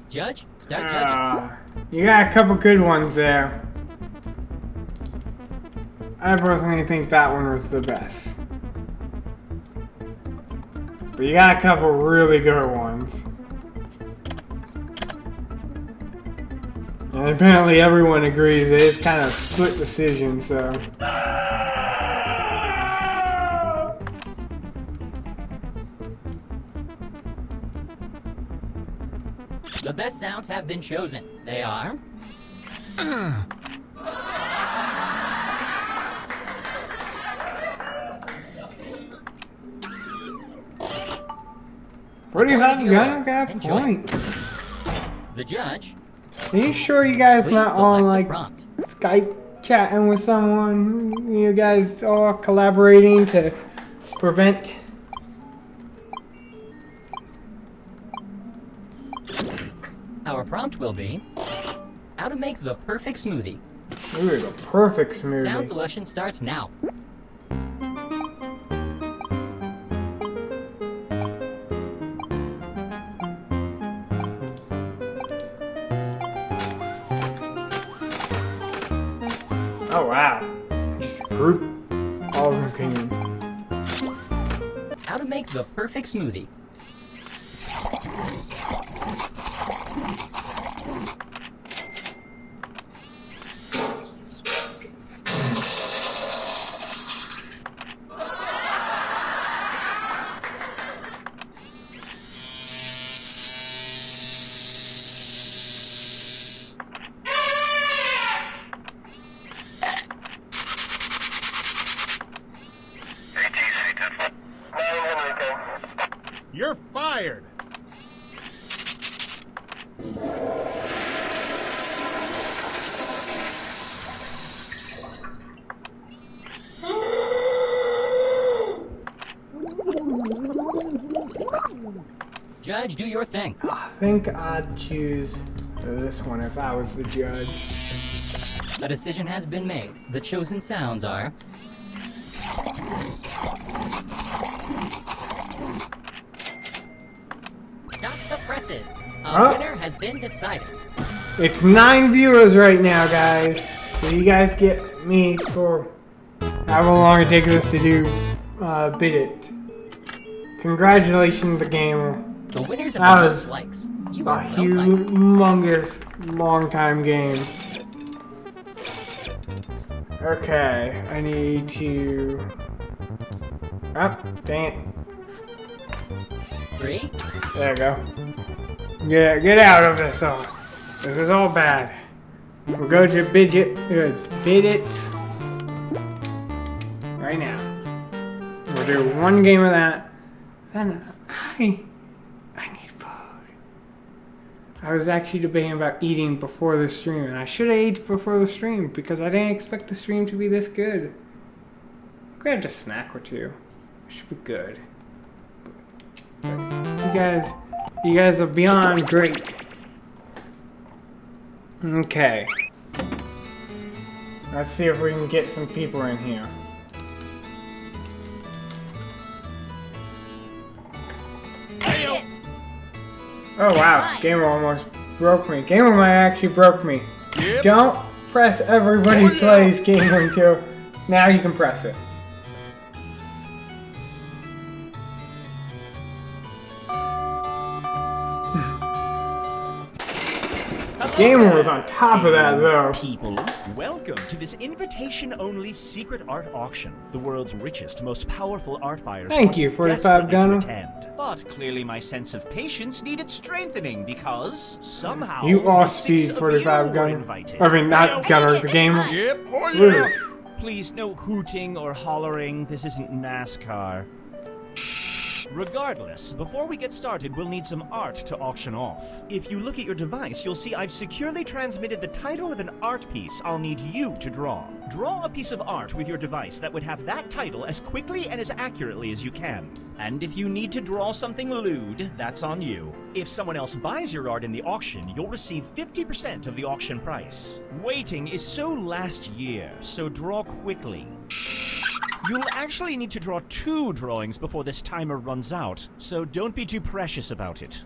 Judge, start judging. You got a couple good ones there. I personally think that one was the best. But you got a couple really good ones. And apparently everyone agrees that it's kind of split decision, so. The best sounds have been chosen. They are... Pretty The point fast is gun yours. got a Enjoy. point. The judge, Are you sure you guys please not select on a like prompt. Skype chatting with someone? You guys all collaborating to prevent. Our prompt will be... How to make the perfect smoothie. Ooh, the perfect smoothie. Sound selection starts now. Oh wow. Just group all of them can. How to make the perfect smoothie. You're fired! Judge, do your thing. I think I'd choose this one if I was the judge. A decision has been made. The chosen sounds are... Stop the presses. A winner has been decided. It's 9 viewers right now, guys. So you guys get me for however long it takes us to do Bidiots. Congratulations, the gamer. The winners of That the was most likes. You a are well liked. humongous, long-time game. Okay, I need to... Oh, dang it. 3, There we go. Get out of this all. This is all bad. We'll go to Bidiots right now. We'll do one game of that. Then I need food. I was actually debating about eating before the stream, and I should have ate before the stream because I didn't expect the stream to be this good. Grabbed a snack or two. It should be good. You guys are beyond great. Okay. Let's see if we can get some people in here. Oh wow, Gamer almost broke me. Gamer might actually broke me. Yep. Don't press everybody plays Gamer until now you can press it. Gamer was on top of that though. People, welcome to this invitation-only secret art auction. The world's richest, most powerful art buyers Thank you, 45 Gunner. attend. But clearly my sense of patience needed strengthening because somehow You are the six speed of 45 you were Gunner. invited. I mean, not Gunner, the gamer. Yep, oh Woo. yeah! Please, no hooting or hollering. This isn't NASCAR. Regardless, before we get started, we'll need some art to auction off. If you look at your device, you'll see I've securely transmitted the title of an art piece I'll need you to draw. Draw a piece of art with your device that would have that title as quickly and as accurately as you can. And if you need to draw something lewd, that's on you. If someone else buys your art in the auction, you'll receive 50% of the auction price. Waiting is so last year, so draw quickly. You'll actually need to draw 2 drawings before this timer runs out, so don't be too precious about it.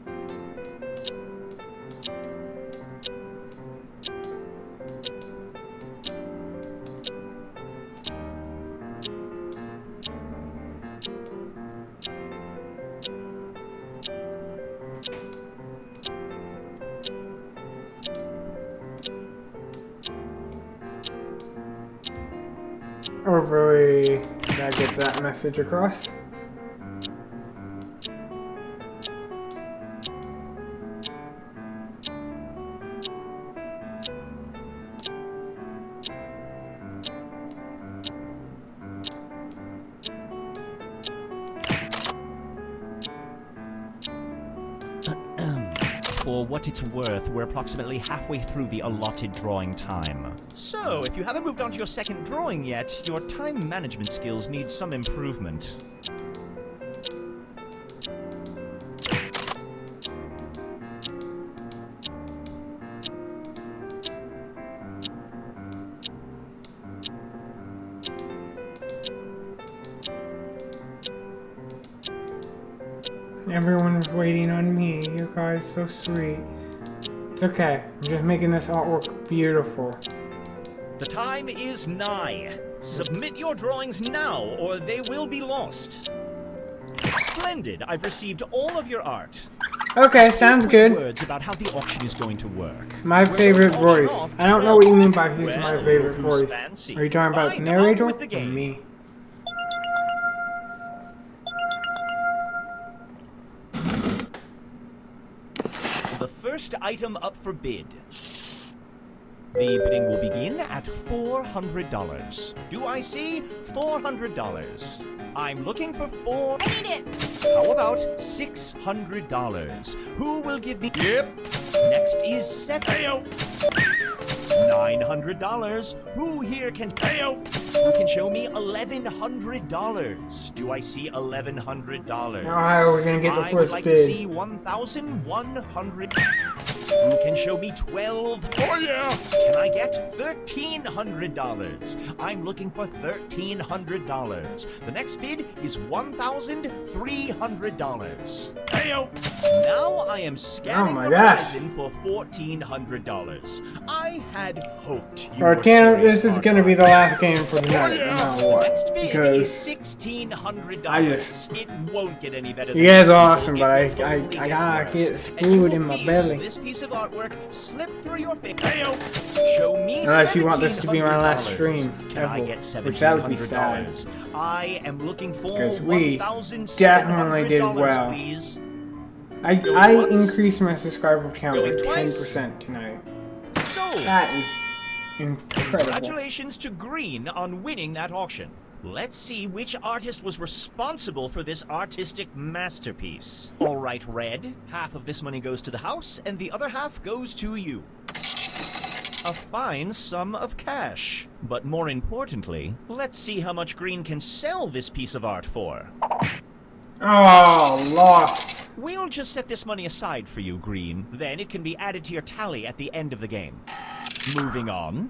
Hopefully, that gets that message across. For what it's worth, we're approximately halfway through the allotted drawing time. So, if you haven't moved on to your second drawing yet, your time management skills need some improvement. Everyone's waiting on me. You guys so sweet. It's okay. I'm just making this artwork beautiful. The time is nigh. Submit your drawings now, or they will be lost. Splendid. I've received all of your art. Okay, sounds good. Words about how the auction is going to work. My favorite voice. I don't know what you mean by who's my favorite who's voice. fancy? Are you talking about the Fine, narrator on with the or game. me? The first item up for bid. The bidding will begin at $400. Do I see $400? I'm looking for I need it. How about $600? Who will give me? Yep. Next is $900. Who here can? Who can show me $1,100? Do I see $1,100? Alright, we're gonna get the I would first like bid. to see 1,100. Who can show me 12? Oh yeah! Can I get $1,300? I'm looking for $1,300. The next bid is $1,300. Heyo! Now I am scanning Oh my the gosh. horizon for $1,400. I had hoped you Or were can't, serious, this is gonna be the last game for tonight, no matter The what. next bid Because is $1,600. I just- It won't get any better. you than guys this. are awesome, It but I will only gotta get worse. And you food will in my feel belly. This piece of artwork slip through your fingers. Show me Unless you want this to be my last $1,700. stream Can I ever, get which that would be $1,700? I am looking for Because we $1,700, definitely did well. please. I once. increased my subscriber count by Going twice. 10% tonight. So, That is incredible. congratulations to Green on winning that auction. Let's see which artist was responsible for this artistic masterpiece. All right, Red. Half of this money goes to the house, and the other half goes to you. A fine sum of cash. But more importantly, let's see how much Green can sell this piece of art for. Oh, lost. We'll just set this money aside for you, Green. Then it can be added to your tally at the end of the game. Moving on.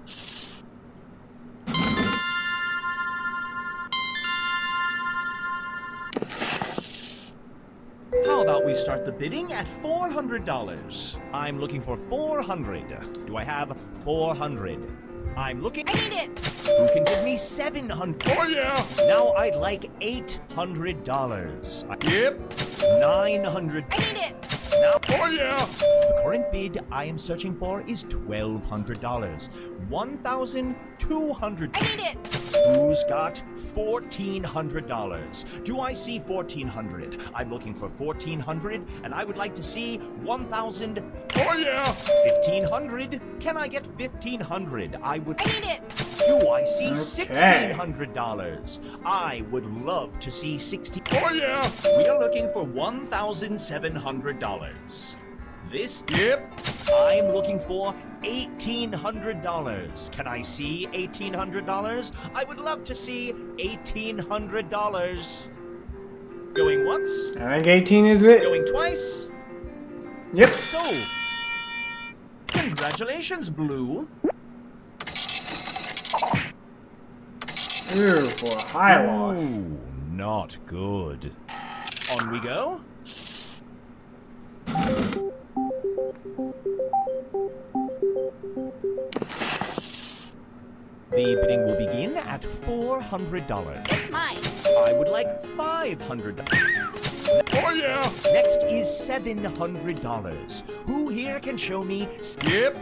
How about we start the bidding at $400? I'm looking for 400. Do I have 400? I'm looking. I need it. Who can give me 700? Oh yeah! Now I'd like $800. Yep. 900. I need it. Now, oh yeah! The current bid I am searching for is $1,200. 1,200. I need it. Who's got $1,400? Do I see 1,400? I'm looking for 1,400, and I would like to see 1,000. Oh yeah! 1,500. Can I get 1,500? I would. I need it. Do I see $1,600? I would love to see 60. Oh yeah! We are looking for $1,700. This. Yep. I'm looking for $1,800. Can I see $1,800? I would love to see $1,800. Going once. I think 18 is it. Going twice. Yep. So, congratulations, Blue. Ooh, for a high loss. Ooh, not good. On we go. The bidding will begin at $400. It's mine. I would like $500. Oh yeah! Next is $700. Who here can show me? Skip.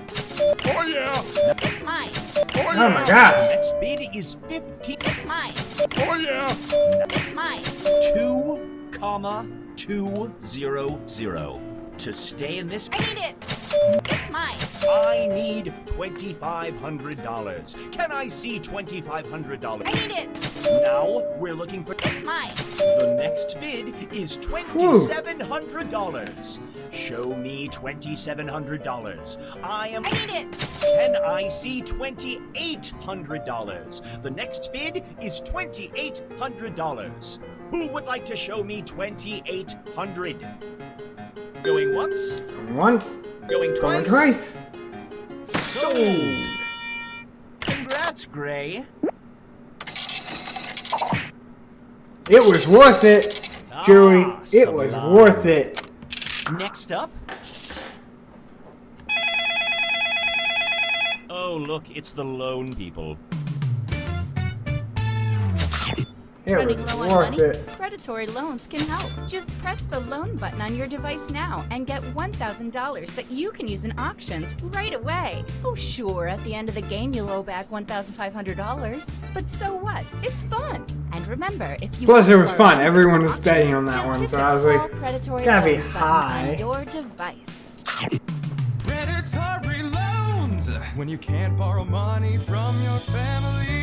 Oh yeah! It's mine. Oh Oh my god. Next bid is 50. It's mine. Oh yeah! It's mine. 2,200. To stay in this. I need it. It's mine. I need $2,500. Can I see $2,500? I need it. Now we're looking for. It's mine. The next bid is $2,700. Show me $2,700. I am. I need it. Can I see $2,800? The next bid is $2,800. Who would like to show me $2,800? Going once. Once. Going Going twice. twice. Sold. Congrats, Gray. It was worth it, Joey. It was worth it. Next up. Oh, look, it's the lone people. It Running was low on worth money? it. Predatory loans can help. Just press the loan button on your device now and get $1,000 that you can use in auctions right away. Oh, sure, at the end of the game you'll owe back $1,500. But so what? It's fun. And remember, if you Plus, it want was to fun. borrow Everyone from was betting on that just one, hit so the I was Call like, Predatory gotta be Loans button high. on your device. Predatory loans when you can't borrow money from your family.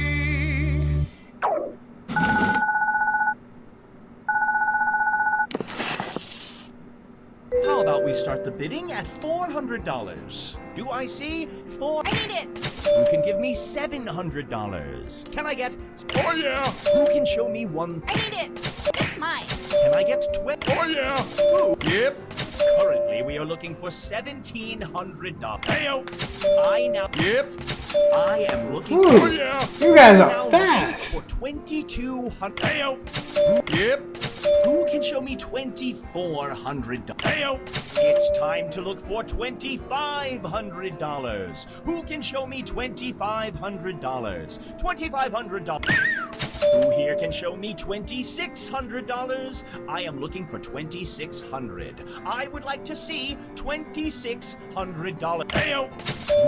How about we start the bidding at $400? Do I see four? I need it! Who can give me $700? Can I get? Oh yeah! Who can show me one? I need it! It's mine! Can I get 20? Oh yeah! Who? Yep. Currently, we are looking for $1,700. Heyo! I now. Yep. I am looking Ooh. for. Yeah! You guys now are looking fast. for $2,200. Heyo! Yep. Who can show me $2,400? Heyo! It's time to look for $2,500. Who can show me $2,500? $2,500. Who here can show me $2,600? I am looking for $2,600. I would like to see $2,600. Heyo!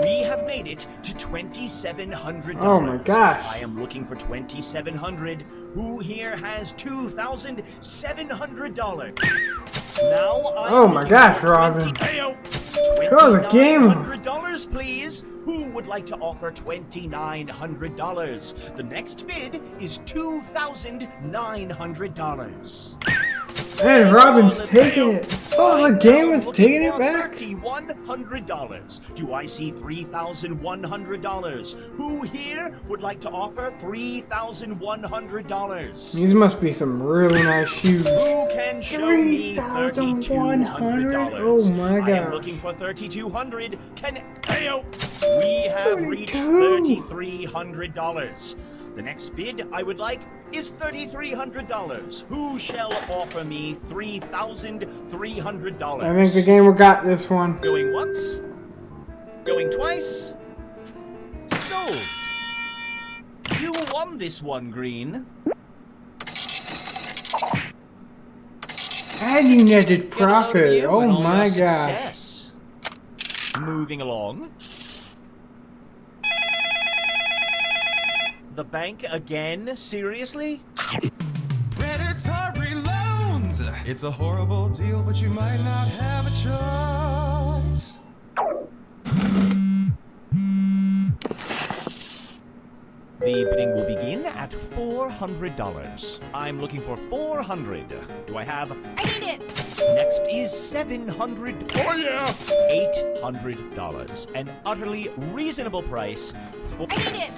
We have made it to $2,700. Oh my gosh. I am looking for $2,700. Who here has $2,700? Now I'm Oh my looking gosh, for Robin. Heyo! Oh, the game. $2,900, please. Who would like to offer $2,900? The next bid is $2,900. Man, Robin's taking it. Oh, the game was taking it back. $3,100. Do I see $3,100? Who here would like to offer $3,100? These must be some really nice shoes. Who can show me $3,200? Oh my I am gosh. looking for $3,200. Can Heyo! we have reached 32. $3,300? The next bid I would like is $3,300. Who shall offer me $3,300? I think the gamer got this one. Going once. Going twice. Sold. You won this one, Green. And you netted Get along with profit. you Oh and all my your gosh. success. Moving along. The bank again? Seriously? Predatory loans. It's a horrible deal, but you might not have a choice. The bidding will begin at $400. I'm looking for $400. Do I have? I need it! Next is $700. Oh yeah! $800. An utterly reasonable price for. I need it!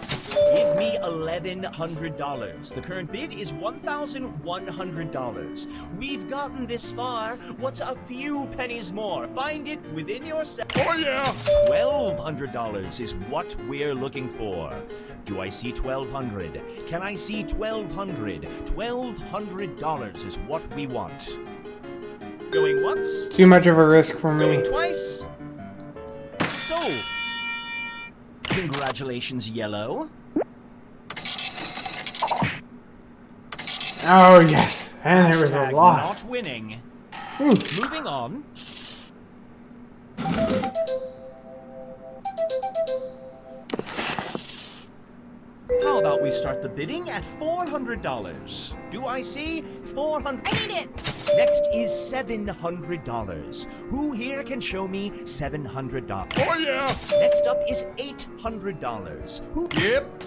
Give me $1,100. The current bid is $1,100. We've gotten this far. What's a few pennies more? Find it within yourself. Oh yeah! $1,200 is what we're looking for. Do I see $1,200? Can I see $1,200? $1,200 is what we want. Going once. Too much of a risk for me. Going twice. Sold. Congratulations, Yellow. Oh yes. And there was a Hashtag loss. Not winning. Ooh. Moving on. How about we start the bidding at $400? Do I see $400? I need it! Next is $700. Who here can show me $700? Oh yeah! Next up is $800. Who? Yep!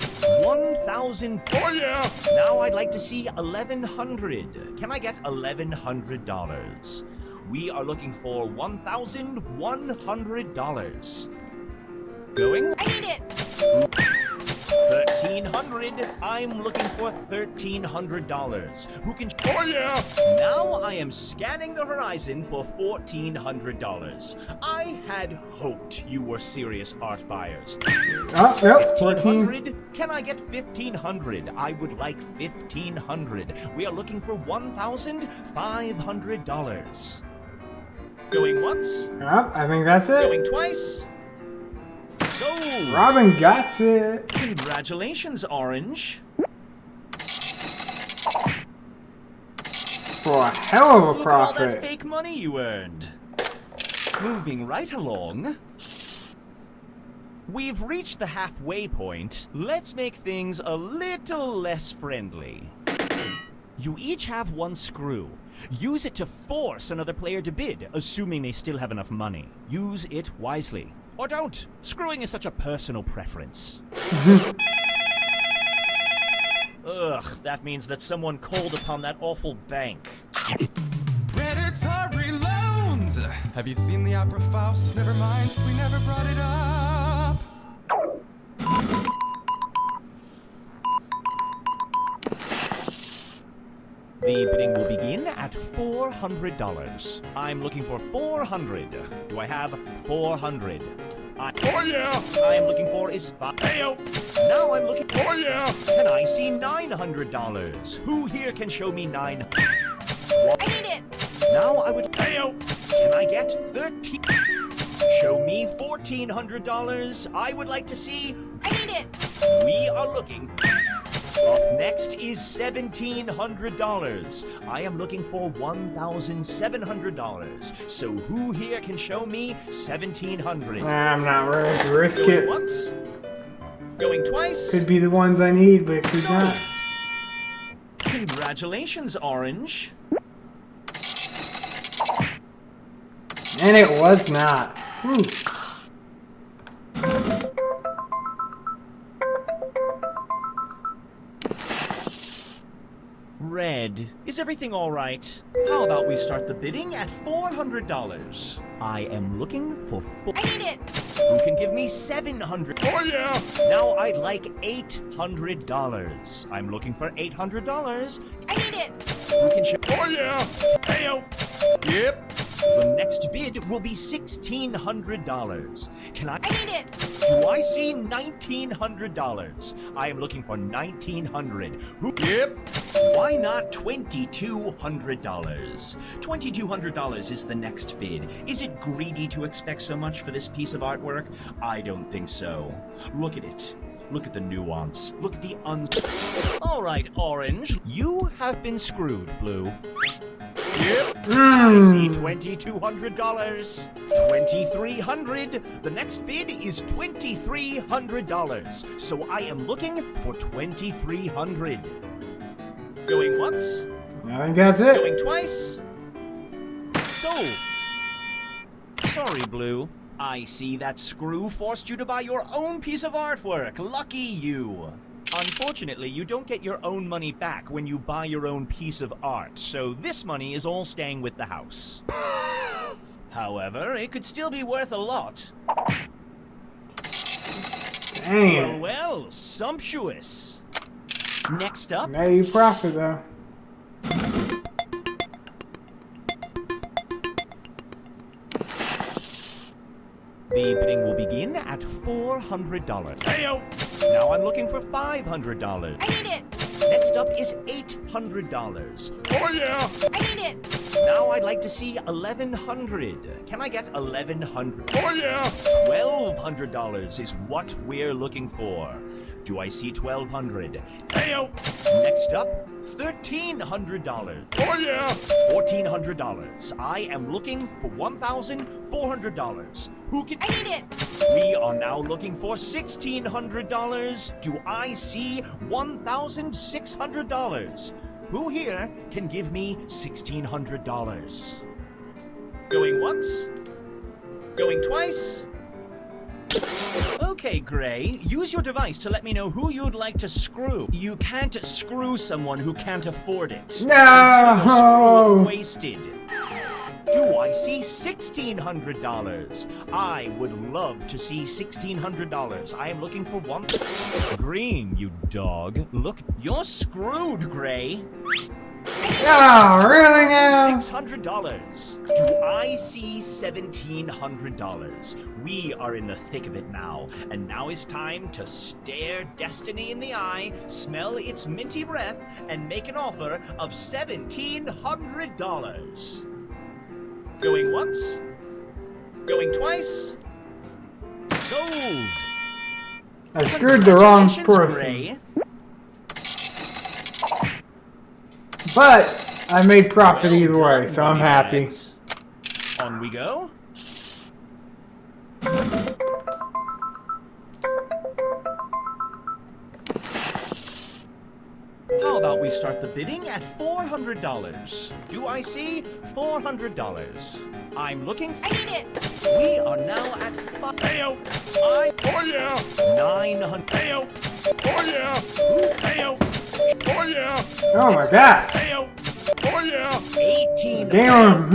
1,000. Oh yeah! Now I'd like to see $1,100. Can I get $1,100? We are looking for $1,100. Going? I need it! $1,500. I'm looking for $1,300. Who can... Oh yeah! Now I am scanning the horizon for $1,400. I had hoped you were serious art buyers. Oh, yep, 14. 1,500? Can I get 1,500? I would like 1,500. We are looking for $1,500. Going once. Yep, I think that's it. Going twice. So, Robin got it. congratulations, Orange. For a hell of a Look at all that profit. fake money you earned. Moving right along. We've reached the halfway point. Let's make things a little less friendly. You each have one screw. Use it to force another player to bid, assuming they still have enough money. Use it wisely. Or don't. Screwing is such a personal preference. Ugh, that means that someone called upon that awful bank. Predatory loans! Have you seen the opera Faust? Never mind, we never brought it up. The bidding will begin at $400. I'm looking for 400. Do I have 400? Oh yeah! I'm looking for is 5. Heyo! Now I'm looking. Oh yeah! Can I see $900? Who here can show me 9? I need it. Now I would. Heyo! Can I get 13? Show me $1,400. I would like to see. I need it. We are looking. Up next is $1,700. I am looking for $1,700. So who here can show me $1,700? I'm not ready to risk Going it. once. Going twice. Could be the ones I need, but could not. Congratulations, Orange. And it was not. Whew. Red, is everything all right? How about we start the bidding at $400? I am looking for I need it. Who can give me $700? Oh yeah! Now I'd like $800. I'm looking for $800. I need it. Who can show? Oh yeah! Heyo! Yep. The next bid will be $1,600. Can I? I need it. Do I see $1,900? I am looking for $1,900. Who? Yep. Why not $2,200? $2,200 is the next bid. Is it greedy to expect so much for this piece of artwork? I don't think so. Look at it. Look at the nuance. Look at the All right, Orange. You have been screwed, Blue. Yep. I see $2,200. $2,300. The next bid is $2,300. So I am looking for $2,300. Going once. I think that's it. Going twice. Sold. Sorry, Blue. I see that screw forced you to buy your own piece of artwork. Lucky you. Unfortunately, you don't get your own money back when you buy your own piece of art, so this money is all staying with the house. However, it could still be worth a lot. Dang. Well, sumptuous. Next up, Now you profit though. the bidding will begin at $400. Heyo! Now I'm looking for $500. I need it. Next up is $800. Oh yeah! I need it. Now I'd like to see $1,100. Can I get $1,100? Oh yeah! $1,200 is what we're looking for. Do I see $1,200? Heyo! Next up, $1,300. Oh yeah! $1,400. I am looking for $1,400. Who can? I need it. We are now looking for $1,600. Do I see $1,600? Who here can give me $1,600? Going once? Going twice? Okay, Gray, use your device to let me know who you'd like to screw. You can't screw someone who can't afford it. No! Screw wasted. Do I see $1,600? I would love to see $1,600. I am looking for one. Green, you dog. Look, you're screwed, Gray. Oh, really now? $600. Do I see $1,700? We are in the thick of it now, and now is time to stare destiny in the eye, smell its minty breath, and make an offer of $1,700. Going once, going twice. Sold. I screwed the wrong Congratulations, person. Gray. But I made profit Well either way, done, so I'm happy. Moneybags. On we go. How about we start the bidding at $400? Do I see $400? I'm looking. I need it. We are now at Heyo. Oh yeah. 900. Heyo. Oh yeah. Heyo. Oh yeah. Oh my god! Heyo. Oh yeah. 18. Game on,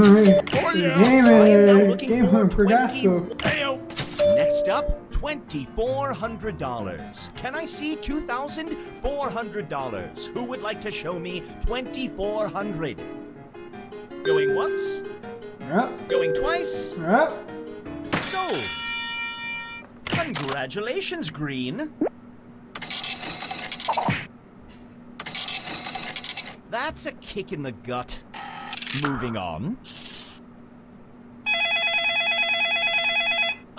game on Progresso. Heyo. Next up, $2,400. Can I see $2,400? Who would like to show me $2,400? Going once, Yep, going twice. yep. Sold. Congratulations, Green. That's a kick in the gut. Moving on.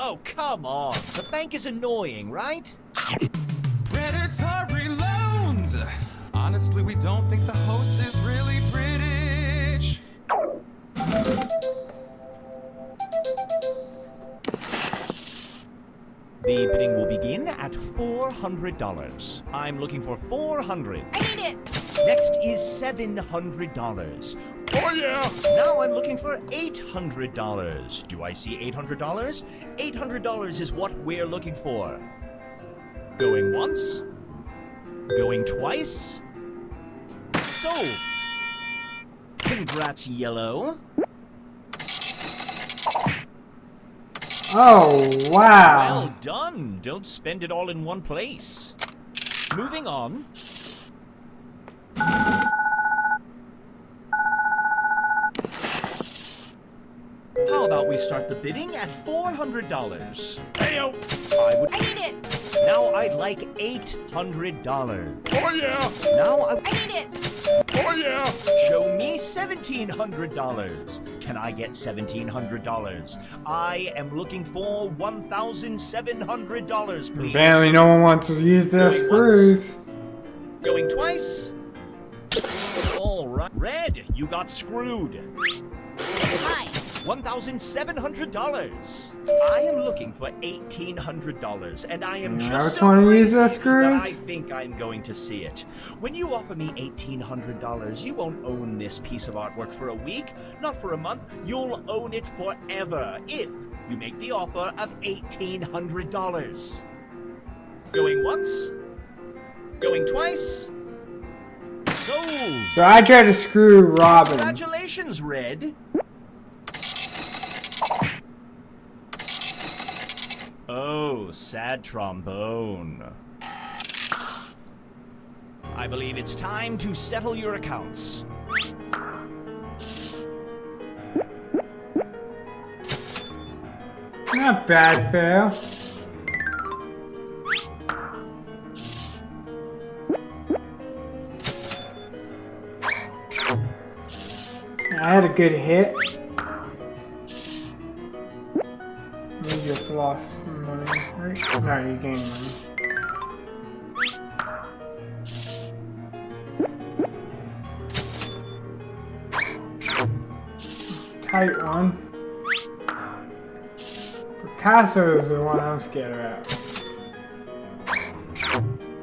Oh, come on. The bank is annoying, right? Predatory loans. Honestly, we don't think the host is really British. The bidding will begin at $400. I'm looking for $400. I need it. Next is $700. Oh yeah. Now I'm looking for $800. Do I see $800? $800 is what we're looking for. Going once. Going twice. Sold. Congrats, Yellow. Oh, wow. Well done. Don't spend it all in one place. Moving on. How about we start the bidding at $400? Heyo. I would. I need it. Now I'd like $800. Oh yeah. Now I need it. Oh yeah. show me $1,700. Can I get $1,700? I am looking for $1,700, please. Apparently no one wants to use their Going screws. Going twice. All right, Red, you got screwed. Fine. $1,700. I am looking for $1,800, and I am Yeah, just which so one to use crazy those screws? that I think I'm going to see it. When you offer me $1,800, you won't own this piece of artwork for a week, not for a month. You'll own it forever if you make the offer of $1,800. Going once, going twice. Sold. So I tried to screw Robin. Congratulations, Red. Oh, sad trombone. I believe it's time to settle your accounts. Not bad, fail. I had a good hit. You just lost money, right? No, you gained money. Tight one. Picasso is the one I'm scared about.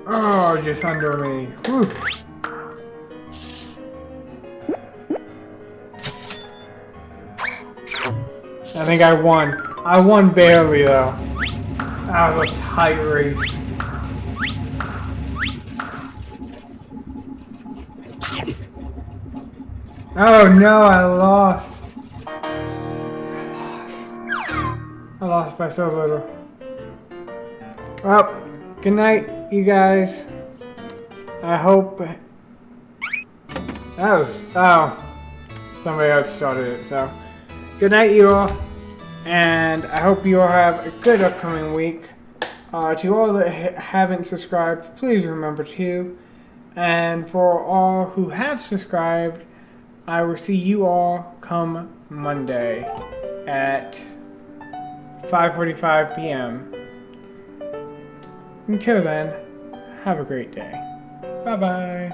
Oh, just under me. Whew. I think I won. I won barely though. That was a tight race. Oh no, I lost. I lost by so little. Well, good night, you guys. I hope... somebody else started it, so... Good night, you all. And I hope you all have a good upcoming week. To all that haven't subscribed, please remember to. And for all who have subscribed, I will see you all come Monday at 5:45 p.m. Until then, have a great day. Bye-bye.